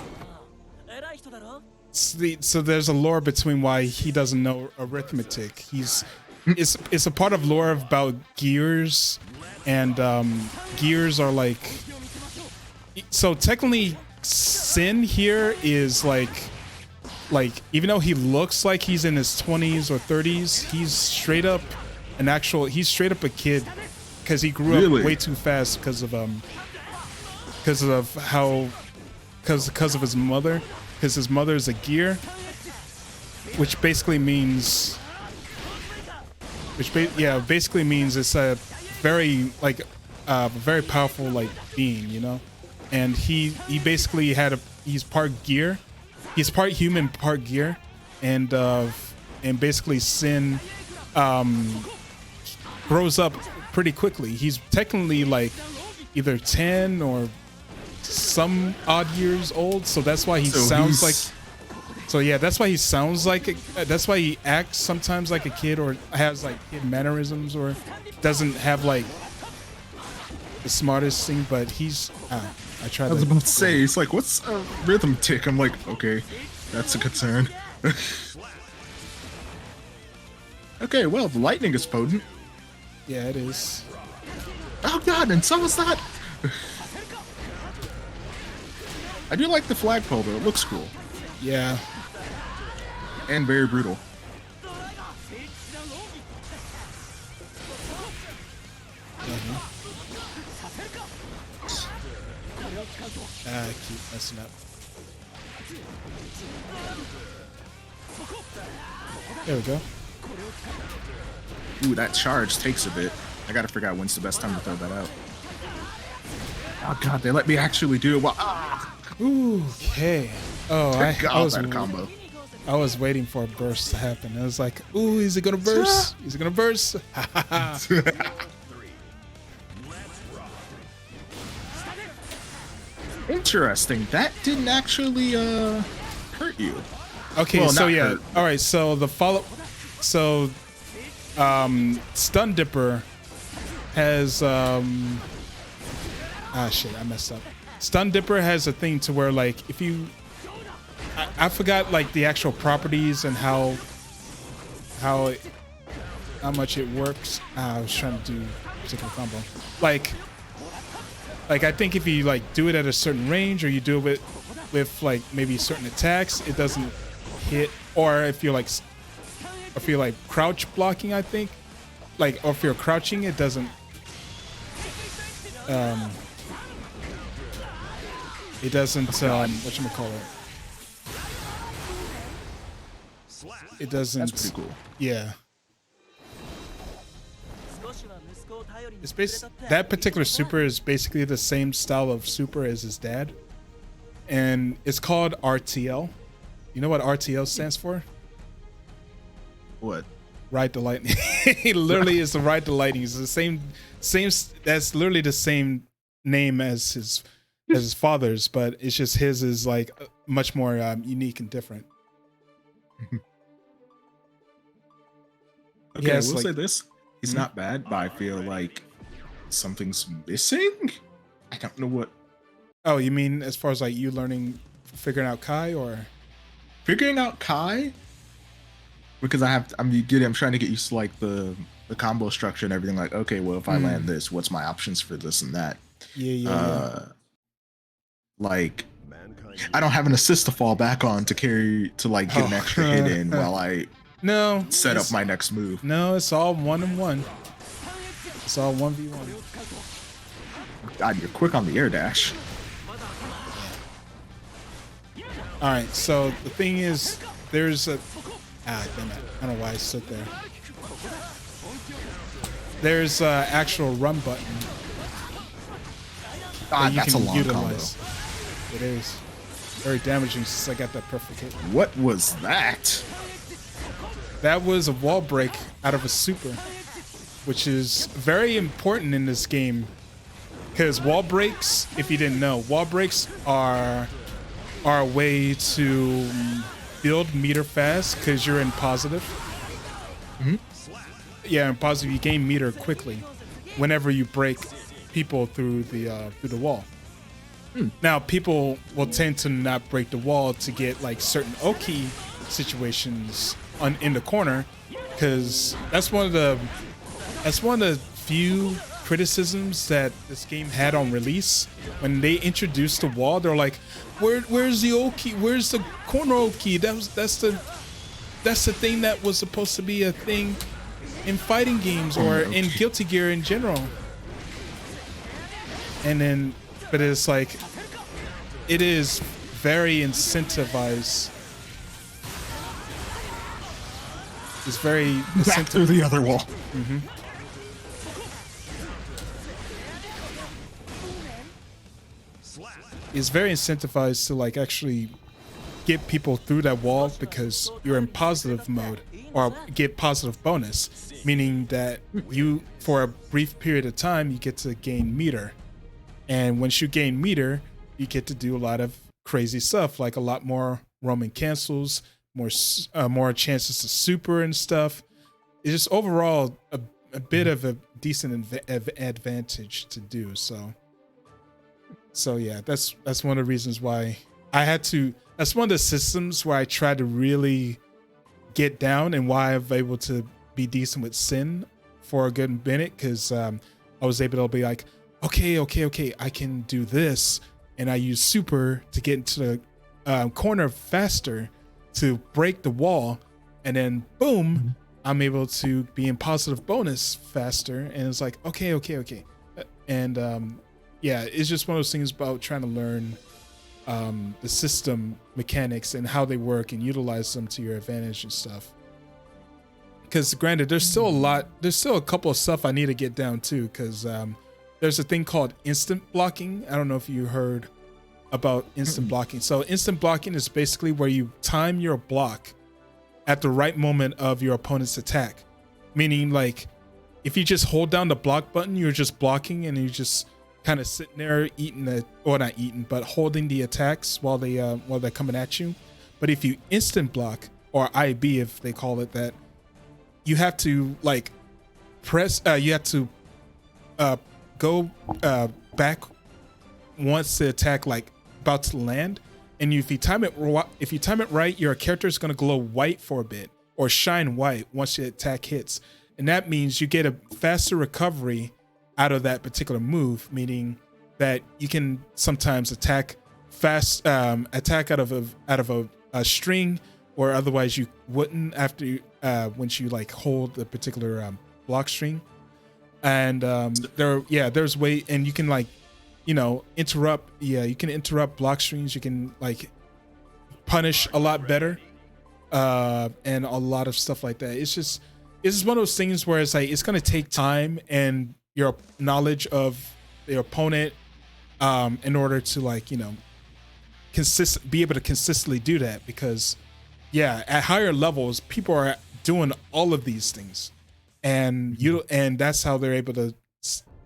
な偉い人だろ
So there's a lore between why he doesn't know arithmetic. It's a part of lore about gears, and gears are like. So technically, Sin here is like even though he looks like he's in his 20s or 30s, he's straight up a kid because he grew
Really?
up way too fast because of his mother, because his mother is a gear, which basically means basically means it's a very very powerful like being, you know. And he basically he's part gear, he's part human, part gear, and basically Sin grows up pretty quickly. He's technically like either 10 or some odd years old, so that's why he sounds like. So yeah, that's why he sounds like. That's why he acts sometimes like a kid, or has like kid mannerisms, or doesn't have like the smartest thing. But he's. I tried.
I was about to say, it's like, what's a rhythm tick? I'm like, okay, that's a concern. Okay, well, the lightning is potent.
Yeah, it is.
Oh god, and so is that. I do like the flagpole though, it looks cool.
Yeah.
And very brutal.
I keep messing up. There we go.
Ooh, that charge takes a bit. I gotta figure out when's the best time to throw that out. Oh god, they let me actually do it. Well,
Ooh, okay. Oh, I
God,
was
that combo.
I was waiting for a burst to happen. I was like, ooh, is it gonna burst? Is it gonna burst?
Interesting. That didn't actually hurt you.
Okay,
Well,
so
not
yeah.
hurt.
All right, so Stun Dipper has shit, I messed up. Stun Dipper has a thing to where like if you I forgot like the actual properties and how much it works. I was trying to do a particular combo. Like I think if you like do it at a certain range, or you do it with like maybe certain attacks, it doesn't hit. Or if you're like crouch blocking, I think, like, or if you're crouching, it doesn't. It doesn't. Whatchamacallit? It doesn't.
That's pretty cool.
Yeah. It's that particular super is basically the same style of super as his dad, and it's called RTL. You know what RTL stands for?
What?
Ride the Lightning. It literally is the Ride the Lightning. It's the same. That's literally the same name as his father's, but it's just his is like much more unique and different.
Okay,
Yeah,
I
it's
will
like-
say this. He's
Mhm.
not bad, but I feel like something's missing. I don't know what.
Oh, you mean as far as like you learning, figuring out Kai, or?
Figuring out Kai, because I'm trying to get used to like the combo structure and everything. Like, okay, well, if I land this, what's my options for this and that?
Yeah.
Mankind
I don't have an assist to fall back on to like get an
Oh.
extra hit in while I
No.
set up
it's-
my next move.
No, it's all 1-on-1. It's all 1v1.
God, you're quick on the air dash.
All right. So the thing is, there's a. Damn it! I don't know why I sit there. There's a actual run button
God,
that you
that's a
can
long
utilize. It is very damaging since I got that perfect hit.
combo. What was that?
That was a wall break out of a super, which is very important in this game because wall breaks, if you didn't know, wall breaks are a way to build meter fast because you're in positive. Yeah, in positive you gain meter quickly whenever you break people through the wall. Now people will tend to not break the wall to get like certain Oki situations in the corner, because that's one of the few criticisms that this game had on release. When they introduced the wall, they're like, where's the Oki? Where's the corner Oki? That's the thing that was supposed to be a thing in fighting games or in Guilty Gear in general. And then, but it's like, it is very incentivized. It's very
Back through the other wall.
It's very incentivized to like actually get people through that wall because you're in positive mode or get positive bonus, meaning that you, for a brief period of time, you get to gain meter. And once you gain meter, you get to do a lot of crazy stuff, like a lot more Roman cancels, more chances to super and stuff. It's just overall a bit of a decent advantage to do. So yeah, that's one of the reasons why I had to. That's one of the systems where I tried to really get down, and why I'm able to be decent with Sin for a good minute, because I was able to be like, okay, I can do this, and I use super to get into the corner faster to break the wall, and then boom, I'm able to be in positive bonus faster, and it's like okay, and yeah, it's just one of those things about trying to learn the system mechanics and how they work and utilize them to your advantage and stuff. Because granted, there's still a couple of stuff I need to get down too, because there's a thing called instant blocking. I don't know if you heard about instant blocking. So instant blocking is basically where you time your block at the right moment of your opponent's attack. Meaning, like, if you just hold down the block button, you're just blocking, and you just kind of sitting there but holding the attacks while they're coming at you. But if you instant block, or IB if they call it that, you have to like press. You have to go back once the attack like about to land, and if you time it right, your character is going to glow white for a bit or shine white once the attack hits, and that means you get a faster recovery out of that particular move, meaning that you can sometimes attack out of a string, or otherwise you wouldn't after once you like hold the particular block string. And there's way, and you can like, interrupt. Yeah, you can interrupt block strings. You can like punish a lot better, and a lot of stuff like that. It's just one of those things where it's like it's gonna take time and your knowledge of your opponent in order to like be able to consistently do that, because at higher levels people are doing all of these things, and that's how they're able to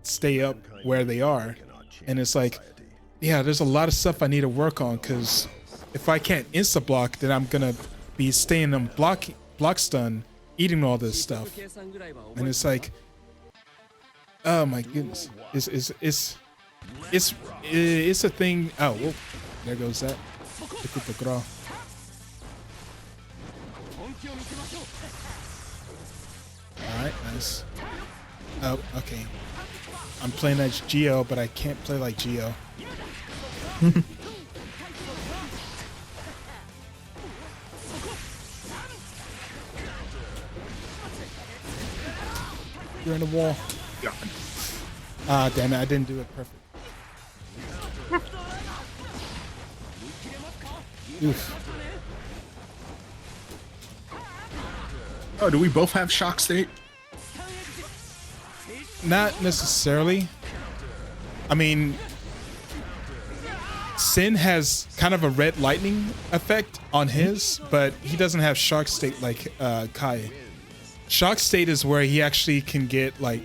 stay up where they are. And it's like, there's a lot of stuff I need to work on, because if I can't insta block, then I'm gonna be staying on block stun eating all this stuff,
計算ぐらいは覚え
and
て
it's like, oh my goodness, it's a thing. Oh, whoa, there goes that. All right, nice. Oh, okay. I'm playing as Geo, but I can't play like Geo. You're in the wall.
Yeah.
Ah, damn it! I didn't do it perfect. Oof.
Oh, do we both have shock state?
Not necessarily. I mean, Sin has kind of a red lightning effect on his, but he doesn't have shock state like Kai. Shock state is where he actually can get like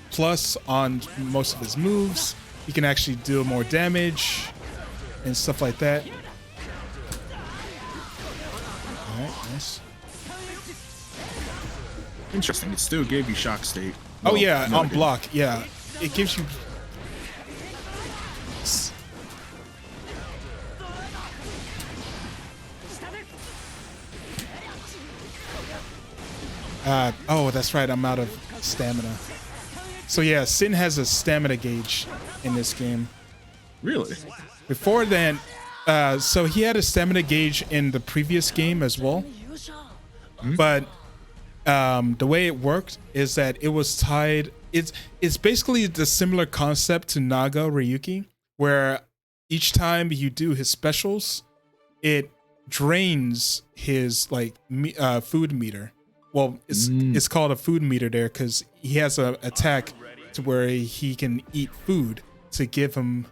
plus on most of his moves. He can actually do more damage and stuff like that. All right, nice.
Interesting. It still gave you shock state.
Oh
Well,
yeah,
no,
on
it didn't.
block. Yeah, it gives you. Oh, that's right. I'm out of stamina. So yeah, Sin has a stamina gauge in this game.
Really?
Before then, so he had a stamina gauge in the previous game as well. But the way it worked is that it was tied. It's basically the similar concept to Naga Ryuki, where each time you do his specials, it drains his like food meter. Well, it's called a food meter there because he has a attack to where he can eat food to give him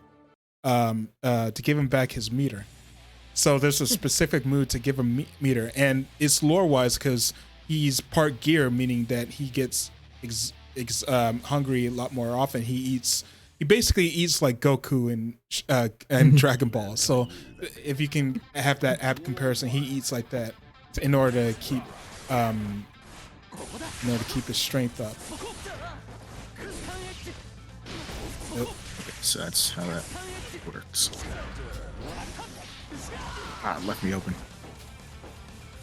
back his meter. So there's a specific move to give him meter, and it's lore wise because he's part gear, meaning that he gets hungry a lot more often. He basically eats like Goku and Dragon Ball. So if you can have that app comparison, he eats like that in order to keep his strength up. Yep.
So that's how that works. Ah, it left me open.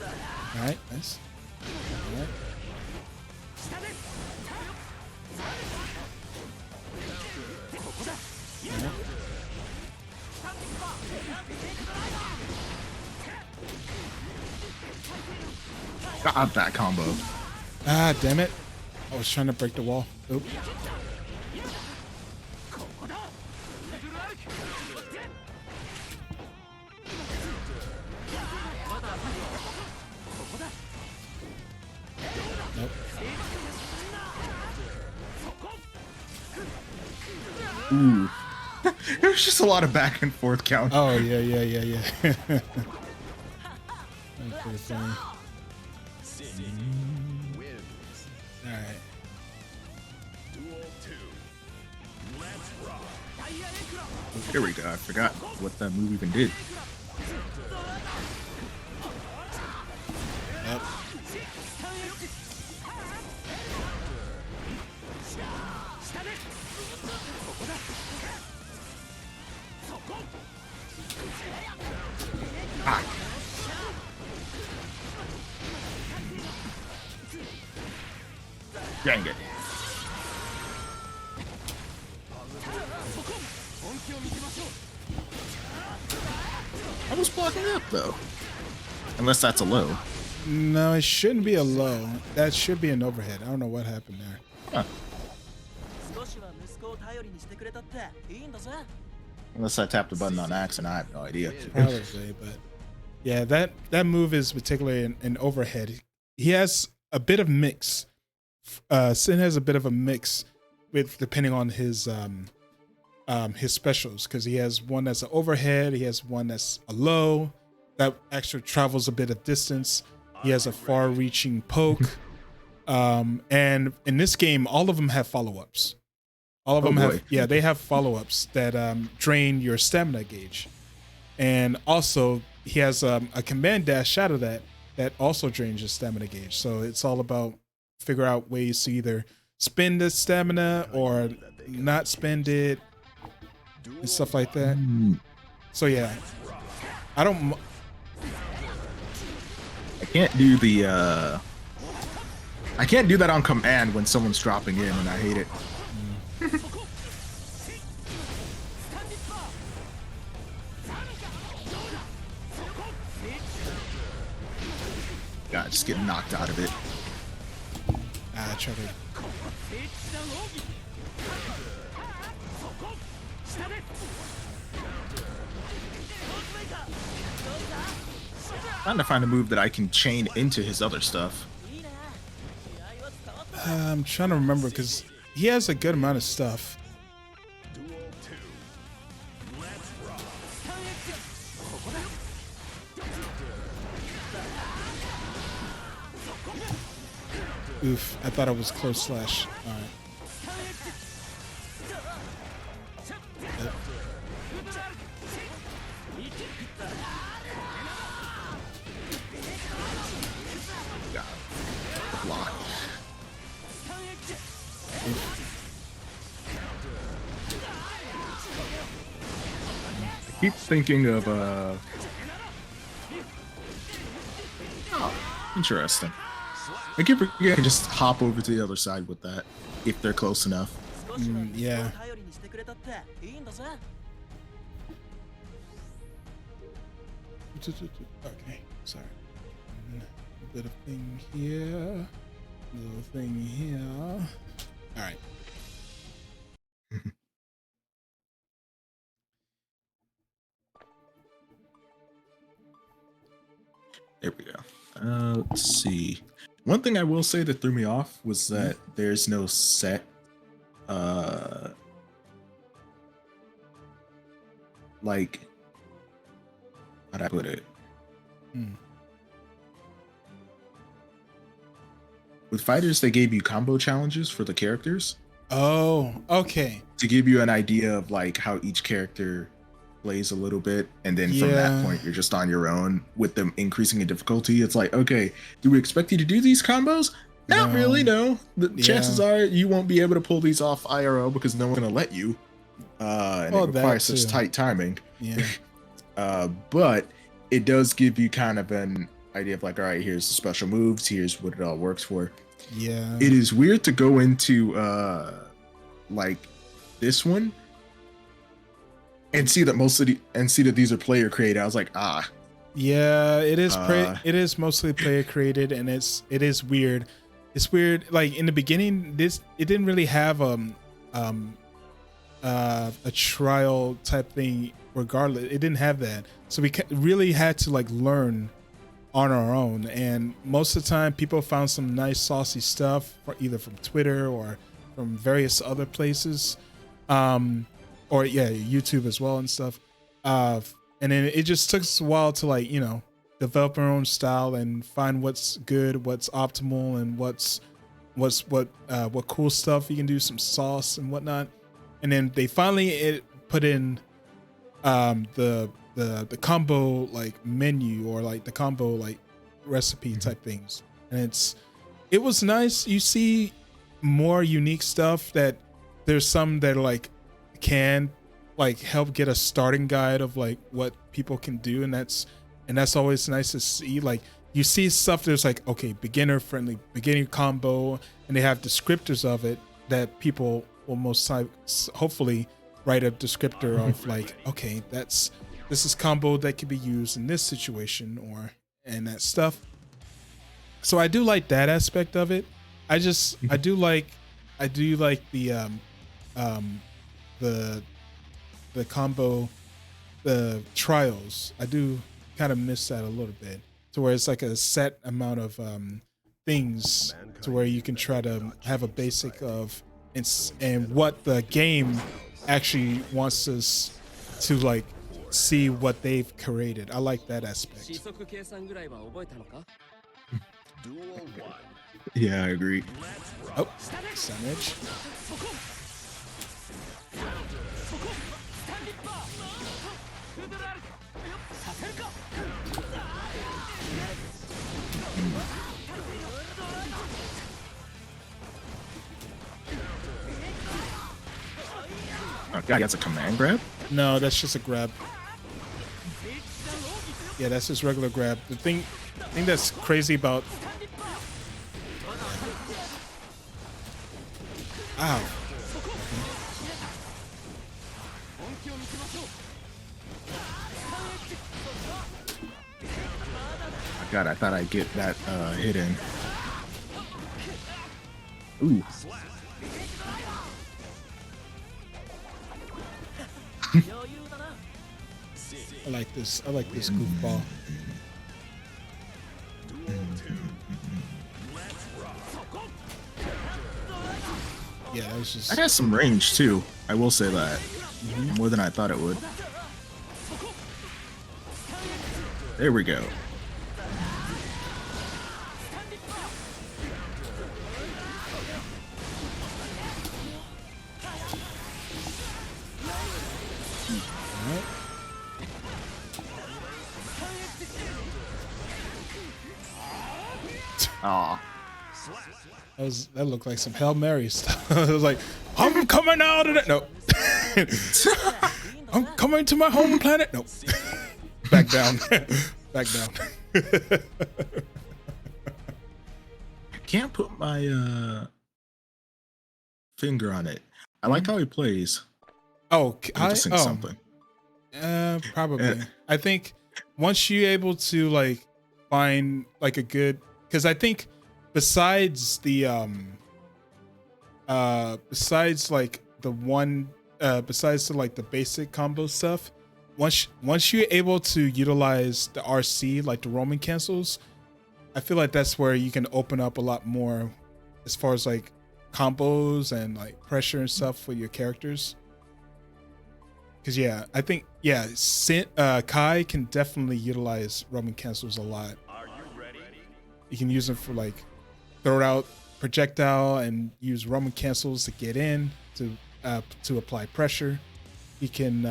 All right, nice. All right.
Got that combo.
Ah, damn it. I was trying to break the wall. Oop. Nope.
Ooh. There's just a lot of back and forth count.
Oh, yeah. That's pretty funny. All right.
Here we go. I forgot what that move even did.
Yep.
Ah. Dang it. I was blocking up though. Unless that's a low.
No, it shouldn't be a low. That should be an overhead. I don't know what happened there.
Huh.
少しは息子を頼りにしてくれたっていいんだぜ
Unless I tapped the button on accident, I have no idea.
Probably, but yeah, that move is particularly an overhead. He has a bit of mix. Sin has a bit of a mix with depending on his specials, because he has one that's an overhead, he has one that's a low that actually travels a bit of distance. He has a far-reaching poke, and in this game, all of them have follow-ups. All of them have, yeah, they have follow-ups that drain your stamina gauge, and also he has a command dash out of that that also drains your stamina gauge. So it's all about figure out ways to either spend the stamina or not spend it and stuff like that. So yeah, I don't.
I can't do the I can't do that on command when someone's dropping in, and I hate it. God, just get knocked out of it.
I try to.
Trying to find a move that I can chain into his other stuff.
I'm trying to remember because he has a good amount of stuff. Oof, I thought it was close slash. All right.
Block. I keep thinking of interesting. I keep forgetting I can just hop over to the other side with that if they're close enough.
少しは息子を
yeah.
頼りにしてくれたっていいんだぜ。
Okay, sorry. A bit of thing here, little thing here. All right.
There we go. Let's see. One thing I will say that threw me off was that there's no set like how'd I put it? With fighters, they gave you combo challenges for the characters
Oh, okay.
to give you an idea of like how each character plays a little bit, and then from
Yeah.
that point you're just on your own with them increasing in difficulty. It's like, okay, do we expect you to do these combos? Not
No.
really, no. The
Yeah.
chances are you won't be able to pull these off IRL because no one's gonna let you. And
Well,
it requires
that
such
too.
tight timing.
Yeah.
But it does give you kind of an idea of like, all right, here's the special moves, here's what it all works for.
Yeah.
It is weird to go into like this one and see that these are player created. I was like,
Yeah, it is.
Uh,
It is mostly player created, and it is weird. It's weird. Like in the beginning, it didn't really have a trial type thing. Regardless, it didn't have that, so we really had to like learn on our own. And most of the time, people found some nice saucy stuff, either from Twitter or from various other places, or yeah, YouTube as well and stuff. And then it just took us a while to like, you know, develop our own style and find what's good, what's optimal, and what cool stuff you can do, some sauce and whatnot. And then they finally put in the combo like menu or like the combo like recipe type things, and it was nice. You see more unique stuff. That there's some that like can like help get a starting guide of like what people can do, and that's always nice to see. Like you see stuff that's like, okay, beginner friendly, beginner combo, and they have descriptors of it that people will hopefully write a descriptor of like, okay, this is combo that could be used in this situation and that stuff. So I do like that aspect of it. I do like the combo, the trials. I do kind of miss that a little bit, to where it's like a set amount of things to where you can try to have a basic of and what the game actually wants us to like see what they've created. I like that aspect.
四則計算ぐらいは覚えたのか
Duel 1.
yeah, I agree.
Oh, Savage.
Oh god, that's a command grab?
No, that's just a grab. Yeah, that's just regular grab. The thing that's crazy about. Ow.
Oh god, I thought I'd get that hit in. Ooh.
I like this. I like this goofball. Yeah, that was just.
That has some range too. I will say that. More than I thought it would. There we go. Aw.
That looked like some Hail Mary stuff. I was like, I'm coming out of it. No. I'm coming to my home planet. No. Back down. Back down.
I can't put my finger on it. I like how he plays.
Oh,
Noticing something.
Probably. I think once you're able to like find like a good, because I think besides the besides like the one besides the like the basic combo stuff, once you're able to utilize the RC, like the Roman cancels, I feel like that's where you can open up a lot more as far as like combos and like pressure and stuff for your characters. Because yeah, I think Kai can definitely utilize Roman cancels a lot. You can use them for like throw out projectile and use Roman cancels to get in to apply pressure. You can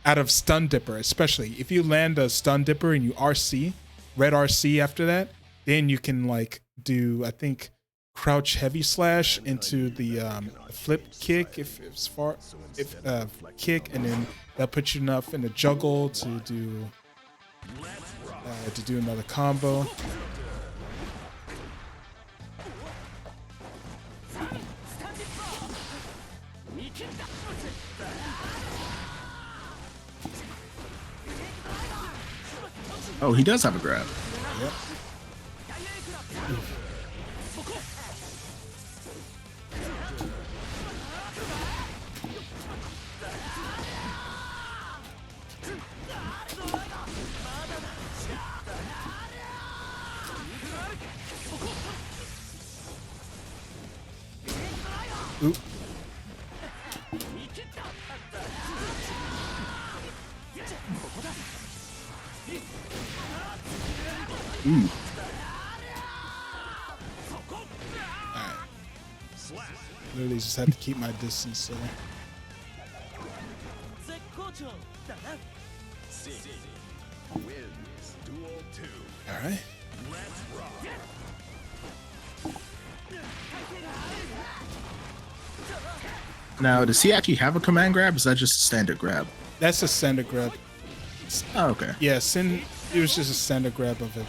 out of stun dipper, especially if you land a stun dipper and you RC red RC after that, then you can like do I think crouch heavy slash into the flip kick if kick, and then that puts you enough in the juggle to do another combo.
Oh, he does have a grab.
Yep. Oop.
Ooh.
Alright. Literally just have to keep my distance, so. Alright.
Now, does he actually have a command grab? Or is that just a standard grab?
That's a standard grab.
Oh, okay.
Yeah, it was just a standard grab of it.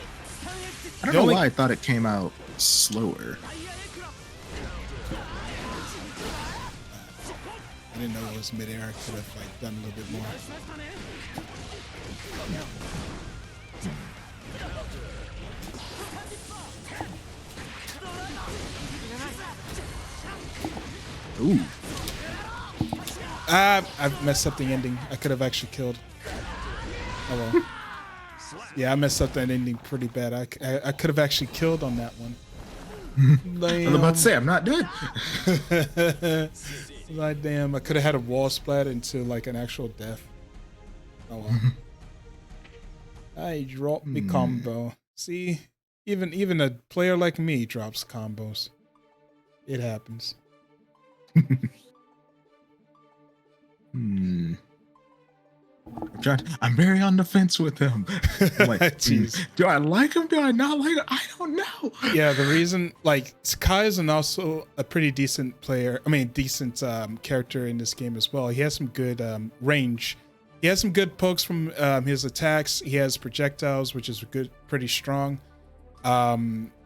I don't know why I thought it came out slower.
I didn't know it was midair. I could have like done a little bit more.
Ooh.
I messed up the ending. I could have actually killed. Oh well. Yeah, I messed up that ending pretty bad. I could have actually killed on that one.
I was about to say, I'm not dead.
Like, damn, I could have had a wall splat into like an actual death. Oh well. I dropped the combo. See, even a player like me drops combos. It happens.
I'm very on the fence with him. I'm like,
Jeez.
do I like him? Do I not like him? I don't know.
Yeah, the reason, like, Kai is also a pretty decent player. I mean, decent character in this game as well. He has some good range. He has some good pokes from his attacks. He has projectiles, which is good, pretty strong.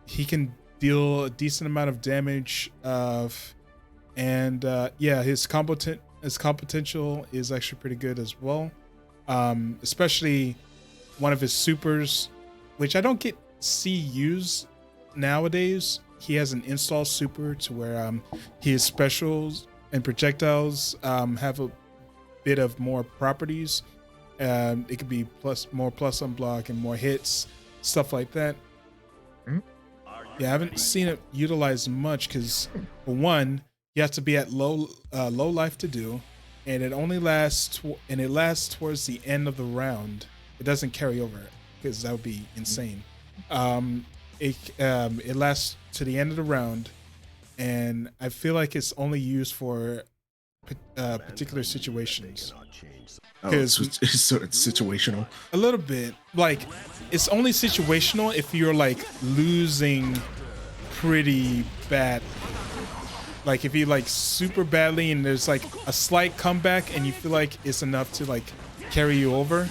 He can deal a decent amount of damage. And yeah, his combo potential is actually pretty good as well. Especially one of his supers, which I don't see used nowadays. He has an install super to where his specials and projectiles have a bit of more properties. It could be more plus on block and more hits, stuff like that. Yeah, I haven't seen it utilized much because, for one, you have to be at low life to do, and it only lasts towards the end of the round. It doesn't carry over because that would be insane. It lasts to the end of the round, and I feel like it's only used for particular situations.
Oh, it's situational.
A little bit. Like, it's only situational if you're like losing pretty bad. Like if you like super badly and there's like a slight comeback and you feel like it's enough to like carry you over,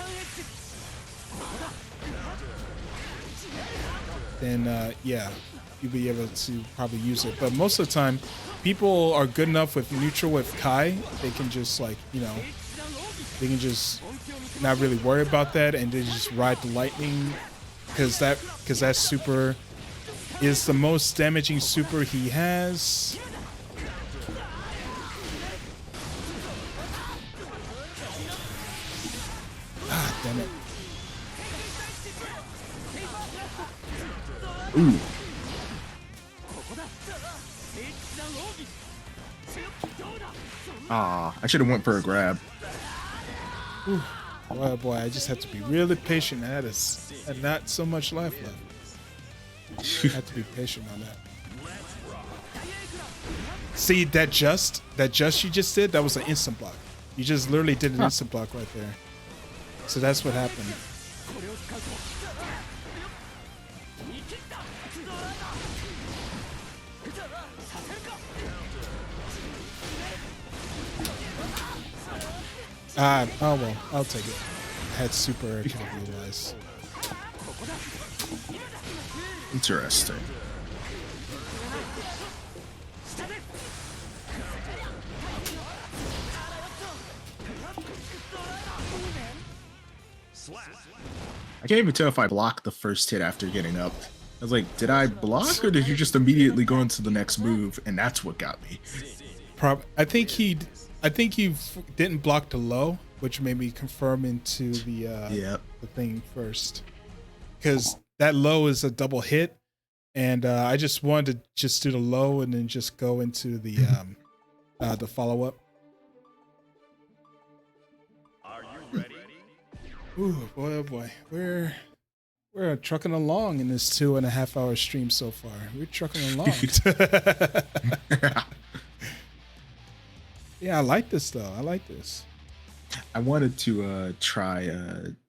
then yeah, you'll be able to probably use it. But most of the time, people are good enough with neutral with Kai. They can just like, you know, they can just not really worry about that and they just ride the lightning because that super is the most damaging super he has. Ah, damn it.
Ooh. Ah, I should have went for a grab.
Boy, oh boy, I just have to be really patient. I had not so much life left. I have to be patient on that. See, that just you just did, that was an instant block. You just literally did an instant block right there. So that's what happened. Oh well, I'll take it. I had super could have utilized.
Interesting. I can't even tell if I blocked the first hit after getting up. I was like, did I block or did you just immediately go into the next move and that's what got me?
I think he didn't block the low, which made me confirm into the thing first, because that low is a double hit, and I just wanted to just do the low and then just go into the follow up.
Are you ready?
Ooh, boy, oh boy, we're trucking along in this 2.5 hour stream so far. We're trucking along. Yeah, I like this though. I like this.
I wanted to try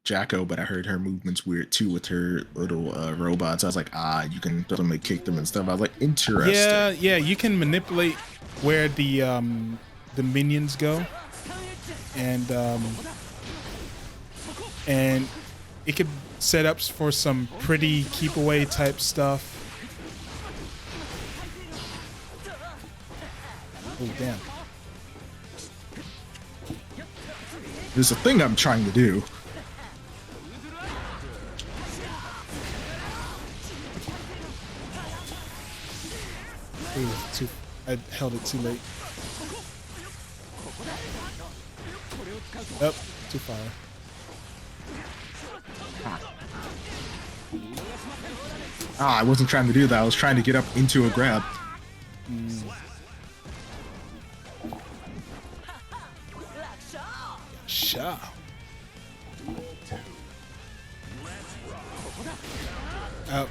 Jacko, but I heard her movement's weird too with her little robots. I was like, you can definitely kick them and stuff. I was like, interesting.
Yeah, you can manipulate where the minions go, and it could set up for some pretty keep away type stuff. Oh damn.
There's a thing I'm trying to do.
Ooh, I held it too late. Up, too far.
I wasn't trying to do that. I was trying to get up into a grab.
Sha. Out.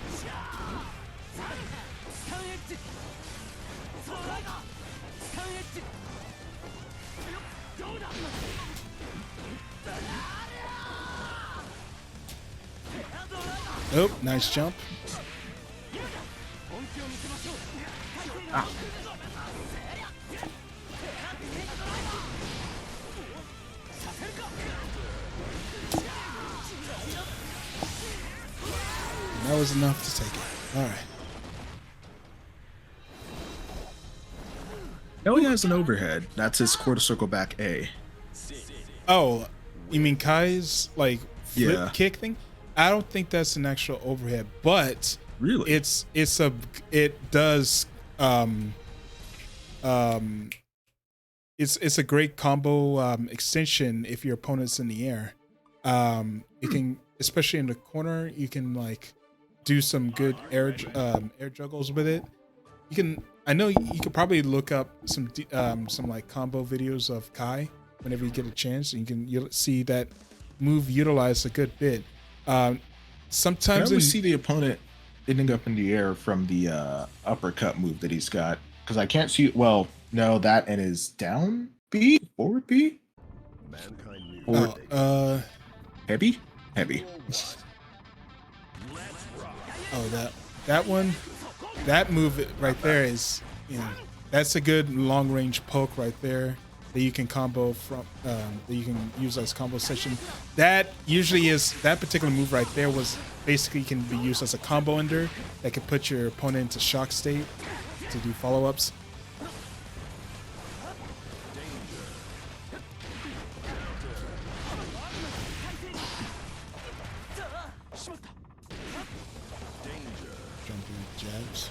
Oh, nice jump. And that was enough to take it. All right.
No, he has an overhead. That's his quarter circle back A.
Oh, you mean Kai's like flip
Yeah.
kick thing? I don't think that's an actual overhead, but
Really?
it does it's a great combo extension if your opponent's in the air. You can, especially in the corner, you can like do some good air juggles with it. You can, I know you could probably look up some like combo videos of Kai whenever you get a chance, and you'll see that move utilized a good bit.
I
Sometimes
always see the opponent ending up in the air from the uppercut move that he's got, because I can't see. Well, no, that and his down B, forward B,
Mankind knew
Forward.
that they
heavy.
that one, that move right there is, that's a good long range poke right there that you can combo from, that you can use as combo session. That usually is, that particular move right there was basically can be used as a combo ender that could put your opponent into shock state to do follow-ups. Jumping jabs.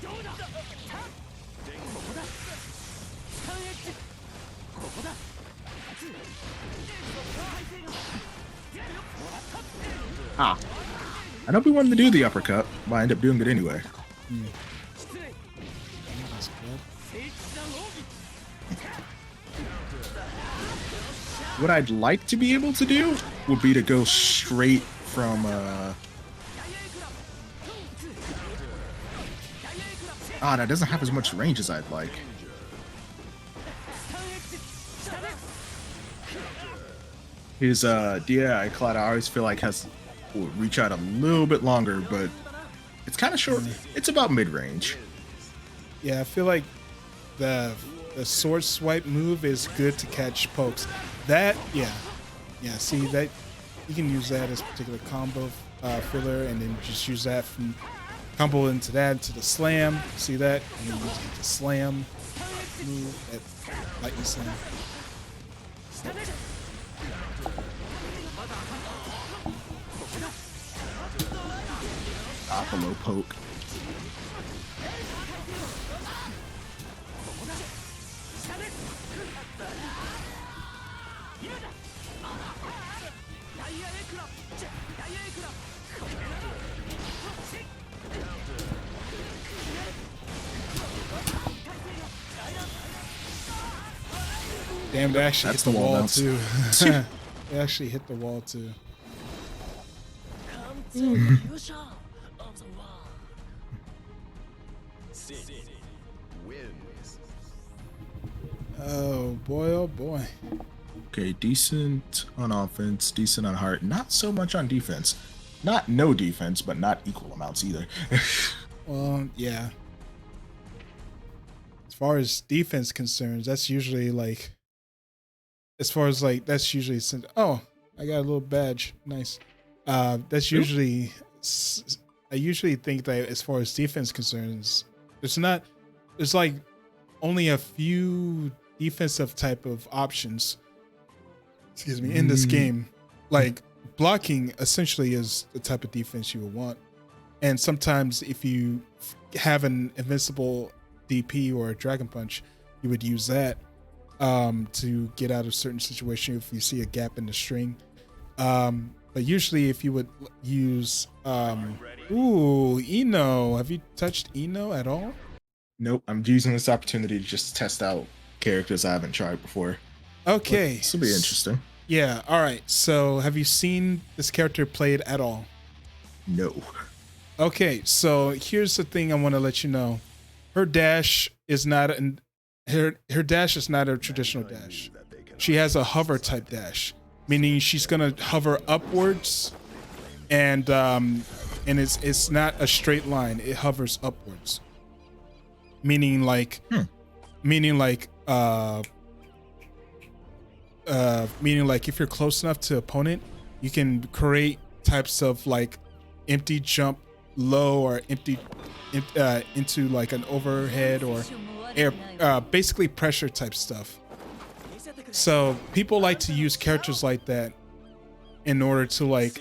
I know we wanted to do the uppercut, but I end up doing it anyway.
That's good.
What I'd like to be able to do would be to go straight from that doesn't have as much range as I'd like. His DI Cloud I always feel like will reach out a little bit longer, but it's kind of short. It's about mid-range.
Yeah, I feel like the sword swipe move is good to catch pokes. That, yeah. See that you can use that as a particular combo filler, and then just use that from combo into that to the slam. See that, and then use the slam move, that lightning slam.
Below poke.
Damn, they actually
That's
hit the
the wall
wall
bounce.
too. They actually hit the wall too.
wins.
Oh boy, oh boy.
Okay, decent on offense, decent on heart. Not so much on defense. Not no defense, but not equal amounts either.
Well, yeah. As far as defense concerns, that's usually like, oh, I got a little badge. Nice. That's usually, I usually think that as far as defense concerns, there's like only a few defensive type of options, in this game. Like blocking essentially is the type of defense you would want. And sometimes if you have an invincible DP or a Dragon Punch, you would use that to get out of certain situation if you see a gap in the string. But usually if you would use Ino. Have you touched Ino at all?
Nope, I'm using this opportunity to just test out characters I haven't tried before.
Okay.
This will be interesting.
Yeah, all right. So have you seen this character played at all?
No.
Okay, so here's the thing I want to let you know. Her dash is not her dash is not a traditional dash. She has a hover type dash, meaning she's gonna hover upwards, and and it's not a straight line. It hovers upwards, meaning like if you're close enough to opponent, you can create types of like empty jump low or empty into like an overhead or air, basically pressure type stuff. So people like to use characters like that in order to like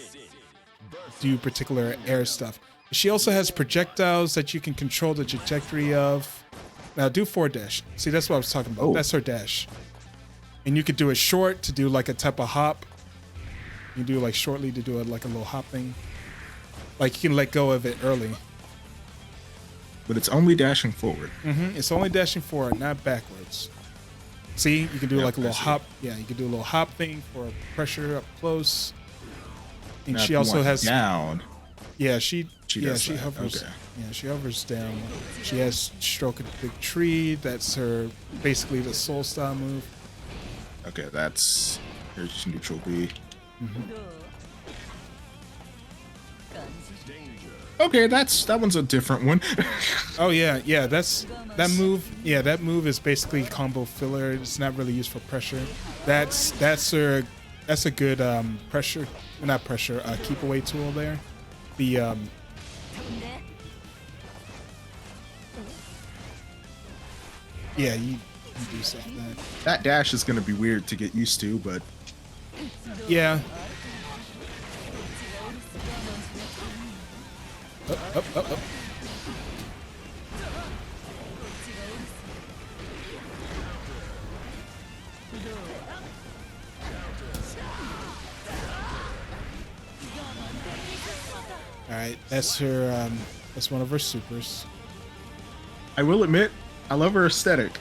do particular air stuff. She also has projectiles that you can control the trajectory of. Now do forward dash. See, that's what I was talking about.
Oh.
That's her dash. And you could do it short to do like a type of hop. You do like shortly to do it like a little hop thing. Like you can let go of it early.
But it's only dashing forward.
It's only dashing forward, not backwards. See, you can do
Yeah,
like a little
I see.
hop. Yeah, you can do a little hop thing for pressure up close. And
Now,
she
if you
also
want
has
down.
Yeah, she
does that,
hovers.
okay.
Yeah, she hovers down. She has stroke of the big tree. That's her basically the soul style move.
Okay, that's here's neutral B. Okay, that one's a different one.
Oh yeah, that's that move. Yeah, that move is basically combo filler. It's not really used for pressure. That's a good pressure, not pressure, keep away tool there. The yeah, you do stuff like that.
That dash is gonna be weird to get used to, but
Yeah. Up. All right, that's her. That's one of her supers.
I will admit, I love her aesthetic.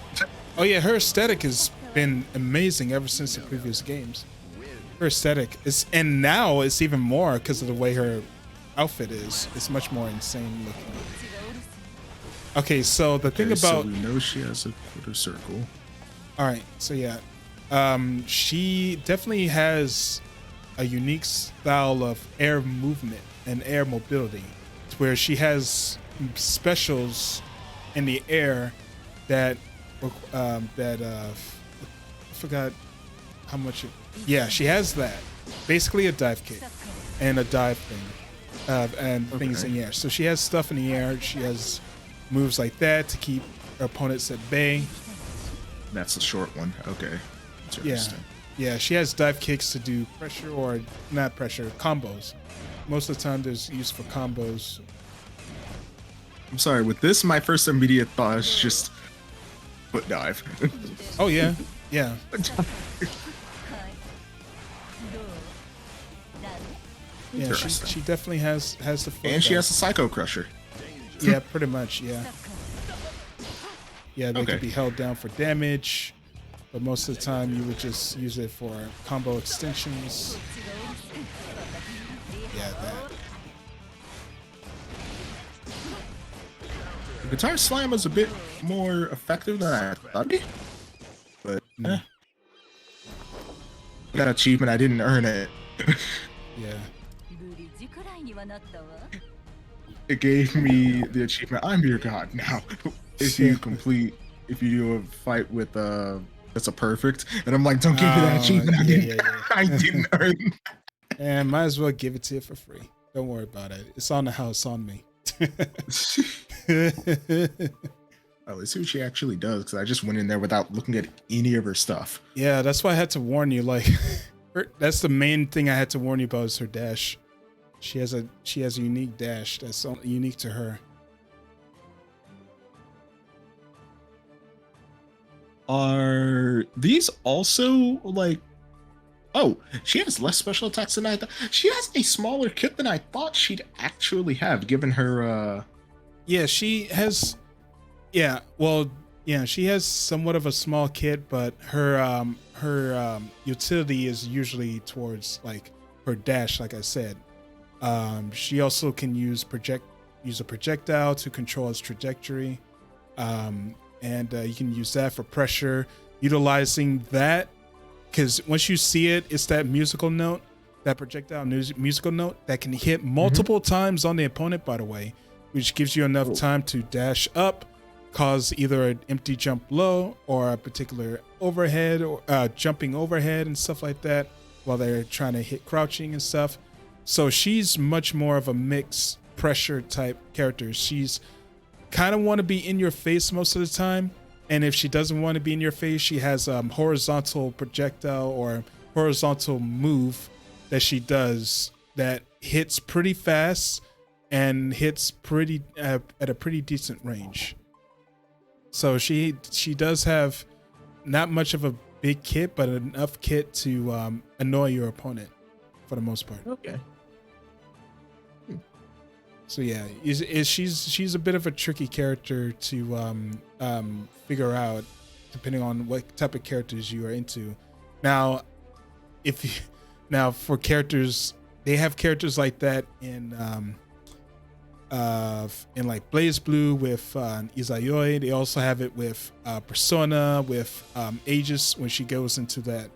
Oh yeah, her aesthetic has been amazing ever since the previous games. Her aesthetic is, and now it's even more because of the way her outfit is. It's much more insane looking. Okay, so the thing
Okay, so
about
we know she has a quarter circle.
all right, so yeah, she definitely has a unique style of air movement and air mobility, to where she has specials in the air that I forgot how much. Yeah, she has that. Basically, a dive kick and a dive thing, and things in the air. So she has stuff in the air. She has moves like that to keep her opponents at bay.
That's the short one. Okay.
Yeah,
Interesting.
yeah. She has dive kicks to do pressure or not pressure combos. Most of the time, there's use for combos.
I'm sorry. With this, my first immediate thought is just foot dive.
Oh yeah, yeah. Yeah,
Interesting.
she definitely has the foot
And she
dive.
has a Psycho Crusher.
Yeah, pretty much. Yeah. Yeah, they
Okay.
could be held down for damage, but most of the time you would just use it for combo extensions. Yeah, that.
The Guitar Slam is a bit more effective than I thought it'd be. But that achievement, I didn't earn it.
Yeah.
ブリッジくらいにはなったわ。
It gave me the achievement. I'm your god now. If you do a fight with that's a perfect, and I'm like, don't give me that
Oh,
achievement. I
yeah,
didn't,
yeah.
I didn't earn.
And might as well give it to you for free. Don't worry about it. It's on the house on me.
Oh, let's see what she actually does, because I just went in there without looking at any of her stuff.
Yeah, that's why I had to warn you. Like, that's the main thing I had to warn you about is her dash. She has a unique dash that's unique to her.
Are these also like? Oh, she has less special attacks than I thought. She has a smaller kit than I thought she'd actually have, given her.
Yeah, she has. Yeah, well, yeah, she has somewhat of a small kit, but her utility is usually towards like her dash. Like I said, she also can use a projectile to control its trajectory, and you can use that for pressure. Utilizing that, because once you see it, it's that musical note. that projectile musical note that can hit multiple times on the opponent, by the way, which gives you enough time to dash up, cause either an empty jump low or a particular overhead or jumping overhead and stuff like that while they're trying to hit crouching and stuff. So she's much more of a mixed pressure type character. She's kind of want to be in your face most of the time, and if she doesn't want to be in your face, she has horizontal projectile or horizontal move that she does that hits pretty fast and hits pretty at a pretty decent range. So she does have not much of a big kit, but enough kit to annoy your opponent for the most part.
Okay.
So yeah, she's a bit of a tricky character to figure out, depending on what type of characters you are into. Now, for characters, they have characters like that in like Blaze Blue with Izayoi. They also have it with Persona with Aegis when she goes into that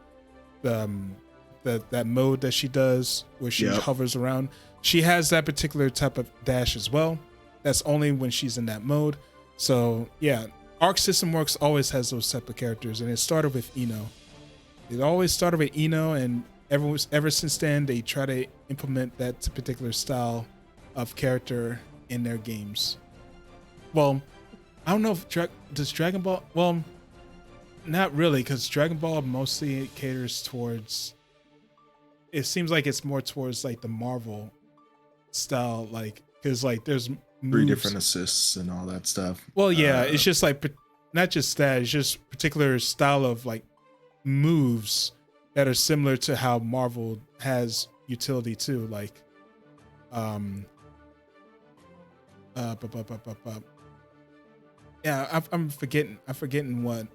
mode that she does where she hovers around. She has that particular type of dash as well. That's only when she's in that mode. So yeah, Arc System Works always has those type of characters, and it started with Ino. It always started with Ino, and ever since then they try to implement that particular style of character in their games. Well, I don't know if does Dragon Ball. Well, not really, because Dragon Ball mostly caters towards. It seems like it's more towards like the Marvel style, like because like there's moves.
3 different assists and all that stuff.
Well, yeah, it's just like not just that. It's just particular style of like moves that are similar to how Marvel has utility too. Like, yeah, I'm forgetting what.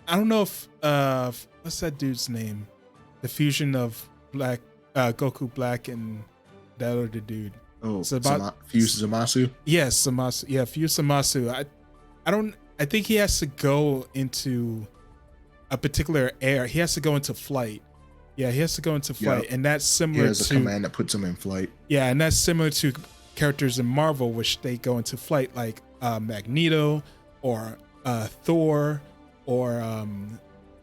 I don't know if what's that dude's name? The fusion of Black Goku Black and that other dude.
Oh, Fuse Zamasu?
Yes, Zamasu. Yeah, Fuse Zamasu. I think he has to go into a particular air. He has to go into flight. Yeah, he has to go into flight. And that's similar to...
There's a command that puts him in flight.
Yeah, and that's similar to characters in Marvel, which they go into flight, like Magneto or Thor or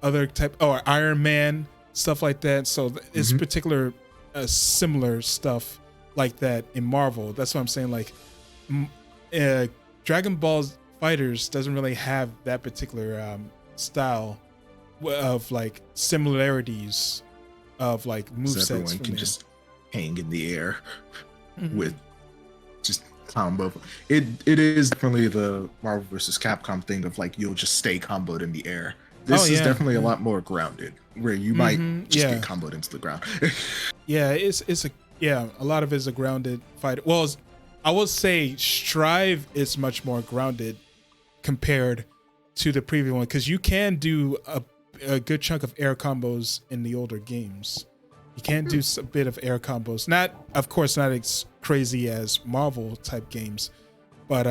other type, or Iron Man, stuff like that. So it's particular similar stuff like that in Marvel. That's what I'm saying. Like Dragon Ball Fighters doesn't really have that particular style of like similarities of like movesets.
So everyone can just hang in the air with just combo. It is definitely the Marvel versus Capcom thing of like you'll just stay comboed in the air. This is definitely a lot more grounded, where you might just get comboed into the ground.
Yeah, a lot of it is a grounded fight. Well, I will say Strive is much more grounded compared to the previous one, because you can do a good chunk of air combos in the older games. You can do a bit of air combos. Not, of course, not as crazy as Marvel type games, but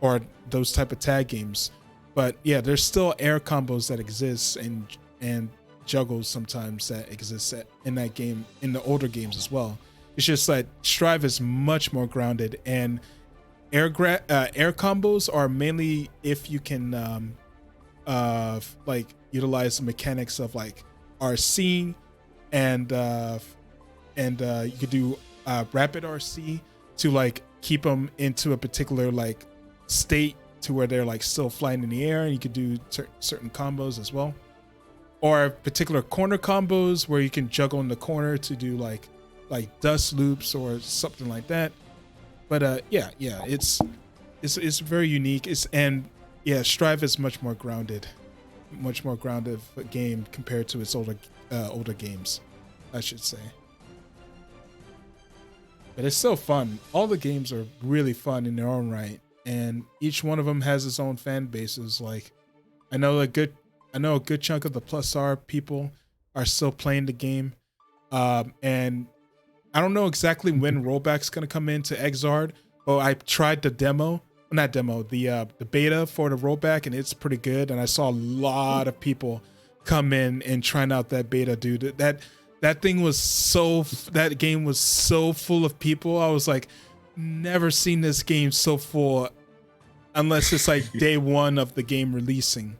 or those type of tag games. But yeah, there's still air combos that exist and juggles sometimes that exist in that game, in the older games as well. It's just that Strive is much more grounded, and air combos are mainly if you can like utilize the mechanics of like RC and you could do rapid RC to like keep them into a particular like state to where they're like still flying in the air, and you could do certain combos as well, or particular corner combos where you can juggle in the corner to do like dust loops or something like that. But yeah, it's very unique. Strive is much more grounded game compared to its older games, I should say. But it's still fun. All the games are really fun in their own right, and each one of them has its own fan bases. Like, I know a good chunk of the Plus R people are still playing the game, and I don't know exactly when rollback's gonna come into Exard. But I tried the the beta for the rollback, and it's pretty good. And I saw a lot of people come in and trying out that beta, dude. That thing was that game was so full of people. I was like, never seen this game so full unless it's like day one of the game releasing.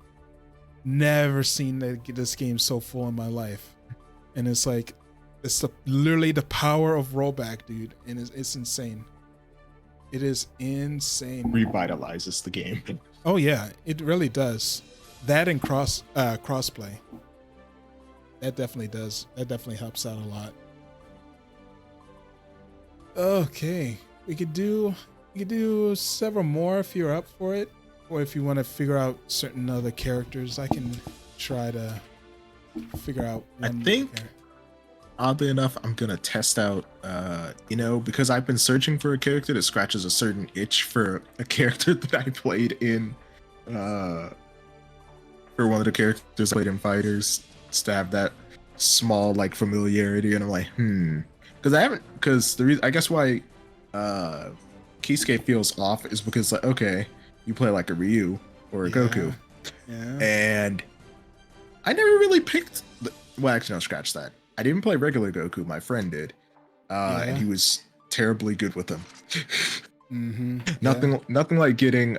Never seen this game so full in my life. And it's like, it's literally the power of rollback, dude. And it's insane. It is insane.
Revitalizes the game.
Oh yeah, it really does. That and crossplay. That definitely does. That definitely helps out a lot. Okay, we could do several more if you're up for it, or if you want to figure out certain other characters. I can try to figure out.
I think, oddly enough, I'm gonna test out. Because I've been searching for a character that scratches a certain itch for a character that I played in. For one of the characters I played in Fighters, just to have that small like familiarity, and I'm like, because the reason I guess why Kisuke feels off is because like, okay, you play like a Ryu or a Goku, and I never really picked. Well, actually, no, scratch that. I didn't play regular Goku. My friend did, and he was terribly good with them. Nothing like getting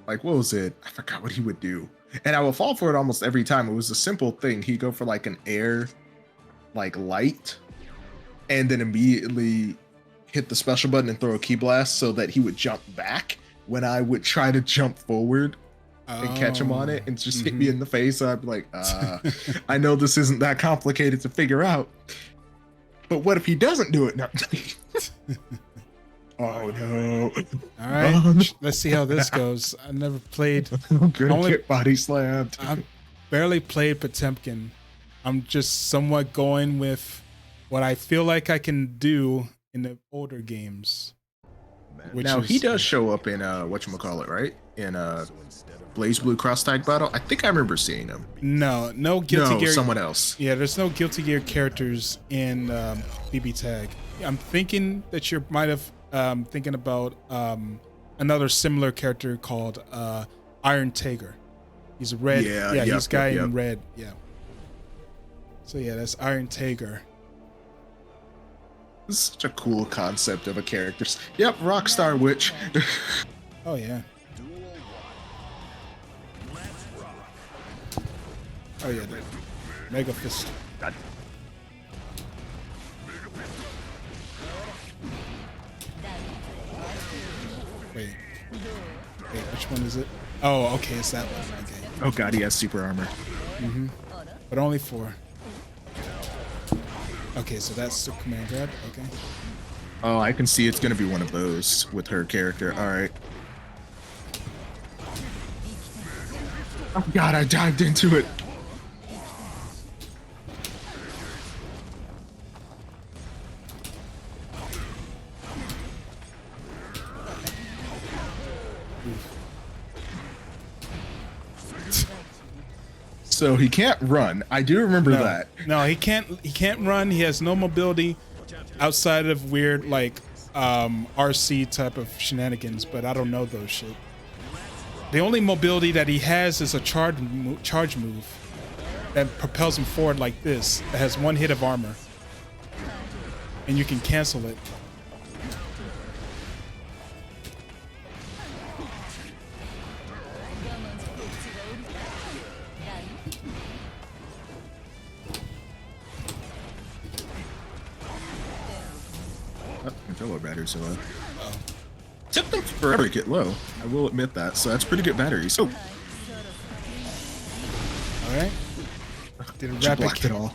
like, what was it? I forgot what he would do. And I would fall for it almost every time. It was a simple thing. He'd go for like an air, like light, and then immediately hit the special button and throw a key blast so that he would jump back when I would try to jump forward and catch him on it and just hit me in the face. So I'd be like, I know this isn't that complicated to figure out, but what if he doesn't do it? No. Oh no!
All right, let's see how this goes. I never played.
I'm gonna get body slammed.
I barely played Potemkin. I'm just somewhat going with what I feel like I can do in the older games.
Now he does show up in whatchamacallit, right? In Blaze Blue Cross Tag Battle. I think I remember seeing him.
No Guilty Gear.
Someone else.
Yeah, there's no Guilty Gear characters in BB Tag. I'm thinking that you might have thinking about another similar character called Iron Tiger. He's a red. He's guy in red. Yeah. So yeah, that's Iron Tiger.
This is such a cool concept of a character. Yep, Rockstar Witch.
Oh yeah. Oh yeah, dude. Mega Fist.
God.
Wait, which one is it? Oh, okay, it's that one. Okay.
Oh god, he has super armor.
But only 4. Okay, so that's the command grab. Okay.
Oh, I can see it's gonna be one of those with her character. All right. Oh god, I dived into it. So he can't run. I do remember that.
No, he can't run. He has no mobility outside of weird like RC type of shenanigans, but I don't know those shit. The only mobility that he has is a charge move that propels him forward like this. That has 1 hit of armor. And you can cancel it.
Controller battery so low. Took them forever to get low. I will admit that. So that's pretty good batteries. Oh,
all right. Did a
she
rapid
blocked it all.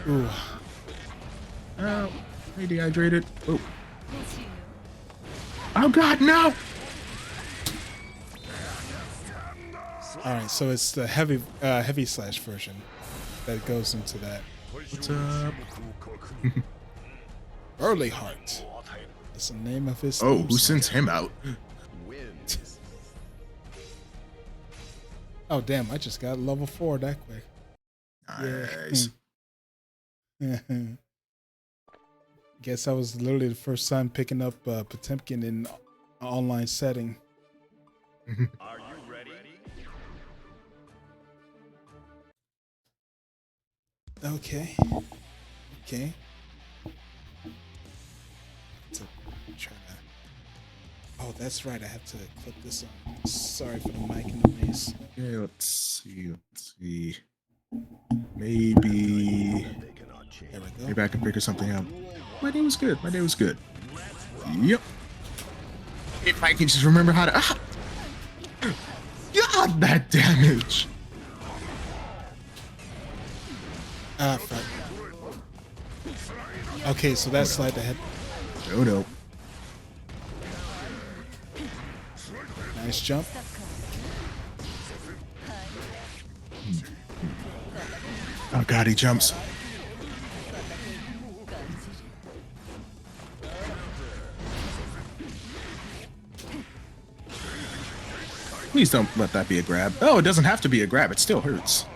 Ooh.
Oh, hey, dehydrated. Oh. Oh god, no!
All right, so it's the heavy slash version that goes into that.
What's up?
Early Heart. That's the name of his.
Oh, who sends him out?
Oh damn! I just got level 4 that quick.
Nice.
Yeah. Guess I was literally the first time picking up Potemkin in an online setting.
Are you ready?
Okay. Okay. To try to. Oh, that's right. I have to clip this on. Sorry for the mic noise.
Okay, let's see. Maybe
They cannot change.
There we go.
maybe I can figure something out. My day was good. My day was good. Yep. If I can just remember how to. God, that damage.
Ah, fuck. Okay, so that's slide ahead.
Oh no.
Nice jump.
Oh god, he jumps. Please don't let that be a grab. Oh, it doesn't have to be a grab. It still hurts.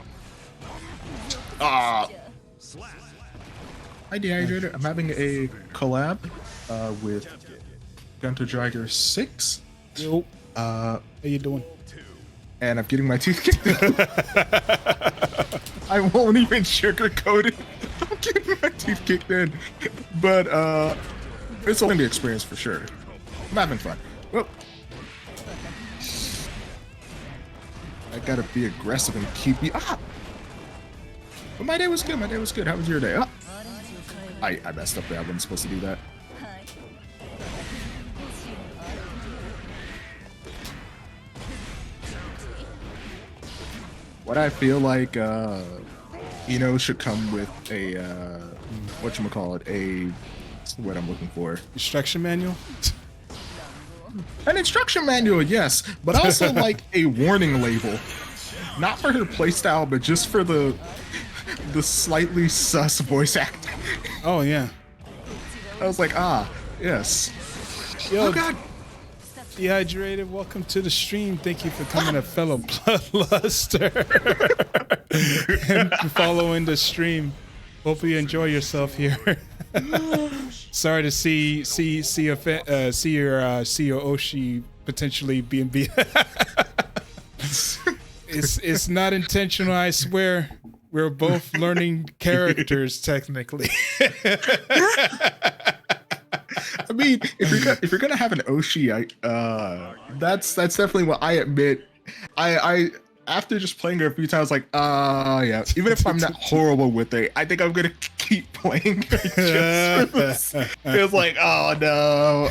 Ah. Hi, Dehydrator. I'm having a collab with Gunter Dragger 6.
Yo,
Uh,
how you doing?
and I'm getting my tooth kicked in. I won't even sugarcoat it. I'm getting my teeth kicked in. But it's a learning experience for sure. I'm having fun. Well, I gotta be aggressive and keep you up. But my day was good. My day was good. How was your day? Ah. I messed up there. I wasn't supposed to do that. What I feel like should come with a whatchamacallit, what's the word I'm looking for?
Instruction manual?
An instruction manual, yes, but also like a warning label. Not for her playstyle, but just for the slightly sus voice acting.
Oh, yeah.
I was like, yes.
Yo,
Oh god.
Dehydrated, welcome to the stream. Thank you for coming to fellow Bloodluster and following the stream. Hope you enjoy yourself here. Sorry to see your Oshi potentially being beat. It's not intentional, I swear. We're both learning characters technically.
I mean, if you're gonna have an Oshi, that's definitely what I admit. I after just playing her a few times, like, yeah. Even if I'm not horrible with it, I think I'm gonna keep playing her just for this. It's like, oh no,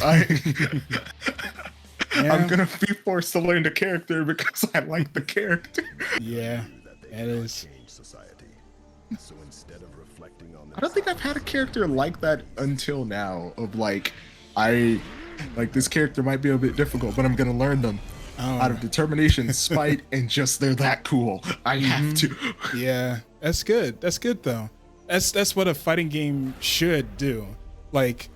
I'm gonna be forced to learn the character because I like the character.
Yeah, that is.
Change society. So instead of reflecting on
I don't think I've had a character like that until now. Of like, this character might be a bit difficult, but I'm gonna learn them out of determination, spite, and just they're that cool. I have to.
Yeah, that's good. That's good though. That's what a fighting game should do. Like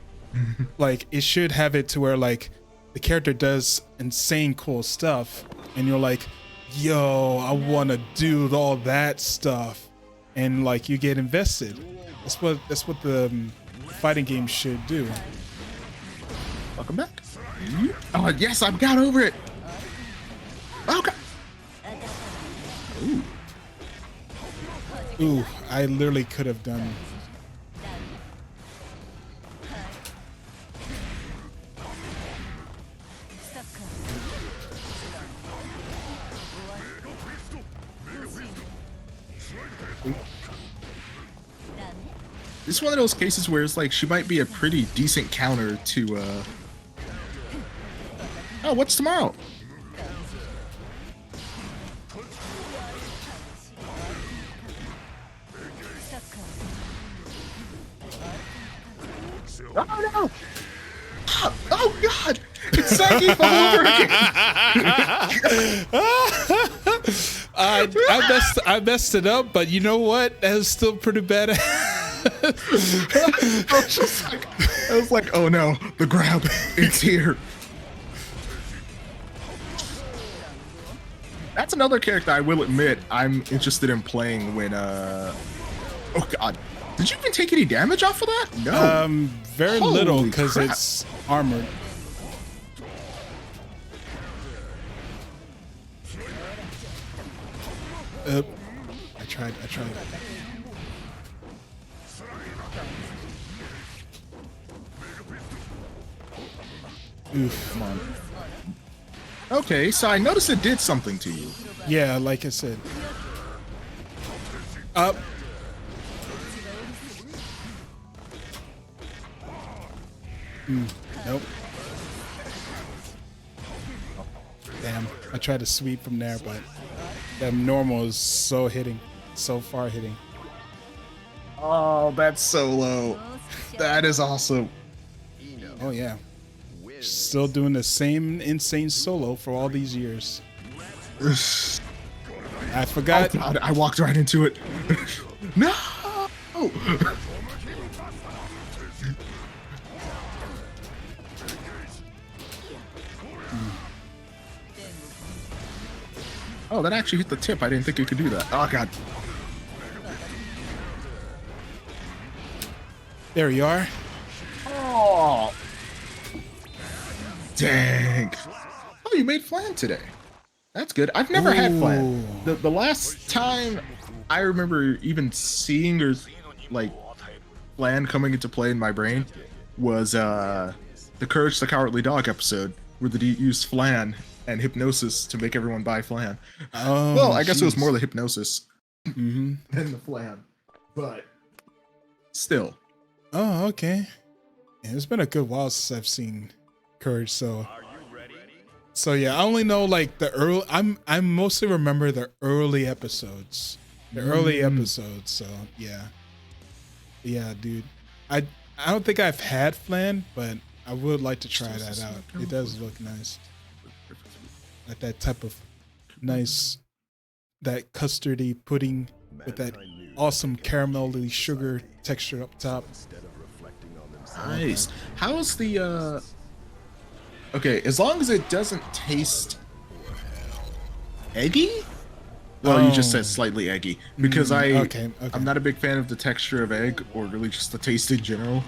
it should have it to where like the character does insane cool stuff, and you're like, yo, I want to do all that stuff, and like you get invested. That's what the fighting game should do.
Welcome back. Oh yes, I've got over it. Oh god.
Ooh, I literally could have done.
This is one of those cases where it's like she might be a pretty decent counter to oh, what's tomorrow? Oh no! Oh god! It's Zangief all over again!
I messed it up, but you know what? That was still pretty bad.
I was like, oh no, the grab, it's here. That's another character I will admit I'm interested in playing when oh god. Did you even take any damage off of that? No.
Very
Holy
little because
crap.
it's armored. I tried. Oof.
Come on. Okay, so I noticed it did something to you.
Yeah, like I said. Up. Nope. Damn. I tried to sweep from there, but that normal is so hitting. So far hitting.
Oh, that's so low. That is awesome.
Oh, yeah. Still doing the same insane solo for all these years. I forgot.
Oh, God, I walked right into it. No! Oh, that actually hit the tip. I didn't think it could do that. Oh, God.
There you are.
Oh. Dang. Oh, you made flan today. That's good. I've never had flan. The last time I remember even seeing or like flan coming into play in my brain was the Courage the Cowardly Dog episode where they used flan and hypnosis to make everyone buy flan.
Oh,
Well, I guess it was
jeez.
more the hypnosis
Mm-hmm.
than the flan, but still.
Oh, okay. Yeah, it's been a good while since I've seen Courage, so yeah, I only know like the early. I mostly remember the early episodes. So yeah, dude. I don't think I've had flan, but I would like to try that out. It does look nice, like that type of nice, that custardy pudding with that awesome caramelly sugar texture up top.
Nice. How's the okay, as long as it doesn't taste eggy? Well, you just said slightly eggy. Because
okay.
I'm not a big fan of the texture of egg or really just the taste in general.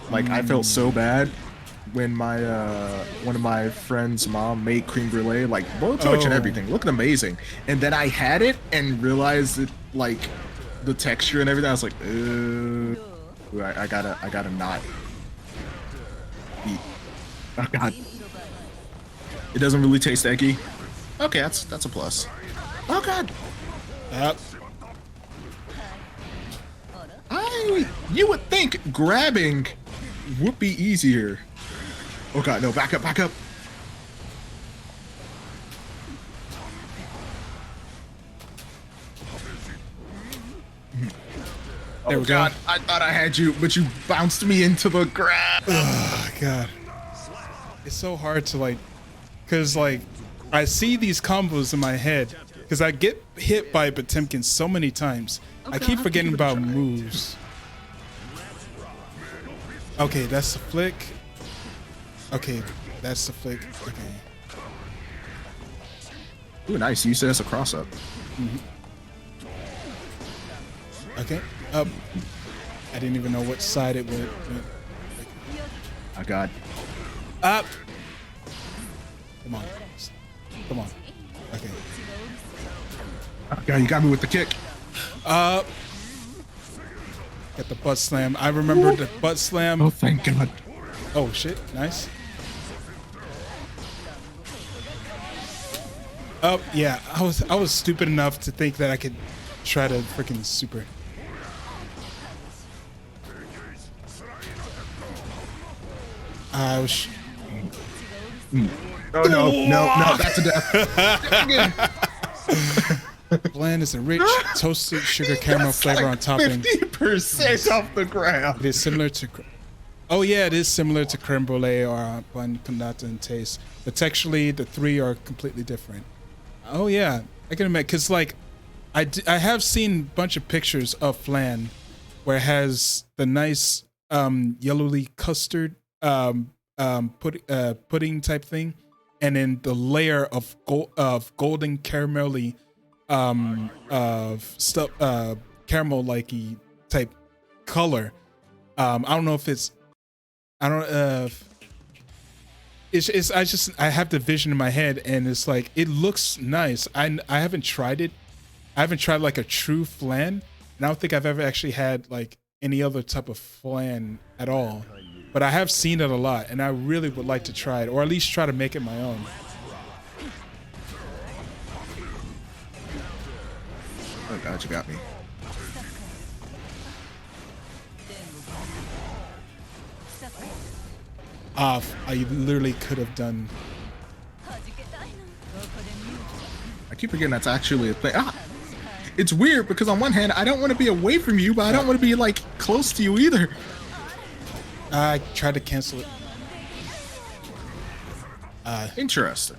Like I felt so bad when my one of my friends' mom made creme brulee, like boiled torch and everything, looked amazing. And then I had it and realized that like the texture and everything, I was like, I gotta not eat. Oh god. It doesn't really taste eggy. Okay, that's a plus. Oh god.
Yep.
You would think grabbing would be easier. Oh god, no, back up, back up.
There we go.
God, I thought I had you, but you bounced me into the ground.
Oh god. It's so hard to like, cause like I see these combos in my head, cause I get hit by Potemkin so many times. I keep forgetting about moves. Okay, that's the flick. Okay, that's the flick. Okay.
Ooh, nice. You said it's a cross up.
Okay. Up. I didn't even know what side it went.
Oh god.
Up. Come on. Come on. Okay.
Oh god, you got me with the kick.
Up. Get the butt slam. I remember the butt slam.
Oh, thank god.
Oh shit, nice. Oh yeah, I was stupid enough to think that I could try to freaking super. I was.
Oh no, that's a death.
Bland is a rich toasted sugar caramel flavor on topping.
50% off the ground.
It is similar to. Oh yeah, it is similar to creme brulee or bun condata in taste, but texturally the three are completely different. Oh yeah, I can admit, cause like, I have seen a bunch of pictures of flan, where it has the nice yellowy custard pudding type thing, and then the layer of golden caramelly of stuff caramel likey type color. I don't know if it's. I don't. It's. I have the vision in my head, and it's like it looks nice. I haven't tried it. I haven't tried like a true flan, and I don't think I've ever actually had like any other type of flan at all. but I have seen it a lot, and I really would like to try it, or at least try to make it my own.
Oh god, you got me.
I literally could have done.
I keep forgetting that's actually a thing. It's weird because on one hand, I don't want to be away from you, but I don't want to be like close to you either.
I tried to cancel it.
Interesting.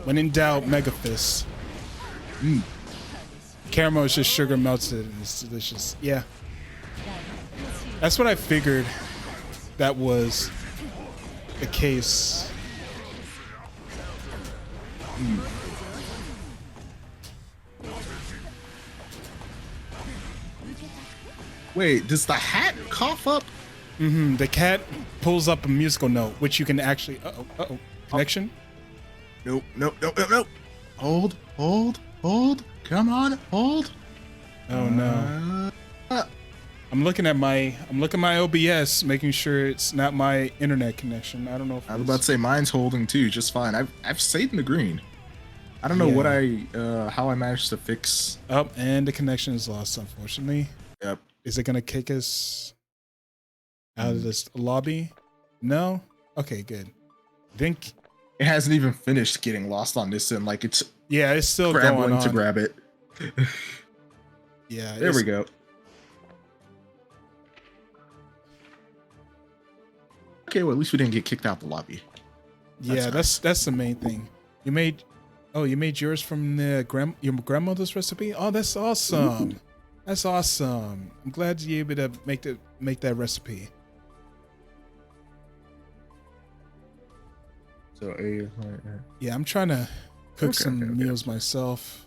When in doubt, Mega Fist. Caramel is just sugar melted and it's delicious. Yeah. That's what I figured that was the case.
Wait, does the hat cough up?
The cat pulls up a musical note, which you can actually. Connection?
Nope. Hold. Come on, hold.
Oh no. I'm looking at my OBS, making sure it's not my internet connection. I don't know if
I was about to say mine's holding too, just fine. I've stayed in the green. I don't know what how I managed to fix.
Oh, and the connection is lost, unfortunately.
Yep.
Is it gonna kick us out of this lobby? No? Okay, good. I think
It hasn't even finished getting lost on this end. Like it's
it's still going
scrambling
on.
to grab it.
Yeah.
There we go. Okay, well at least we didn't get kicked out the lobby.
Yeah, that's the main thing. You made yours from your grandmother's recipe? Oh, that's awesome. That's awesome. I'm glad you're able to make that recipe.
So
Yeah, I'm trying to cook some meals myself.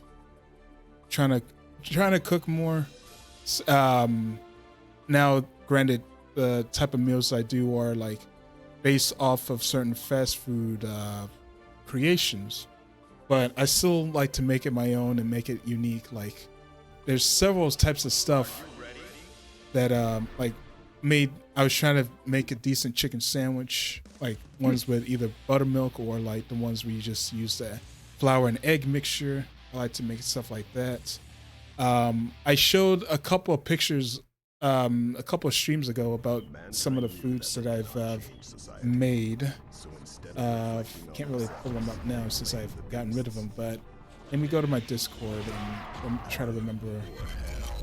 Trying to cook more. Now, granted, the type of meals I do are like based off of certain fast food creations, but I still like to make it my own and make it unique. Like, there's several types of stuff that I was trying to make a decent chicken sandwich, like ones with either buttermilk or like the ones where you just use the flour and egg mixture. I like to make stuff like that. I showed a couple of pictures a couple of streams ago about some of the foods that I've made. Can't really pull them up now since I've gotten rid of them, but let me go to my Discord and try to remember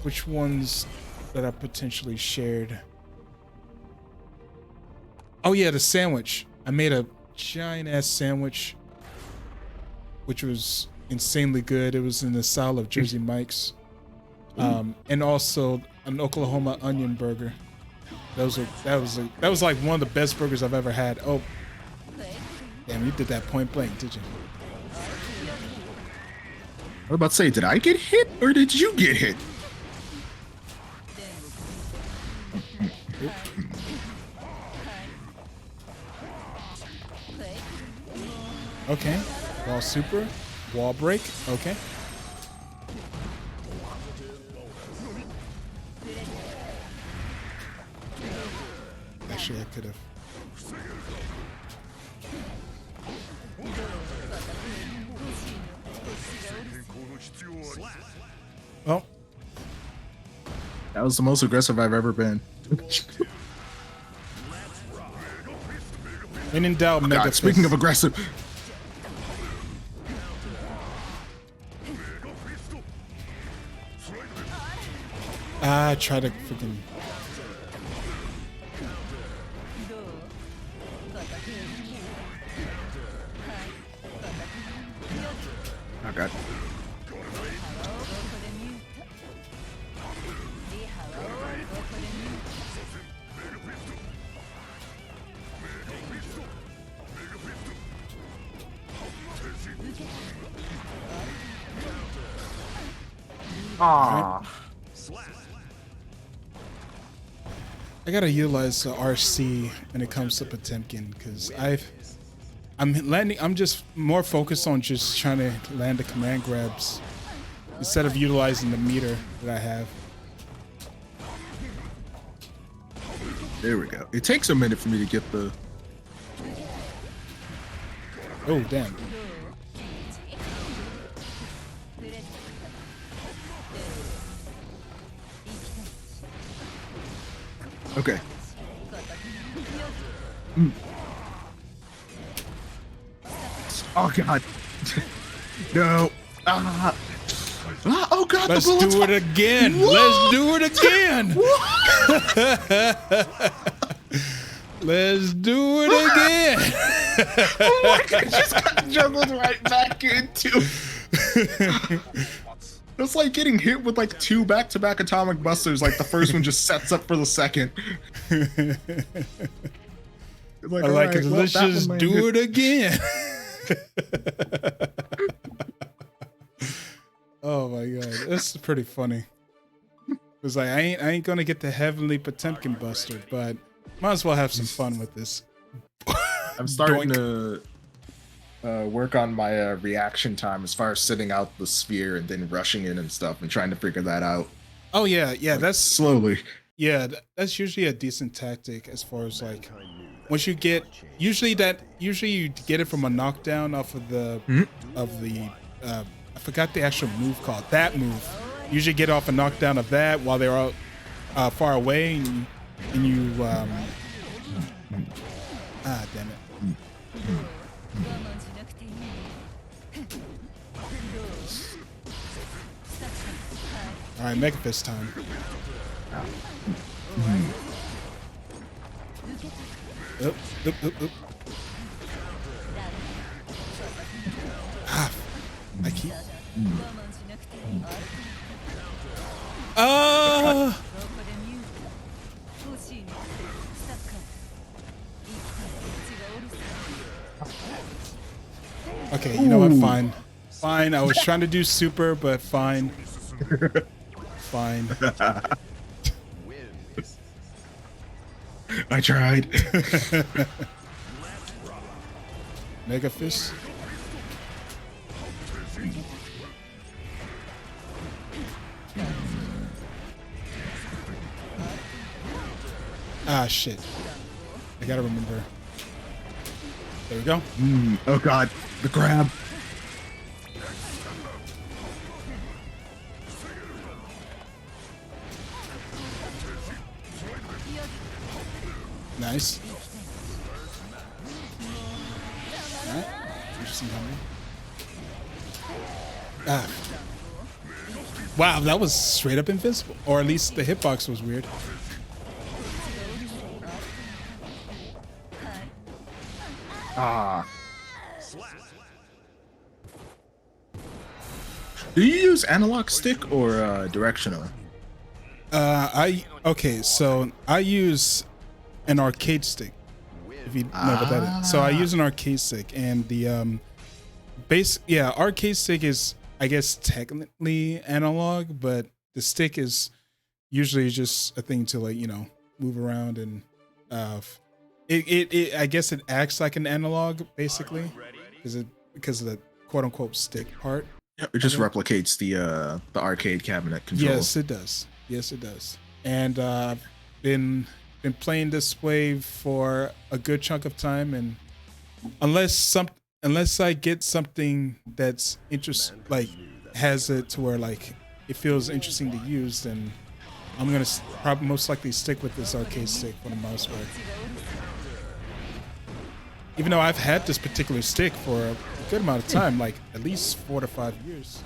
which ones that I potentially shared. Oh yeah, the sandwich. I made a giant ass sandwich, which was insanely good. It was in the style of Jersey Mike's. And also an Oklahoma onion burger. That was like one of the best burgers I've ever had. Oh, damn! You did that point blank, did you?
I was about to say, did I get hit or did you get hit?
Okay, wall super, wall break. Okay. Actually, I could have. Oh,
That was the most aggressive I've ever been.
when in doubt, Mega
God, speaking
Fist.
of aggressive.
I try to freaking.
Oh God.
I gotta utilize the RC when it comes to Potemkin because I'm just more focused on just trying to land the command grabs instead of utilizing the meter that I have.
There we go. It takes a minute for me to get the.
Oh, damn.
Okay. Oh god. No. Ah. Ah, oh god.
Let's
the bullets
do it again. Let's do it again. Let's do it again.
Oh my god, I just got juggled right back into. It's like getting hit with like 2 back-to-back atomic busters. Like the first one just sets up for the second. Like,
I like
alright,
it.
well,
Let's
that
just
one
do
landed.
it again. Oh my god, this is pretty funny. It's like I ain't gonna get the Heavenly Potemkin Buster, but might as well have some fun with this.
I'm starting
Doink.
to work on my reaction time as far as sitting out the sphere and then rushing in and stuff and trying to figure that out.
Oh yeah, that's
Slowly.
yeah, that's usually a decent tactic as far as like once you get usually you get it from a knockdown off of the I forgot the actual move called. That move. Usually get off a knockdown of that while they're out far away and you damn it. All right, Mega Fist time. Oop, oop, oop, oop. Ah, I keep. Okay, you know what? Fine. Fine. I was trying to do super, but fine. Fine.
I tried.
Mega Fist. Ah, shit. I gotta remember. There we go.
Oh god, the grab.
Nice. Alright. Interesting combo. Ah. Wow, that was straight up invincible. Or at least the hitbox was weird.
Ah. Do you use analog stick or directional?
Okay, so I use an arcade stick. If you know what that is. So I use an arcade stick and the arcade stick is I guess technically analog, but the stick is usually just a thing to like, you know, move around and it I guess it acts like an analog basically because of the quote unquote stick part.
Yeah, it just replicates the arcade cabinet control.
Yes, it does. Yes, it does. And I've been playing this way for a good chunk of time, and unless I get something that's like has it to where like it feels interesting to use, then I'm gonna probably most likely stick with this arcade stick for the most part. Even though I've had this particular stick for a good amount of time, like at least 4 to 5 years.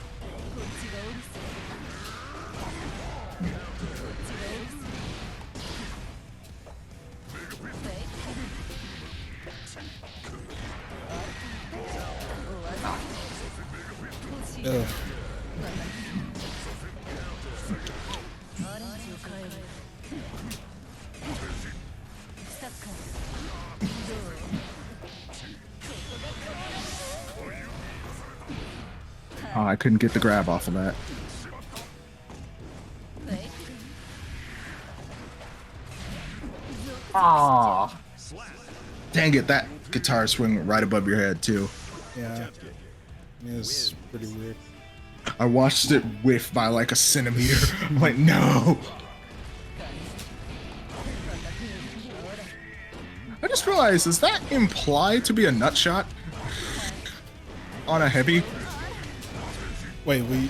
Ugh.
Oh, I couldn't get the grab off of that. Ah. Dang it, that guitar swing went right above your head too.
Yeah. It's pretty weird.
I watched it whiff by like a centimeter. I'm like, no. just realized, does that imply to be a nut shot on a heavy?
Wait, we.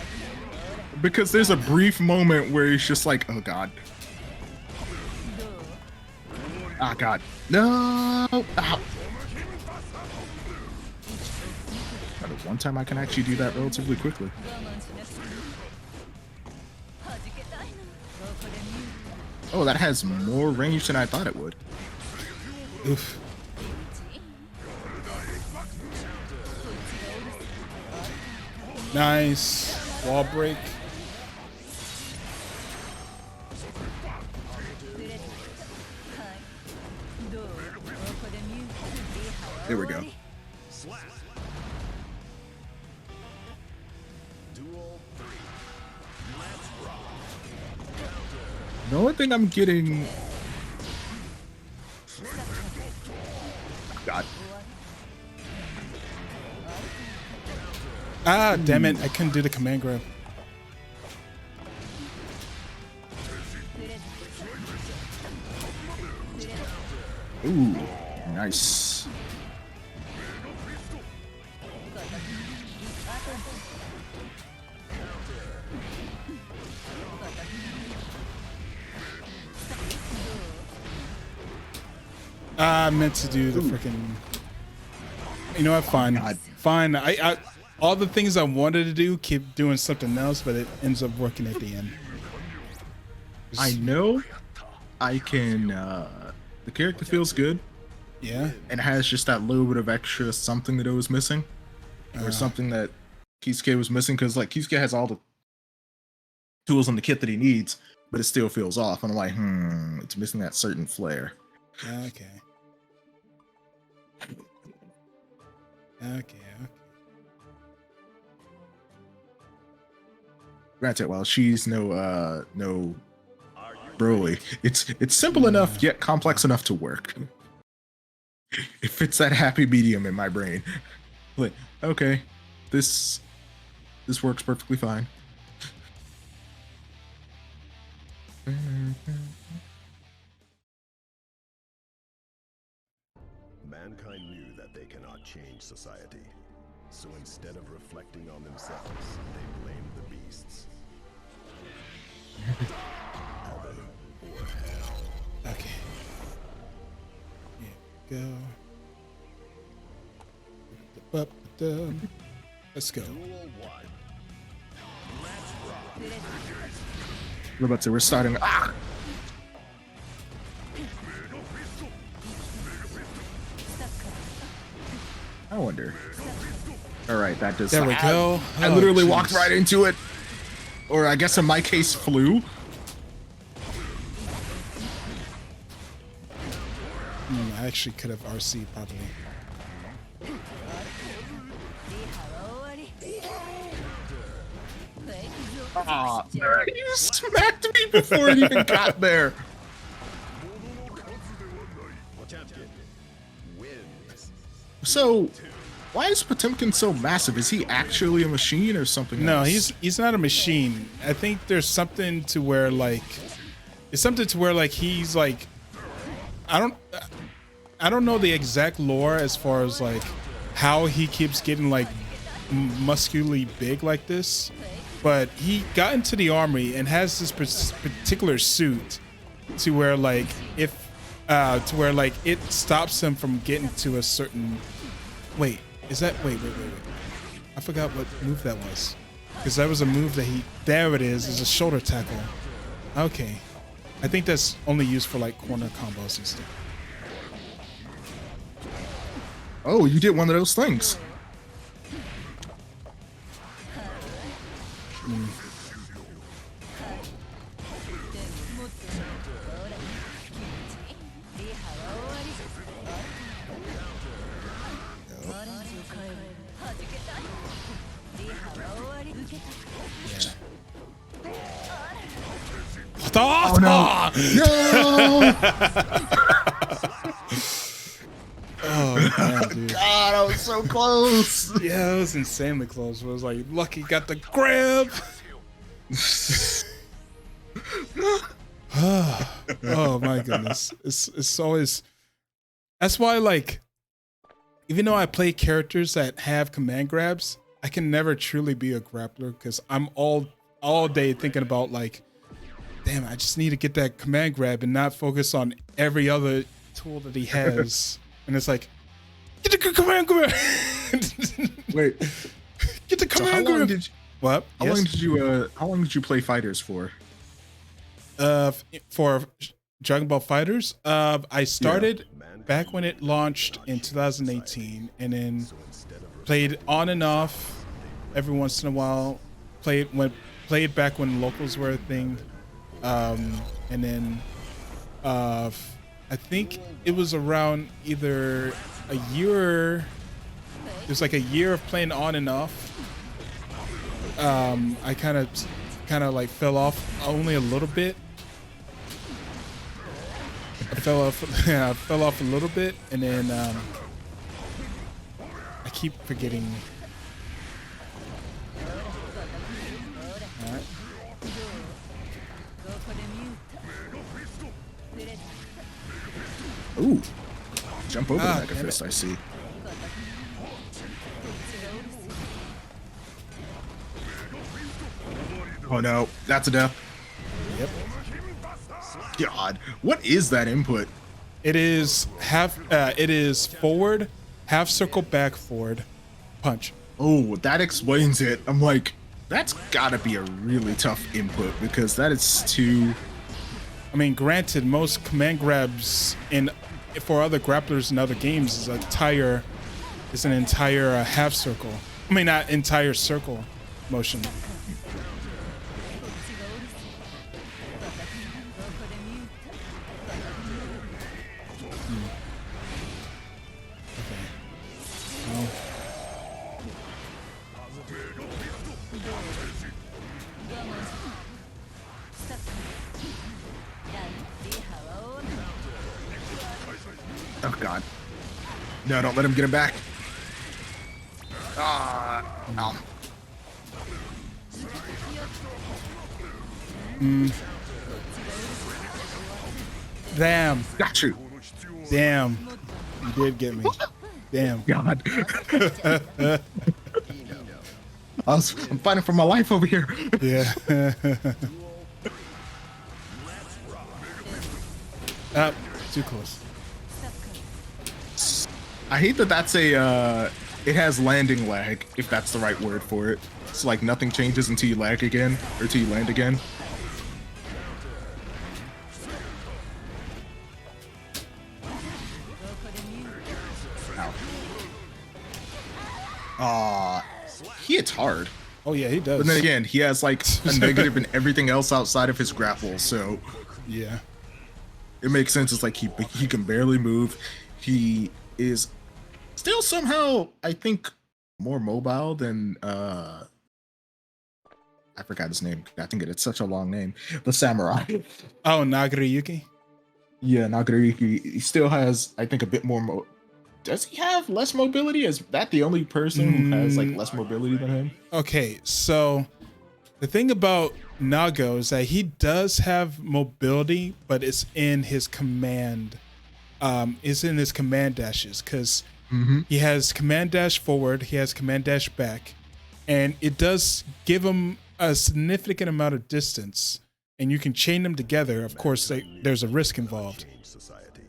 Because there's a brief moment where he's just like, oh god. Ah, god. No! Ow. That is one time I can actually do that relatively quickly.
弾けたいのここで見る
Oh, that has more range than I thought it would.
Oof. Nice. Wall break.
There we go. The only thing I'm getting... God.
Ah, damn it. I couldn't do the command grab.
Ooh, nice.
I meant to do the freaking. You know what? Fine.
God.
Fine. I all the things I wanted to do, keep doing something else, but it ends up working at the end.
I know I can, the character feels good
Yeah.
and has just that little bit of extra something that it was missing. Or something that Kisuke was missing, because like Kisuke has all the tools in the kit that he needs, but it still feels off. And I'm like, it's missing that certain flair.
Okay. Okay.
Granted, while she's no Broly, it's simple enough yet complex enough to work. It fits that happy medium in my brain. Like, okay, this works perfectly fine.
Mankind knew that they cannot change society. So instead of reflecting on themselves, they blamed the beasts. Heaven or hell.
Okay. Here we go. Let's go.
We're about to. We're starting. Ah! I wonder. All right, that does.
There we go.
I
Oh,
literally
jeez.
walked right into it, or I guess in my case, flew.
I actually could have RC probably.
Ah, you smacked me before it even got there.
Champion wins.
So
Why is Potemkin so massive? Is he actually a machine or something
no,
else?
he's not a machine. I think there's something to where like it's something to where like he's like I don't know the exact lore as far as like how he keeps getting like muscularly big like this, but he got into the army and has this particular suit to where like if to where like it stops him from getting to a certain wait I forgot what move that was, because that was a move that he there it is a shoulder tackle. Okay, I think that's only used for like corner combos and stuff.
Oh, you did one of those things.
Oh
No!
Oh man, dude.
God, I was so close.
Yeah, it was insanely close. It was like Lucky got the grab. Oh my goodness. It's always That's why, like, even though I play characters that have command grabs, I can never truly be a grappler because I'm all day thinking about like, damn, I just need to get that command grab and not focus on every other tool that he has. And it's like, get the command grab.
Wait,
Get the
so
command grab. What?
how long did you play fighters for?
For Dragon Ball Fighters, I started back when it launched in 2018, and then played on and off every once in a while. Played back when locals were a thing, and then I think it was around either a year. It was like a year of playing on and off. I kind of like fell off only a little bit. I fell off a little bit, and then I keep forgetting. All right.
Ooh, jump over the Mega
damn
Fist.
it.
I see. Oh no, that's a death.
Yep.
God, what is that input?
It is it is forward, half circle, back forward, punch.
Oh, that explains it. I'm like, that's gotta be a really tough input because that is too.
I mean, granted, most command grabs for other grapplers in other games is an entire half circle. I mean, not entire circle motion.
Oh God. No, don't let him get him back. No.
Damn.
Got you.
Damn. You did get me. Damn.
God. I'm fighting for my life over here.
Yeah. Too close.
I hate that that's it has landing lag, if that's the right word for it. It's like nothing changes until you lag again, or until you land again. Ow. He hits hard.
Oh yeah, he does.
But then again, he has like a negative in everything else outside of his grapple, so
Yeah.
it makes sense. It's like he can barely move. He is still somehow, I think, more mobile than I forgot his name. I think it's such a long name. The samurai.
Oh, Nagariyuki.
Yeah, Nagariki. He still has, I think, a bit more. Does he have less mobility? Is that the only person who has like less mobility than him?
Okay, so the thing about Nago is that he does have mobility, but it's in his command. It's in his command dashes because he has command dash forward, he has command dash back, and it does give him a significant amount of distance, and you can chain them together. Of course, there's a risk involved,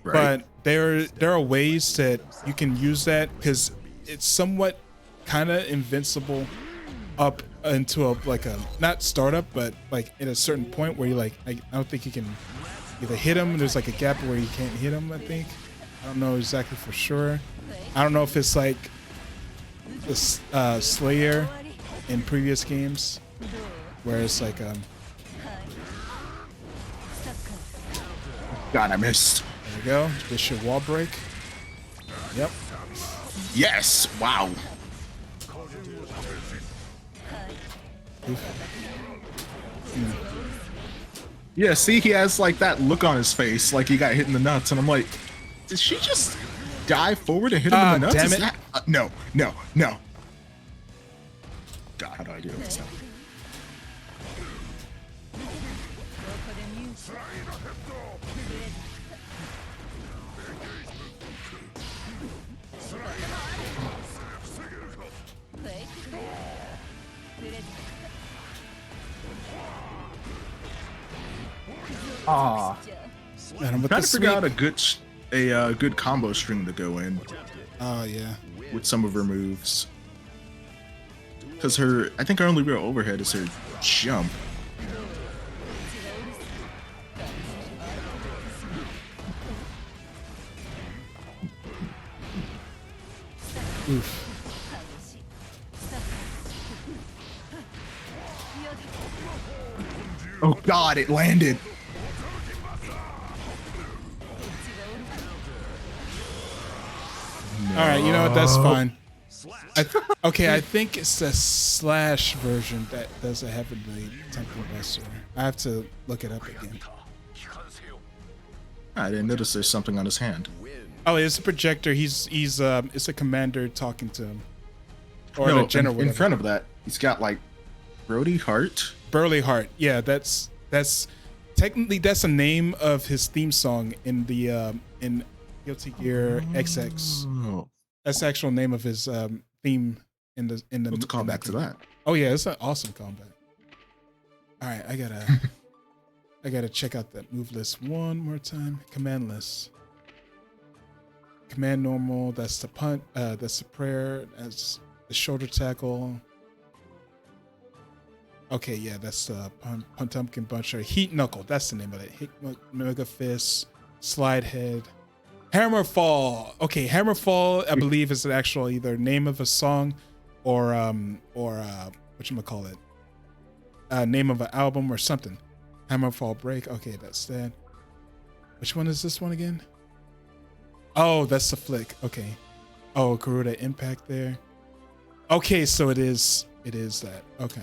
Right.
but there are ways that you can use that because it's somewhat kind of invincible up into a not startup, but like at a certain point where you I don't think you can either hit him. There's like a gap where you can't hit him. I think I don't know exactly for sure. I don't know if it's like the Slayer in previous games where it's like
God, I missed.
there you go. This should wall break. Yep.
Yes. Wow. Yeah, see, he has like that look on his face, like he got hit in the nuts, and I'm like, did she just dive forward and hit him in the nuts?
Damn
Is
it.
that- no. God, how do I do this now? Ah,
And with
trying
the
to figure out
sweep.
a good combo string to go in
Oh yeah.
with some of her moves. Because I think her only real overhead is her jump.
Oof.
Oh God, it landed.
All right, you know what? That's fine. Okay, I think it's the slash version that does a heavenly temple buster. I have to look it up again.
I didn't notice there's something on his hand.
Oh, it's a projector. It's a commander talking to him, or
No,
the general.
in
whatever.
front of that, he's got like Brody Hart.
Burley Heart. Yeah, that's technically that's the name of his theme song in the in Guilty Gear XX.
Oh,
That's the actual name of his theme in the
what's the callback to that?
Oh yeah, it's an awesome combat. All right, I gotta check out that move list one more time. Command list. Command normal. That's the punt. That's the prayer. That's the shoulder tackle. Okay, yeah, that's Puntumpkin Buncher. Heat Knuckle. That's the name of it. Hit Mega Fist. Slide Head. Hammer Fall. Okay, Hammer Fall. I believe is the actual either name of a song, or whatchamacallit, name of an album or something. Hammer Fall Break. Okay, that's that. Which one is this one again? Oh, that's the flick. Okay. Oh, Garuda Impact there. Okay, so it is that. Okay.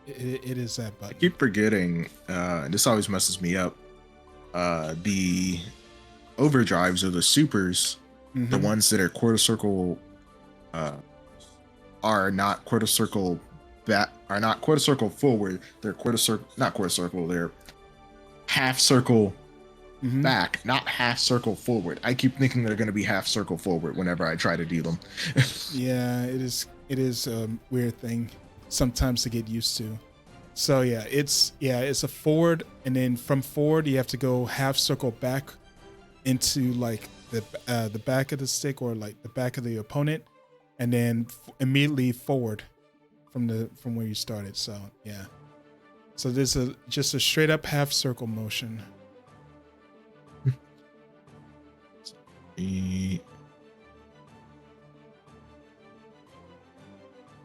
It is that
I
button.
keep forgetting, and this always messes me up. The overdrives or the supers, the ones that are quarter circle, are not quarter circle forward. They're not quarter circle. They're half circle back, not half circle forward. I keep thinking they're going to be half circle forward whenever I try to do them.
Yeah, it is a weird thing sometimes to get used to. So yeah, it's a forward, and then from forward you have to go half circle back into like the back of the stick or like the back of the opponent, and then immediately forward from where you started. So yeah, so there's just a straight up half circle motion.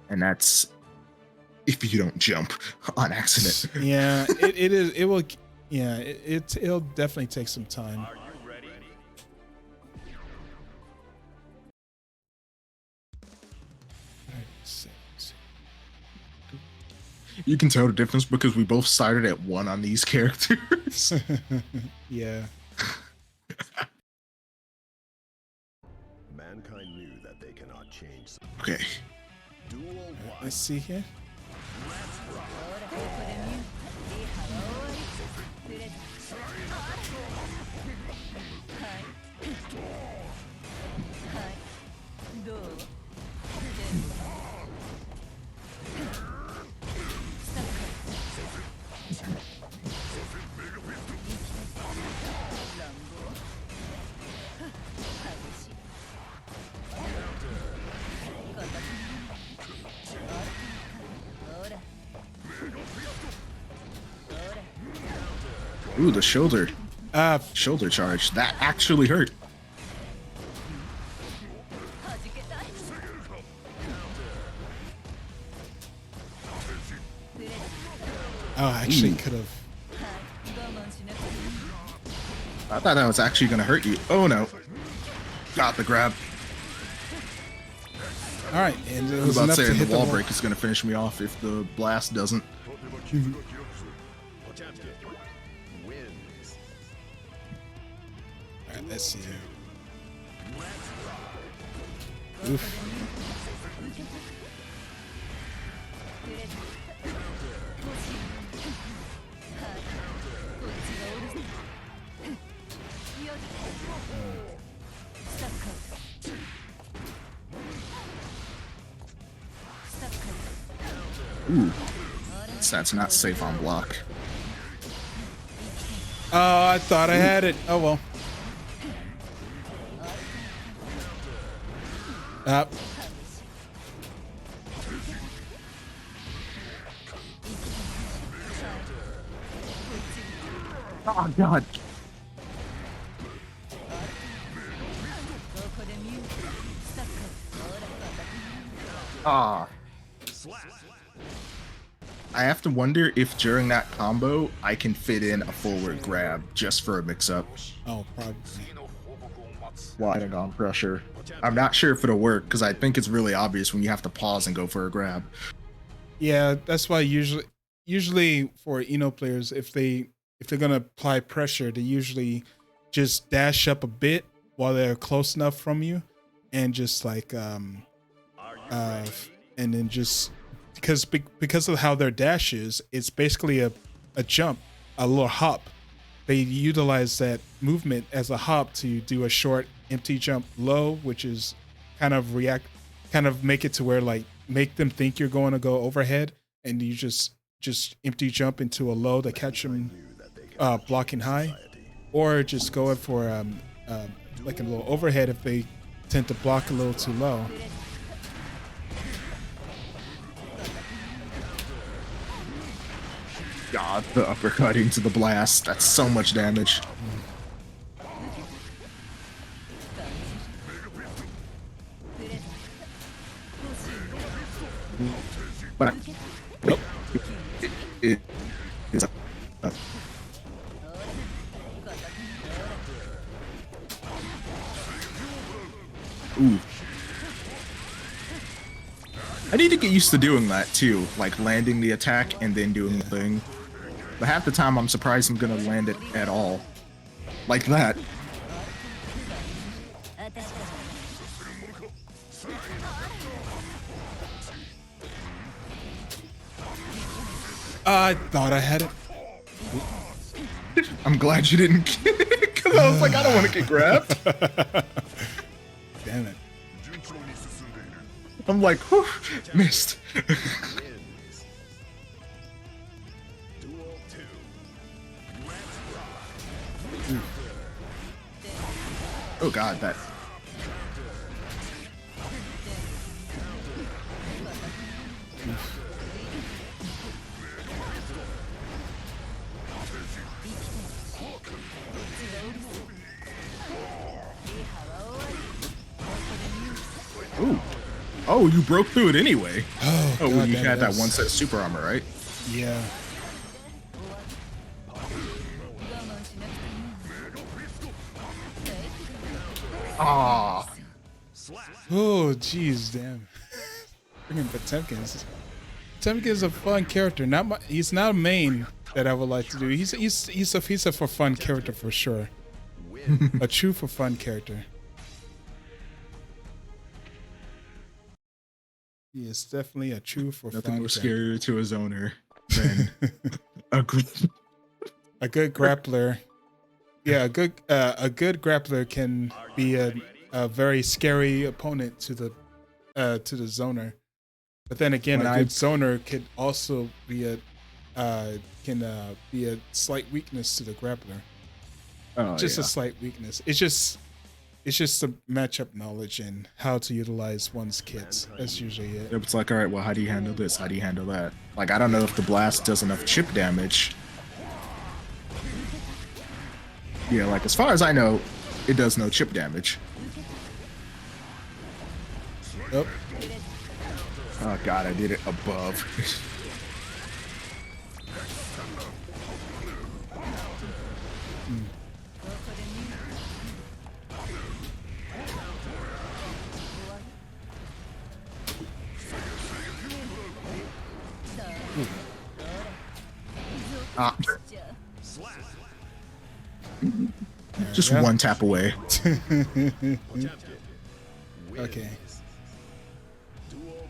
And that's if you don't jump on accident.
Yeah, it'll definitely take some time.
You can tell the difference because we both started at 1 on these characters.
Yeah.
Mankind knew that they cannot change.
Okay.
Duel
Let's see here.
Ooh, the shoulder
Uh,
charge. That actually hurt.
I actually could have.
I thought that was actually going to hurt you. Oh no. Got the grab.
All right, and it
I was
was
about
enough
to
to
say
hit
the wall
wall.
break is going to finish me off if the blast doesn't.
wins.
All right, let's see here. Oof.
Ooh. That's not safe on block.
Oh, I thought I had it. Oh well. Up.
Oh god.
どこでミュートスタッカーほら
Ah. I have to wonder if during that combo I can fit in a forward grab just for a mix-up
Oh, probably.
while adding on pressure. I'm not sure if it'll work because I think it's really obvious when you have to pause and go for a grab.
Yeah, that's why usually for Eno players, if they're gonna apply pressure, they usually just dash up a bit while they're close enough from you, and just like and then just because of how their dash is, it's basically a jump, a little hop. They utilize that movement as a hop to do a short empty jump low, which is kind of make it to where like make them think you're going to go overhead, and you just empty jump into a low to catch them blocking high, or just go for like a little overhead if they tend to block a little too low.
God, the uppercut into the blast. That's so much damage. But it is ooh. I need to get used to doing that too, like landing the attack and then doing the thing. But half the time I'm surprised I'm gonna land it at all. Like that.
I thought I had it.
I'm glad you didn't get it, because I was like, I don't want to get grabbed.
Damn it.
I'm like, whew, missed. Oh god, that. Ooh. Oh, you broke through it anyway.
Oh,
Oh,
God,
you
damn,
had that
that's-
one set of super armor, right?
Yeah.
Ah.
Oh, jeez, damn. Bringing Potemkin's. Potemkin's a fun character. He's not a main that I would like to do. He's a for fun character for sure. A true for fun character. He is definitely a true for
Nothing
fun
more
character.
scarier to his owner than a group.
A good grappler. Yeah, a good grappler can be a very scary opponent to the zoner. But then again, a good zoner could also be a slight weakness to the grappler.
Oh,
Just
yeah.
a slight weakness. It's just the matchup knowledge and how to utilize one's kits. That's usually it.
It's like, all right, well, how do you handle this? How do you handle that? Like, I don't know if the blast does enough chip damage. Yeah, like, as far as I know, it does no chip damage.
Yep.
Oh god, I did it above. Ah. Just
Yeah.
one tap away.
Okay.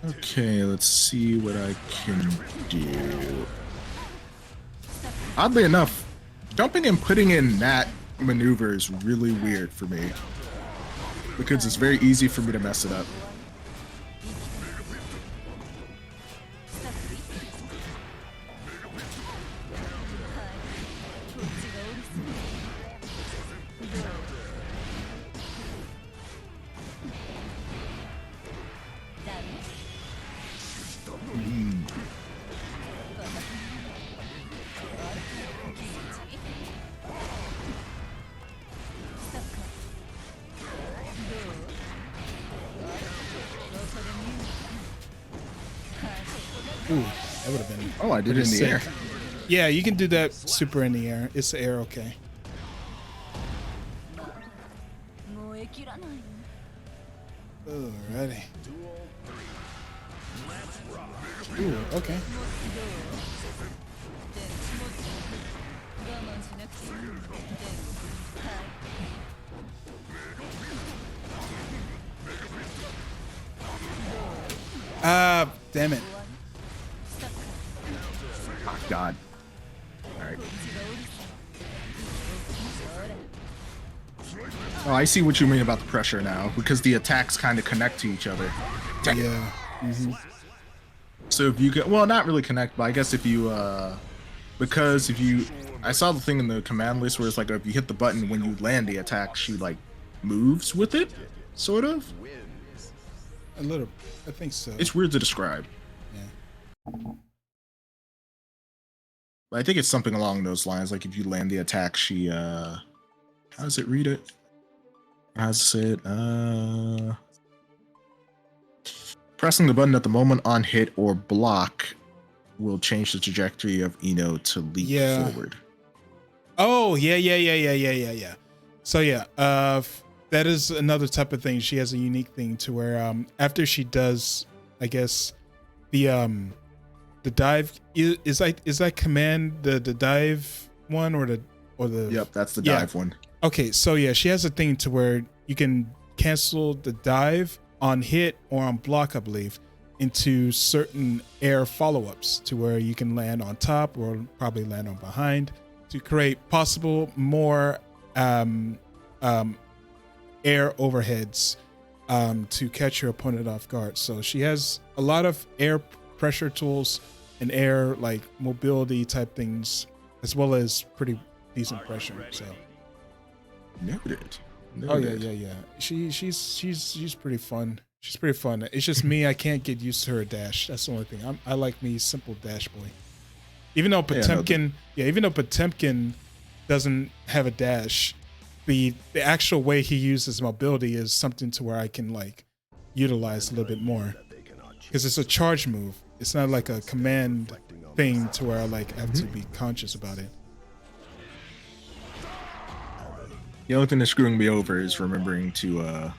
Okay, let's see what I can do. Oddly enough, jumping and putting in that maneuver is really weird for me. Because it's very easy for me to mess it up.
Ooh, that would have been.
Oh, I did it
pretty
in the air.
sick. Yeah, you can do that super in the air. It's the air, okay.
燃え切らないの
Alrighty. Ooh, okay.
我慢しなくていいの天国はい
Ah, damn it.
Oh, God. All right. Oh, I see what you mean about the pressure now, because the attacks kind of connect to each other.
Yeah.
So if you get, well, not really connect, but I guess if you, because if you, I saw the thing in the command list where it's like if you hit the button when you land the attack, she like moves with it, sort of.
A little. I think so.
It's weird to describe.
Yeah.
But I think it's something along those lines. Like if you land the attack, she, how does it read it? How's it, pressing the button at the moment on hit or block will change the trajectory of Ino to leap forward.
Oh, yeah. So yeah, that is another type of thing. She has a unique thing to where after she does, I guess, the dive is that command the dive one or the
Yep, that's the dive one.
Okay, so yeah, she has a thing to where you can cancel the dive on hit or on block, I believe, into certain air follow-ups to where you can land on top or probably land on behind to create possible more air overheads to catch your opponent off guard. So she has a lot of air pressure tools and air like mobility type things, as well as pretty decent pressure. So
Noted.
oh yeah. She's pretty fun. She's pretty fun. It's just me. I can't get used to her dash. That's the only thing. I like me simple dash boy. Even though Potemkin, even though Potemkin doesn't have a dash, the actual way he uses mobility is something to where I can like utilize a little bit more because it's a charge move. It's not like a command thing to where I like have to be conscious about it.
The only thing that's screwing me over is remembering to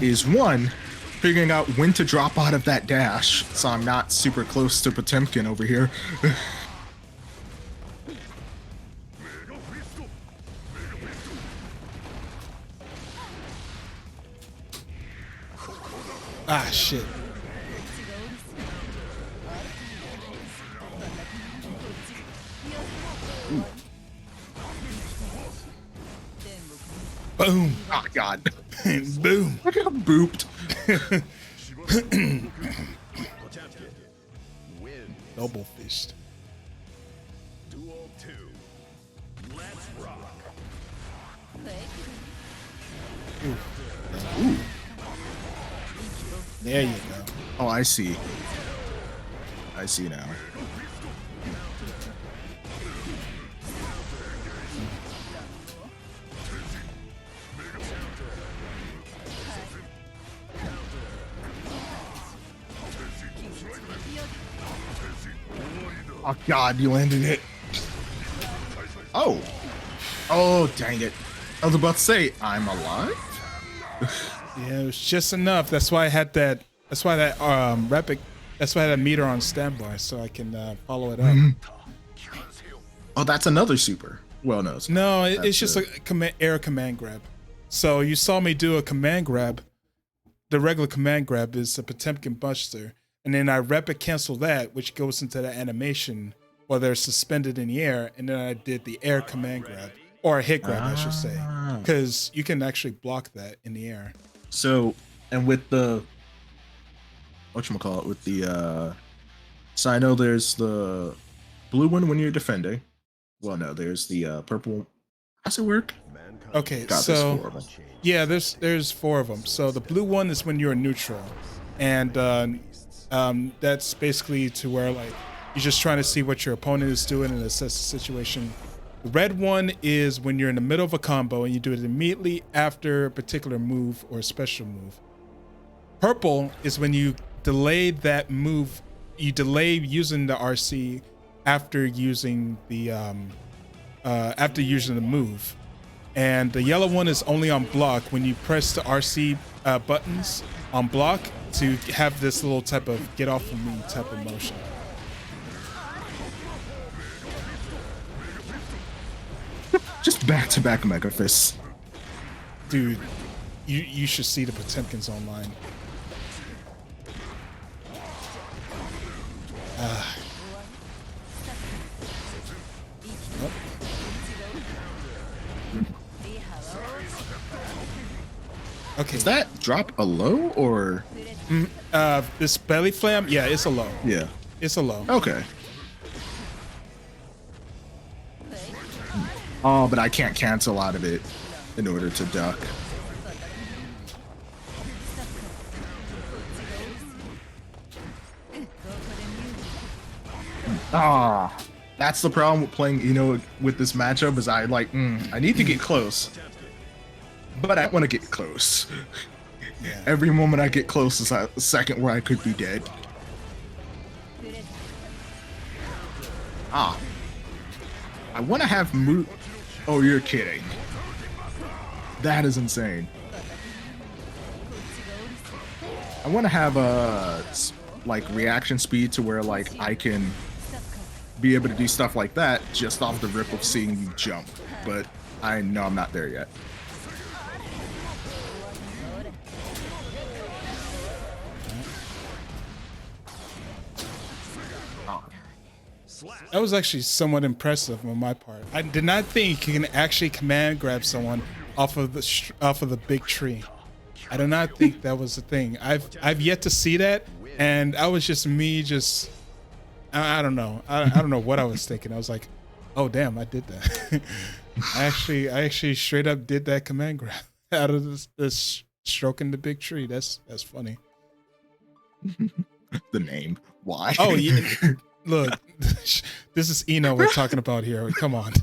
is one, figuring out when to drop out of that dash so I'm not super close to Potemkin over here.
Ah shit. Boom.
Oh God.
Boom.
I got booped.
Double fist.
Duel 2. Let's rock.
Ooh. There you go.
Oh, I see. I see now. Oh God, you landed it. Oh. Oh, dang it. I was about to say, I'm alive?
Yeah, it was just enough. That's why I had that. That's why that Repic. That's why I had a meter on standby so I can follow it up.
Oh, that's another super. Well, no.
No, it's just a air command grab. So you saw me do a command grab. The regular command grab is a Potemkin Buster, and then I Repic cancel that, which goes into the animation while they're suspended in the air, and then I did the air command grab or a hit grab, I should say, because you can actually block that in the air.
So, and with the whatchamacallit, with the so I know there's the blue one when you're defending. Well, no, there's the purple. How's it work?
Okay,
God, there's
so
4 of them.
yeah, there's 4 of them. So the blue one is when you're neutral, and that's basically to where like you're just trying to see what your opponent is doing and assess the situation. The red one is when you're in the middle of a combo and you do it immediately after a particular move or a special move. Purple is when you delay that move. You delay using the RC after using the move. And the yellow one is only on block when you press the RC buttons on block to have this little type of get off of me type of motion.
Just back-to-back Mega Fists.
Dude, you should see the Potemkins online. Okay.
Does that drop a low or?
This belly flam, yeah, it's a low.
Yeah.
It's a low.
Okay. Oh, but I can't cancel out of it in order to duck. Ah, that's the problem with playing, with this matchup is I need to get close, but I want to get close.
Yeah.
Every moment I get close is a second where I could be dead. Ah, I want to have Oh, you're kidding. That is insane. I want to have a reaction speed to where I can be able to do stuff like that just off the rip of seeing you jump, but I know I'm not there yet.
That was actually somewhat impressive on my part. I did not think you can actually command grab someone off of the big tree. I did not think that was a thing. I've yet to see that, and I was just I don't know. I don't know what I was thinking. I was like, oh damn, I did that. I actually straight up did that command grab out of this stroking the big tree. That's funny.
The name. Why?
Oh yeah. Look, this is Eno we're talking about here. Come on.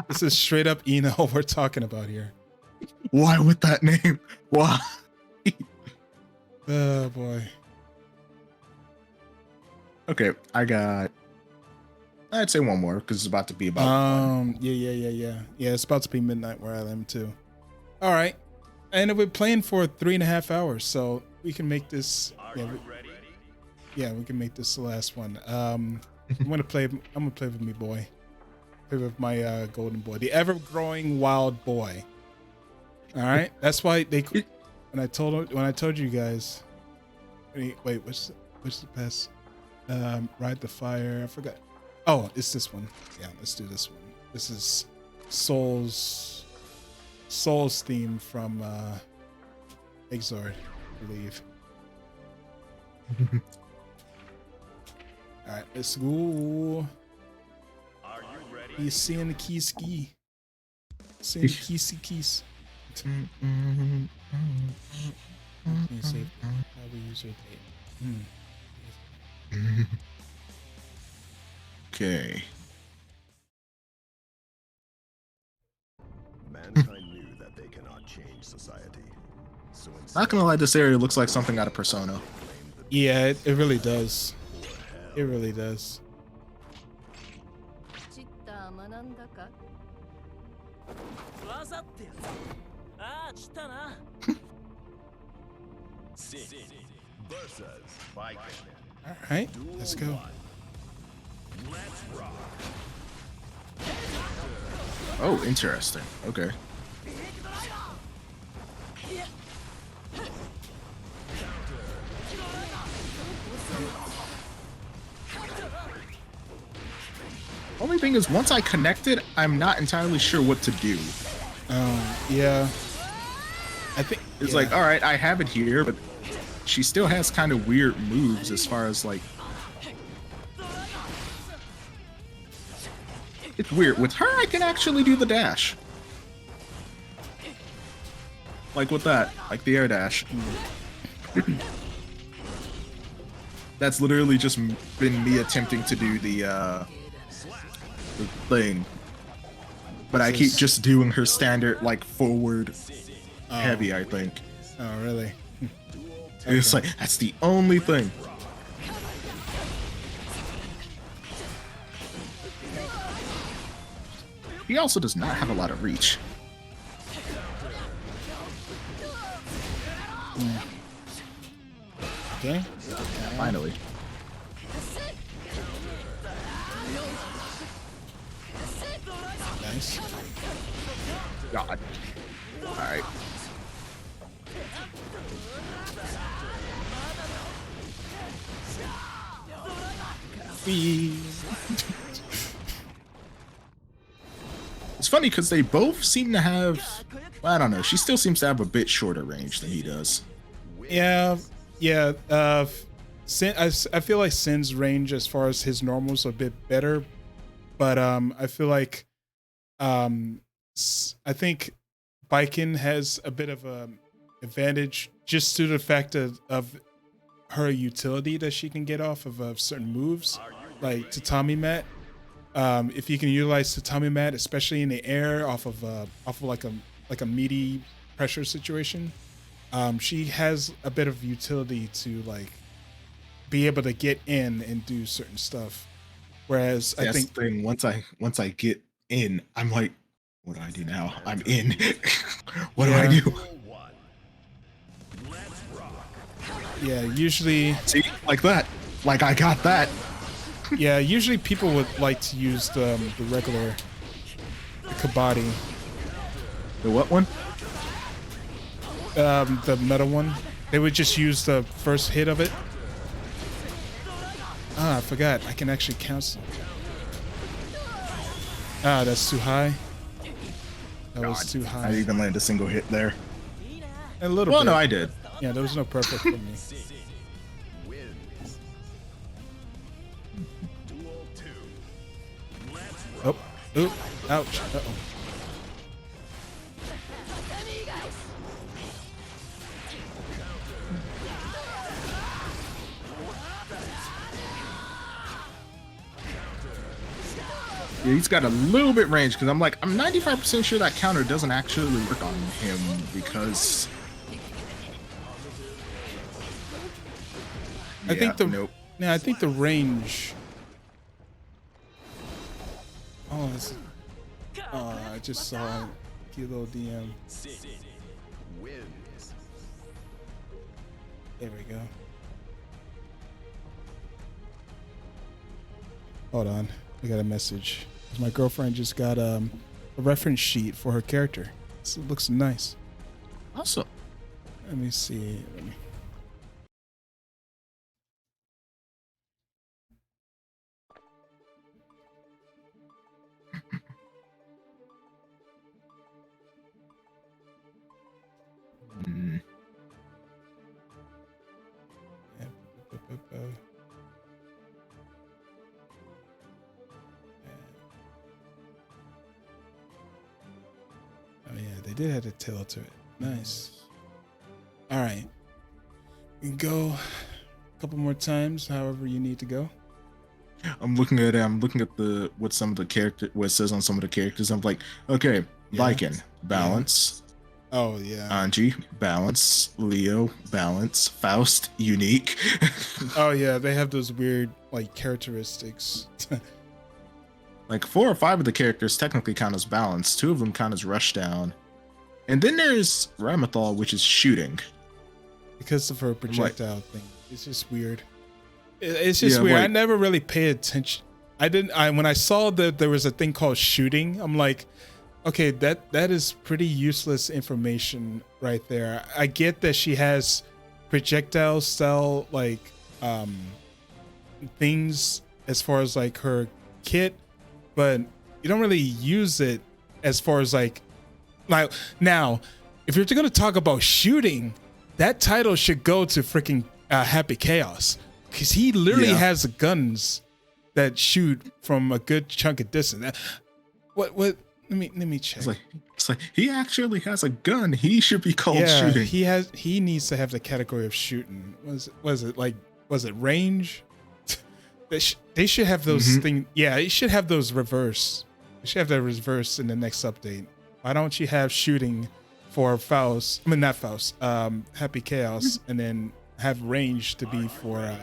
This is straight up Eno we're talking about here.
Why with that name? Why?
Oh boy.
Okay, I'd say one more because it's about to be about.
Yeah. It's about to be midnight where I am too. All right, and we're playing for 3.5 hours, so we can make this. We can make this the last one. I'm gonna play with me boy. Play with my golden boy, the ever-growing wild boy. All right, that's why when I told you guys. Wait, what's the best? Ride the Fire. I forgot. Oh, it's this one. Yeah, let's do this one. This is Soul's theme from Exord, I believe. All right, let's go.
Are you ready?
He's seeing the key ski. Seeing the keys. Save. How we use your date.
Okay.
Mankind knew that they cannot change society. So instead,
Not gonna lie, this area looks like something out of Persona.
Yeah, it really does. It really does.
チッター学んだか
技ってやつ。ああ、知ったな。
Six versus Viking.
All right, let's go.
Let's rock.
Oh, interesting. Okay. Only thing is, once I connect it, I'm not entirely sure what to do.
Yeah. I think
It's
yeah.
like, all right, I have it here, but she still has kind of weird moves as far as it's weird. With her, I can actually do the dash. Like with that, like the air dash. That's literally just been me attempting to do the thing. but I keep just doing her standard like forward heavy. I think
Oh, really?
it's like that's the only thing. He also does not have a lot of reach.
Okay.
Finally.
Nice.
God. All right.
Whee.
It's funny because they both seem to have. I don't know. She still seems to have a bit shorter range than he does.
Yeah, yeah. I feel like Sin's range as far as his normals a bit better, but I feel like I think Baiken has a bit of a advantage just due to the fact of her utility that she can get off of certain moves, like Tatami Mat. If you can utilize Tatami Mat, especially in the air, off of like a meaty pressure situation, she has a bit of utility to like be able to get in and do certain stuff. Whereas I
That's
think
the thing. Once I get in, I'm like, what do I do now? I'm in. What do I
Yeah.
do?
yeah, usually
See, like that. Like I got that.
yeah, usually people would like to use the regular Kabaddi,
The what one?
the meta one. They would just use the first hit of it. Ah, I forgot. I can actually cancel. Ah, that's too high. That was too
I
high.
didn't even land a single hit there.
A little
Well,
bit.
no, I did.
Yeah, there was no perfect for me. Oh, oop, ouch. Uh-oh.
Yeah, he's got a little bit range because I'm 95% sure that counter doesn't actually work on him because
I think the
nope.
yeah, I think the range. Oh, I just saw Kilo DM. There we go. Hold on, I got a message. My girlfriend just got a reference sheet for her character. It looks nice.
Also,
Let me see.
mm,
Oh yeah, they did have a tail to it. Nice. All right, you can go a couple more times, however you need to go.
I'm looking at the what it says on some of the characters. I'm like, okay,
Yeah.
Lycan, balance.
Oh yeah.
Anji, balance. Leo, balance. Faust, unique.
Oh yeah, they have those weird like characteristics.
Like 4 or 5 of the characters technically count as balance. 2 of them count as rushdown. And then there's Ramathal, which is shooting.
Because of her projectile thing. It's just weird. It's just
Yeah,
weird. I
like-
never really paid attention. When I saw that there was a thing called shooting, I'm like, okay, that is pretty useless information right there. I get that she has projectile style like things as far as like her kit, but you don't really use it as far as like now, if you're going to talk about shooting, that title should go to freaking Happy Chaos, because he literally
Yeah.
has guns that shoot from a good chunk of distance. What? Let me check.
It's like he actually has a gun. He should be called shooting.
He needs to have the category of shooting. Was it range? They should have those things. Yeah, it should have those reverse You should have that reverse in the next update. Why don't you have shooting for Faust? I mean, not Faust. Happy Chaos, and then have range to be for.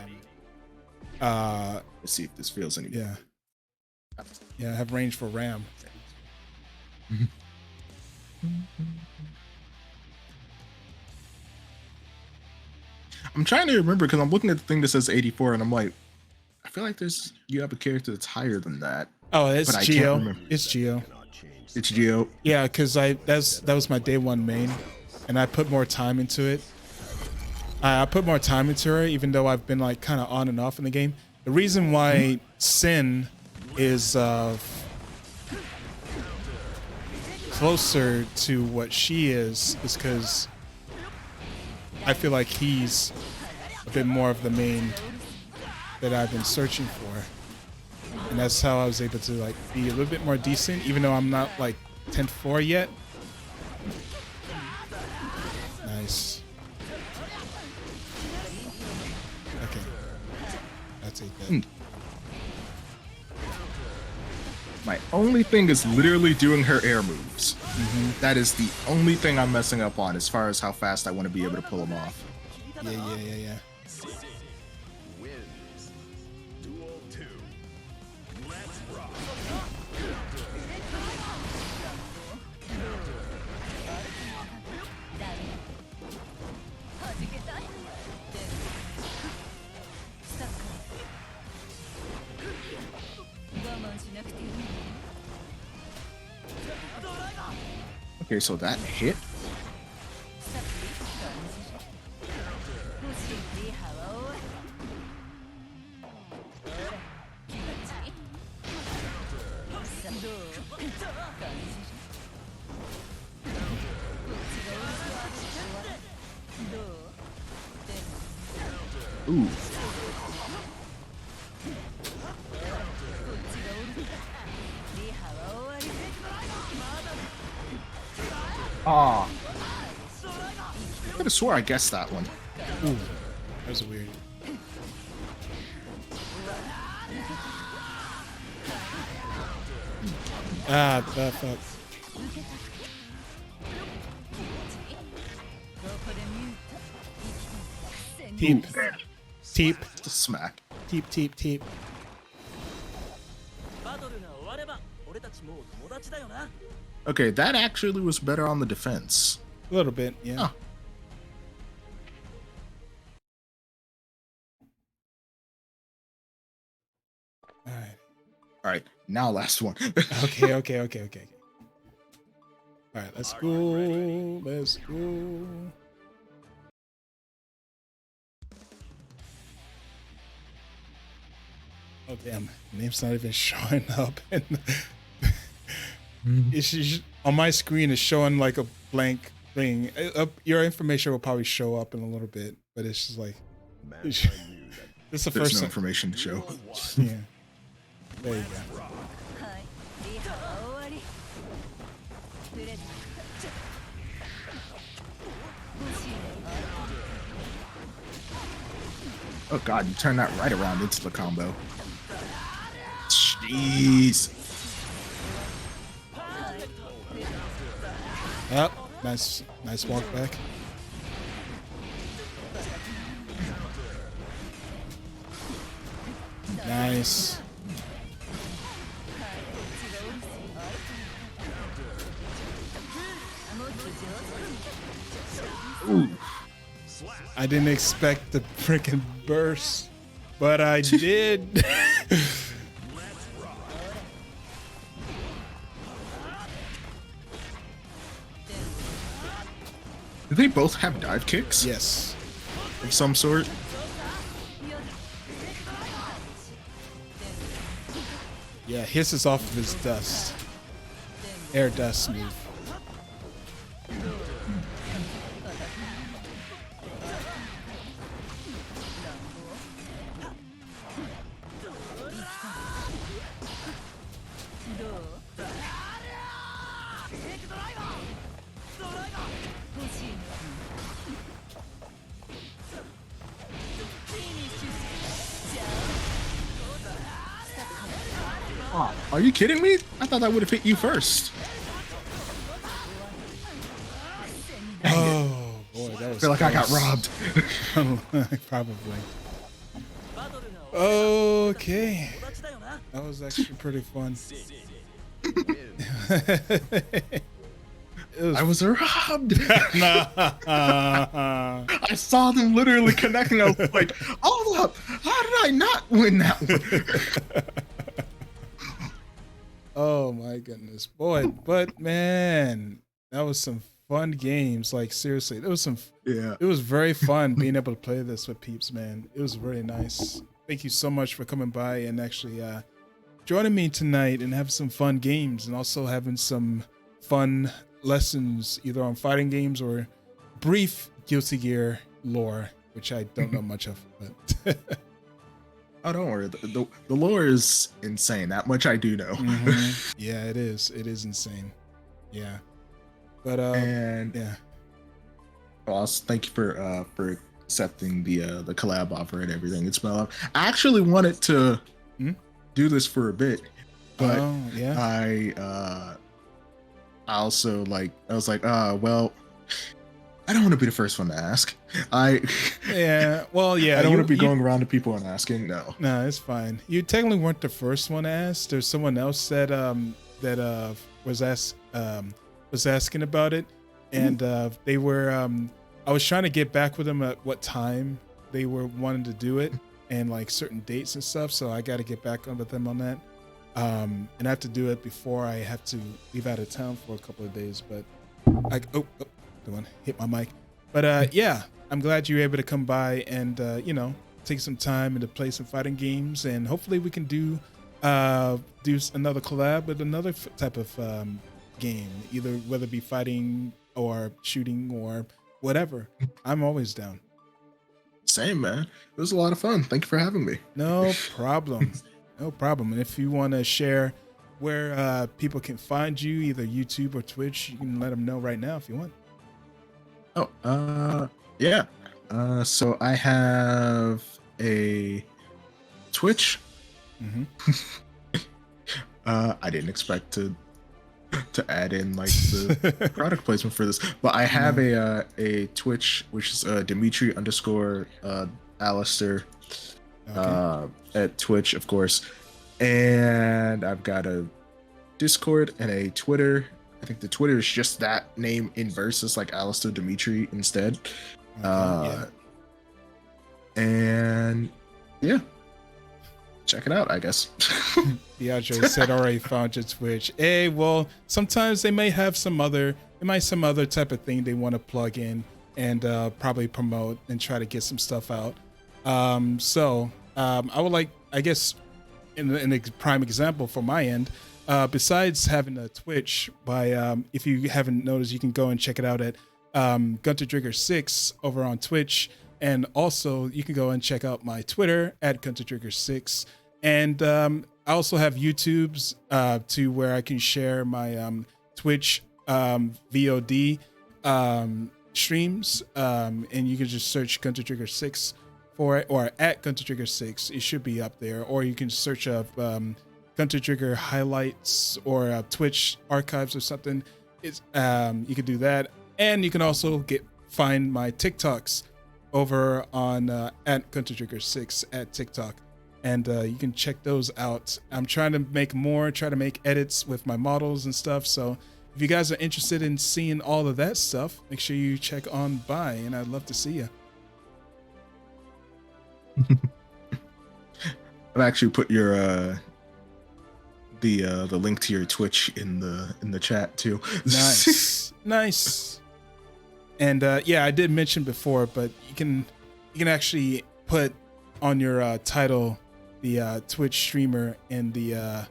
Let's see if this feels any better.
Yeah. Have range for Ram.
I'm trying to remember because I'm looking at the thing that says 84, and I'm like, I feel like you have a character that's higher than that.
Oh, it's
but I
Geo.
can't remember.
It's Geo.
It's Geo.
Yeah, because that was my day one main, and I put more time into it. I put more time into her, even though I've been like kind of on and off in the game. The reason why Sin is closer to what she is because I feel like he's a bit more of the main that I've been searching for. And that's how I was able to like be a little bit more decent, even though I'm not like 10-4 yet. Nice. Okay. I'll take that.
My only thing is literally doing her air moves. That is the only thing I'm messing up on as far as how fast I want to be able to pull them off.
Yeah.
Wins. Duel 2. Let's rock.
弾けたいスタッカー我慢しなくていい
Okay, so that hit.
スタッフ感じる欲しいリハは終わりほら気持ちいいさあどう感じるこっちが終わりどうでも
Ooh.
こっちがおるリハは終わり
Ah. I could have swore I guessed that one.
Ooh, that was weird. Fuck.
ここでミュート生きてる
Teep.
Just a smack.
Teep.
バトルが終われば俺たちもう友達だよな
Okay, that actually was better on the defense.
A little bit, yeah.
Huh. All right, now last one.
Okay. All right, let's go. Oh damn, name's not even showing up, and it's just, on my screen it's showing like a blank thing. Your information will probably show up in a little bit, but it's just like this is the
There's
first
no
time.
information to show.
Yeah, there you go.
はいリハは終わりプレッ欲しいのある
Oh god, you turned that right around into the combo. Jeez.
Yep, nice walk back. Nice.
Ooh.
I didn't expect the freaking burst, but I did.
Do they both have dive kicks
Yes.
of some sort?
Yeah, his is off of his dust. Air dust move.
Oh, are you kidding me? I thought that would have hit you first.
Oh boy, that
I
was.
feel like I got
close.
robbed.
Probably.
バトルが終わ
Okay,
友達だよな
that was actually pretty fun. It was.
I was robbed.
Nah.
I saw them literally connecting. I was like, hold up. How did I not win that one?
Oh my goodness, boy! But man, that was some fun games. Like seriously, it was some.
Yeah.
It was very fun being able to play this with peeps, man. It was really nice. Thank you so much for coming by and actually joining me tonight and having some fun games and also having some fun lessons either on fighting games or brief Guilty Gear lore, which I don't know much of. But
Oh, don't worry. The lore is insane. That much I do know.
yeah, it is. It is insane. Yeah. But
And
yeah.
also, thank you for accepting the collab offer and everything. It's well. I actually wanted to do this for a bit, but
Oh, yeah.
I also I was like, well, I don't want to be the first one to ask.
Yeah. Well, yeah.
I don't want to be
you-
going around to people and asking. No.
No, it's fine. You technically weren't the first one asked. There's someone else that was asking about it, and they were. I was trying to get back with them at what time they were wanting to do it, and like certain dates and stuff. So I got to get back with them on that. And I have to do it before I have to leave out of town for a couple of days. But don't want to hit my mic. But yeah, I'm glad you were able to come by and take some time and to play some fighting games, and hopefully we can do another collab with another type of game, either whether it be fighting or shooting or whatever. I'm always down.
Same, man. It was a lot of fun. Thank you for having me.
No problem. No problem. And if you want to share where people can find you, either YouTube or Twitch, you can let them know right now if you want.
Oh, yeah. So I have a Twitch. I didn't expect to add in like the product placement for this, but I have a Twitch, which is Dimitri _ Alistair at Twitch, of course, and I've got a Discord and a Twitter. I think the Twitter is just that name in versus like Alistair Dimitri instead.
Yeah.
And yeah, check it out, I guess.
DeAndre said already found your Twitch. Hey, well, sometimes they may have some other type of thing they want to plug in and probably promote and try to get some stuff out. So I would like, I guess, in a prime example for my end, besides having a Twitch, if you haven't noticed, you can go and check it out at Gunter Trigger 6 over on Twitch. And also, you can go and check out my Twitter at Gunter Trigger 6. And I also have YouTube's to where I can share my Twitch VOD streams. And you can just search Gunter Trigger 6 for it, or at Gunter Trigger 6. It should be up there. Or you can search up Gunter Trigger highlights or Twitch archives or something. It's you can do that. And you can also find my TikToks over on at Gunter Trigger 6 at TikTok, and you can check those out. I'm trying to make edits with my models and stuff. So if you guys are interested in seeing all of that stuff, make sure you check on by, and I'd love to see you.
I've actually put your the link to your Twitch in the chat too.
Nice. And yeah, I did mention before, but you can actually put on your title the Twitch streamer and the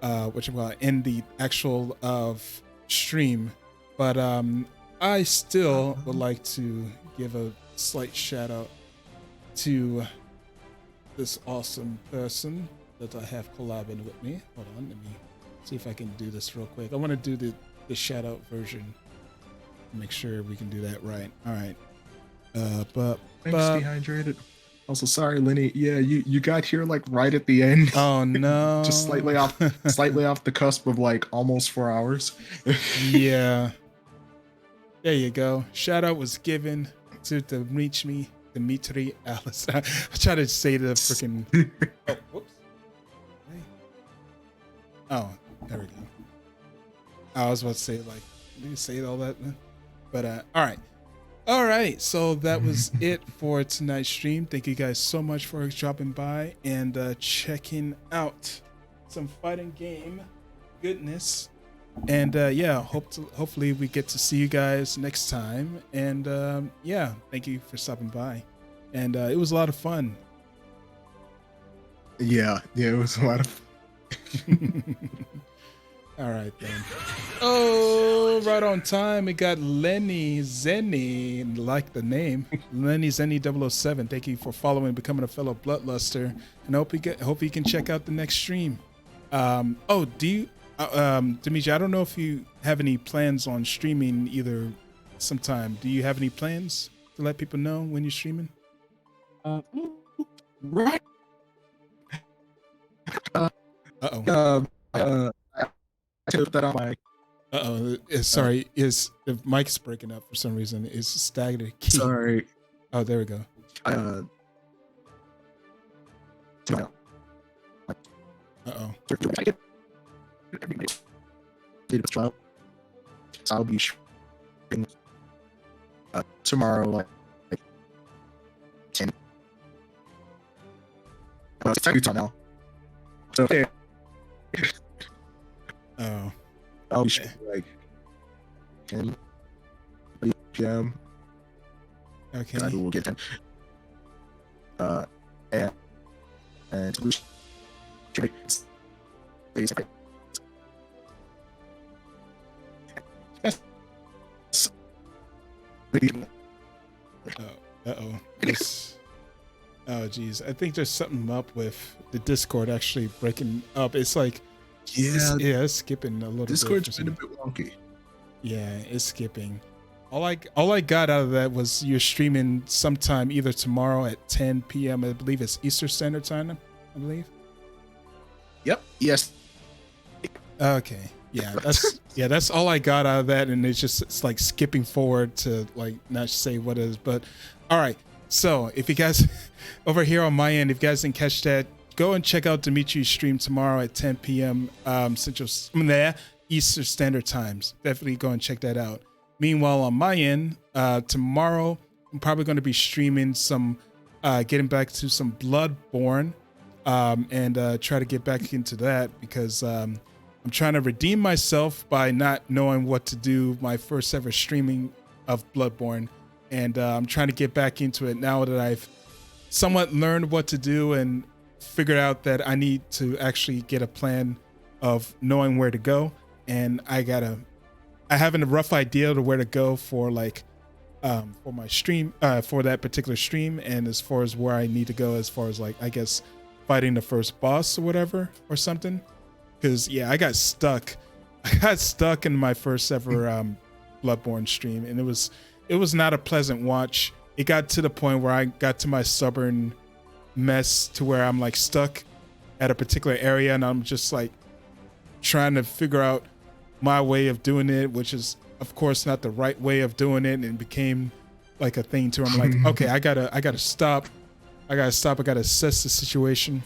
in the actual stream. But I still would like to give a slight shout out to this awesome person that I have collabing with me. Hold on, let me see if I can do this real quick. I want to do the shout out version. Make sure we can do that right. All right.
Thanks, Dehydrated. Also, sorry, Lenny. Yeah, you got here like right at the end.
Oh no.
Just slightly off the cusp of like almost 4 hours.
Yeah. There you go. Shout out was given to Dimitri Alice. I try to say the freaking. Oh, whoops. Hey. Oh, there we go. I was about to say like, did you say all that? But all right. So that was it for tonight's stream. Thank you guys so much for dropping by and checking out some fighting game goodness. And yeah, hopefully we get to see you guys next time. And yeah, thank you for stopping by. And it was a lot of fun.
Yeah, it was a lot of.
All right then. Oh, right on time. We got Lenny Zenny, like the name, Lenny Zenny 007. Thank you for following and becoming a fellow Bloodluster. And hope you can check out the next stream. Oh, do you? Dimitri, I don't know if you have any plans on streaming either sometime. Do you have any plans to let people know when you're streaming?
Right. I took that on my.
Sorry, the mic's breaking up for some reason. It's staggered key.
Sorry.
Oh, there we go.
So I'll be shooting tomorrow, like 10. It's Utah now. So yeah.
Oh.
I'll be shooting like 10 p.m.
Okay.
I will get 10. And basically.
Oh geez, I think there's something up with the Discord actually breaking up. It's like it's skipping a little
Discord's
bit.
Discord's been a bit wonky.
Yeah, it's skipping. All I got out of that was you're streaming sometime either tomorrow at 10 p.m. I believe it's Eastern Standard Time. I believe.
Yep. Yes.
Okay. Yeah, that's all I got out of that, and it's like skipping forward to like not say what it is, but all right. So if you guys over here on my end, if you guys didn't catch that, go and check out Dimitri's stream tomorrow at 10 p.m. Eastern Standard Times. Definitely go and check that out. Meanwhile, on my end, tomorrow I'm probably going to be streaming some, getting back to some Bloodborne, and try to get back into that because I'm trying to redeem myself by not knowing what to do my first ever streaming of Bloodborne. And I'm trying to get back into it now that I've somewhat learned what to do and figured out that I need to actually get a plan of knowing where to go. And I have a rough idea of where to go for like, for my stream, for that particular stream. And as far as where I need to go, as far as like, I guess fighting the first boss or whatever, or something. Cause yeah, I got stuck in my first ever, Bloodborne stream. And it was not a pleasant watch. It got to the point where I got to my stubborn mess to where I'm like stuck at a particular area and I'm just like trying to figure out my way of doing it, which is of course not the right way of doing it. And it became like a thing to where I'm like, okay, I gotta stop. I gotta assess the situation.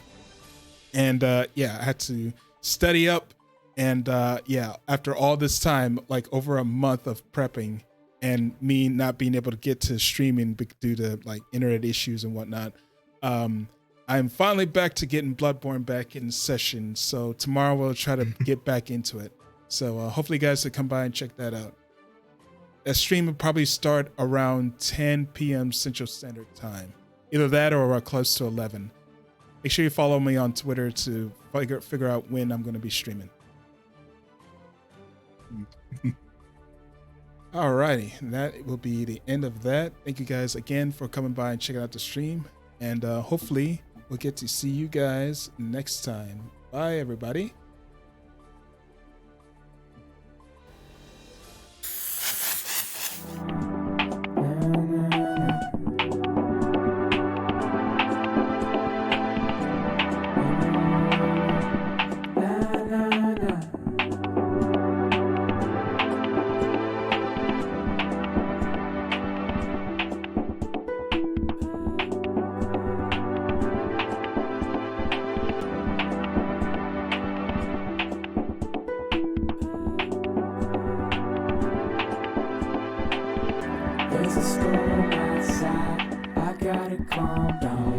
And yeah, I had to study up. And yeah, after all this time, like over a month of prepping and me not being able to get to streaming due to like internet issues and whatnot, I'm finally back to getting Bloodborne back in session. So tomorrow we'll try to get back into it. So hopefully you guys will come by and check that out. That stream will probably start around 10 p.m. Central Standard Time. Either that or close to 11. Make sure you follow me on Twitter to figure out when I'm going to be streaming. Alrighty, that will be the end of that. Thank you guys again for coming by and checking out the stream. And hopefully we'll get to see you guys next time. Bye, everybody.
calm down.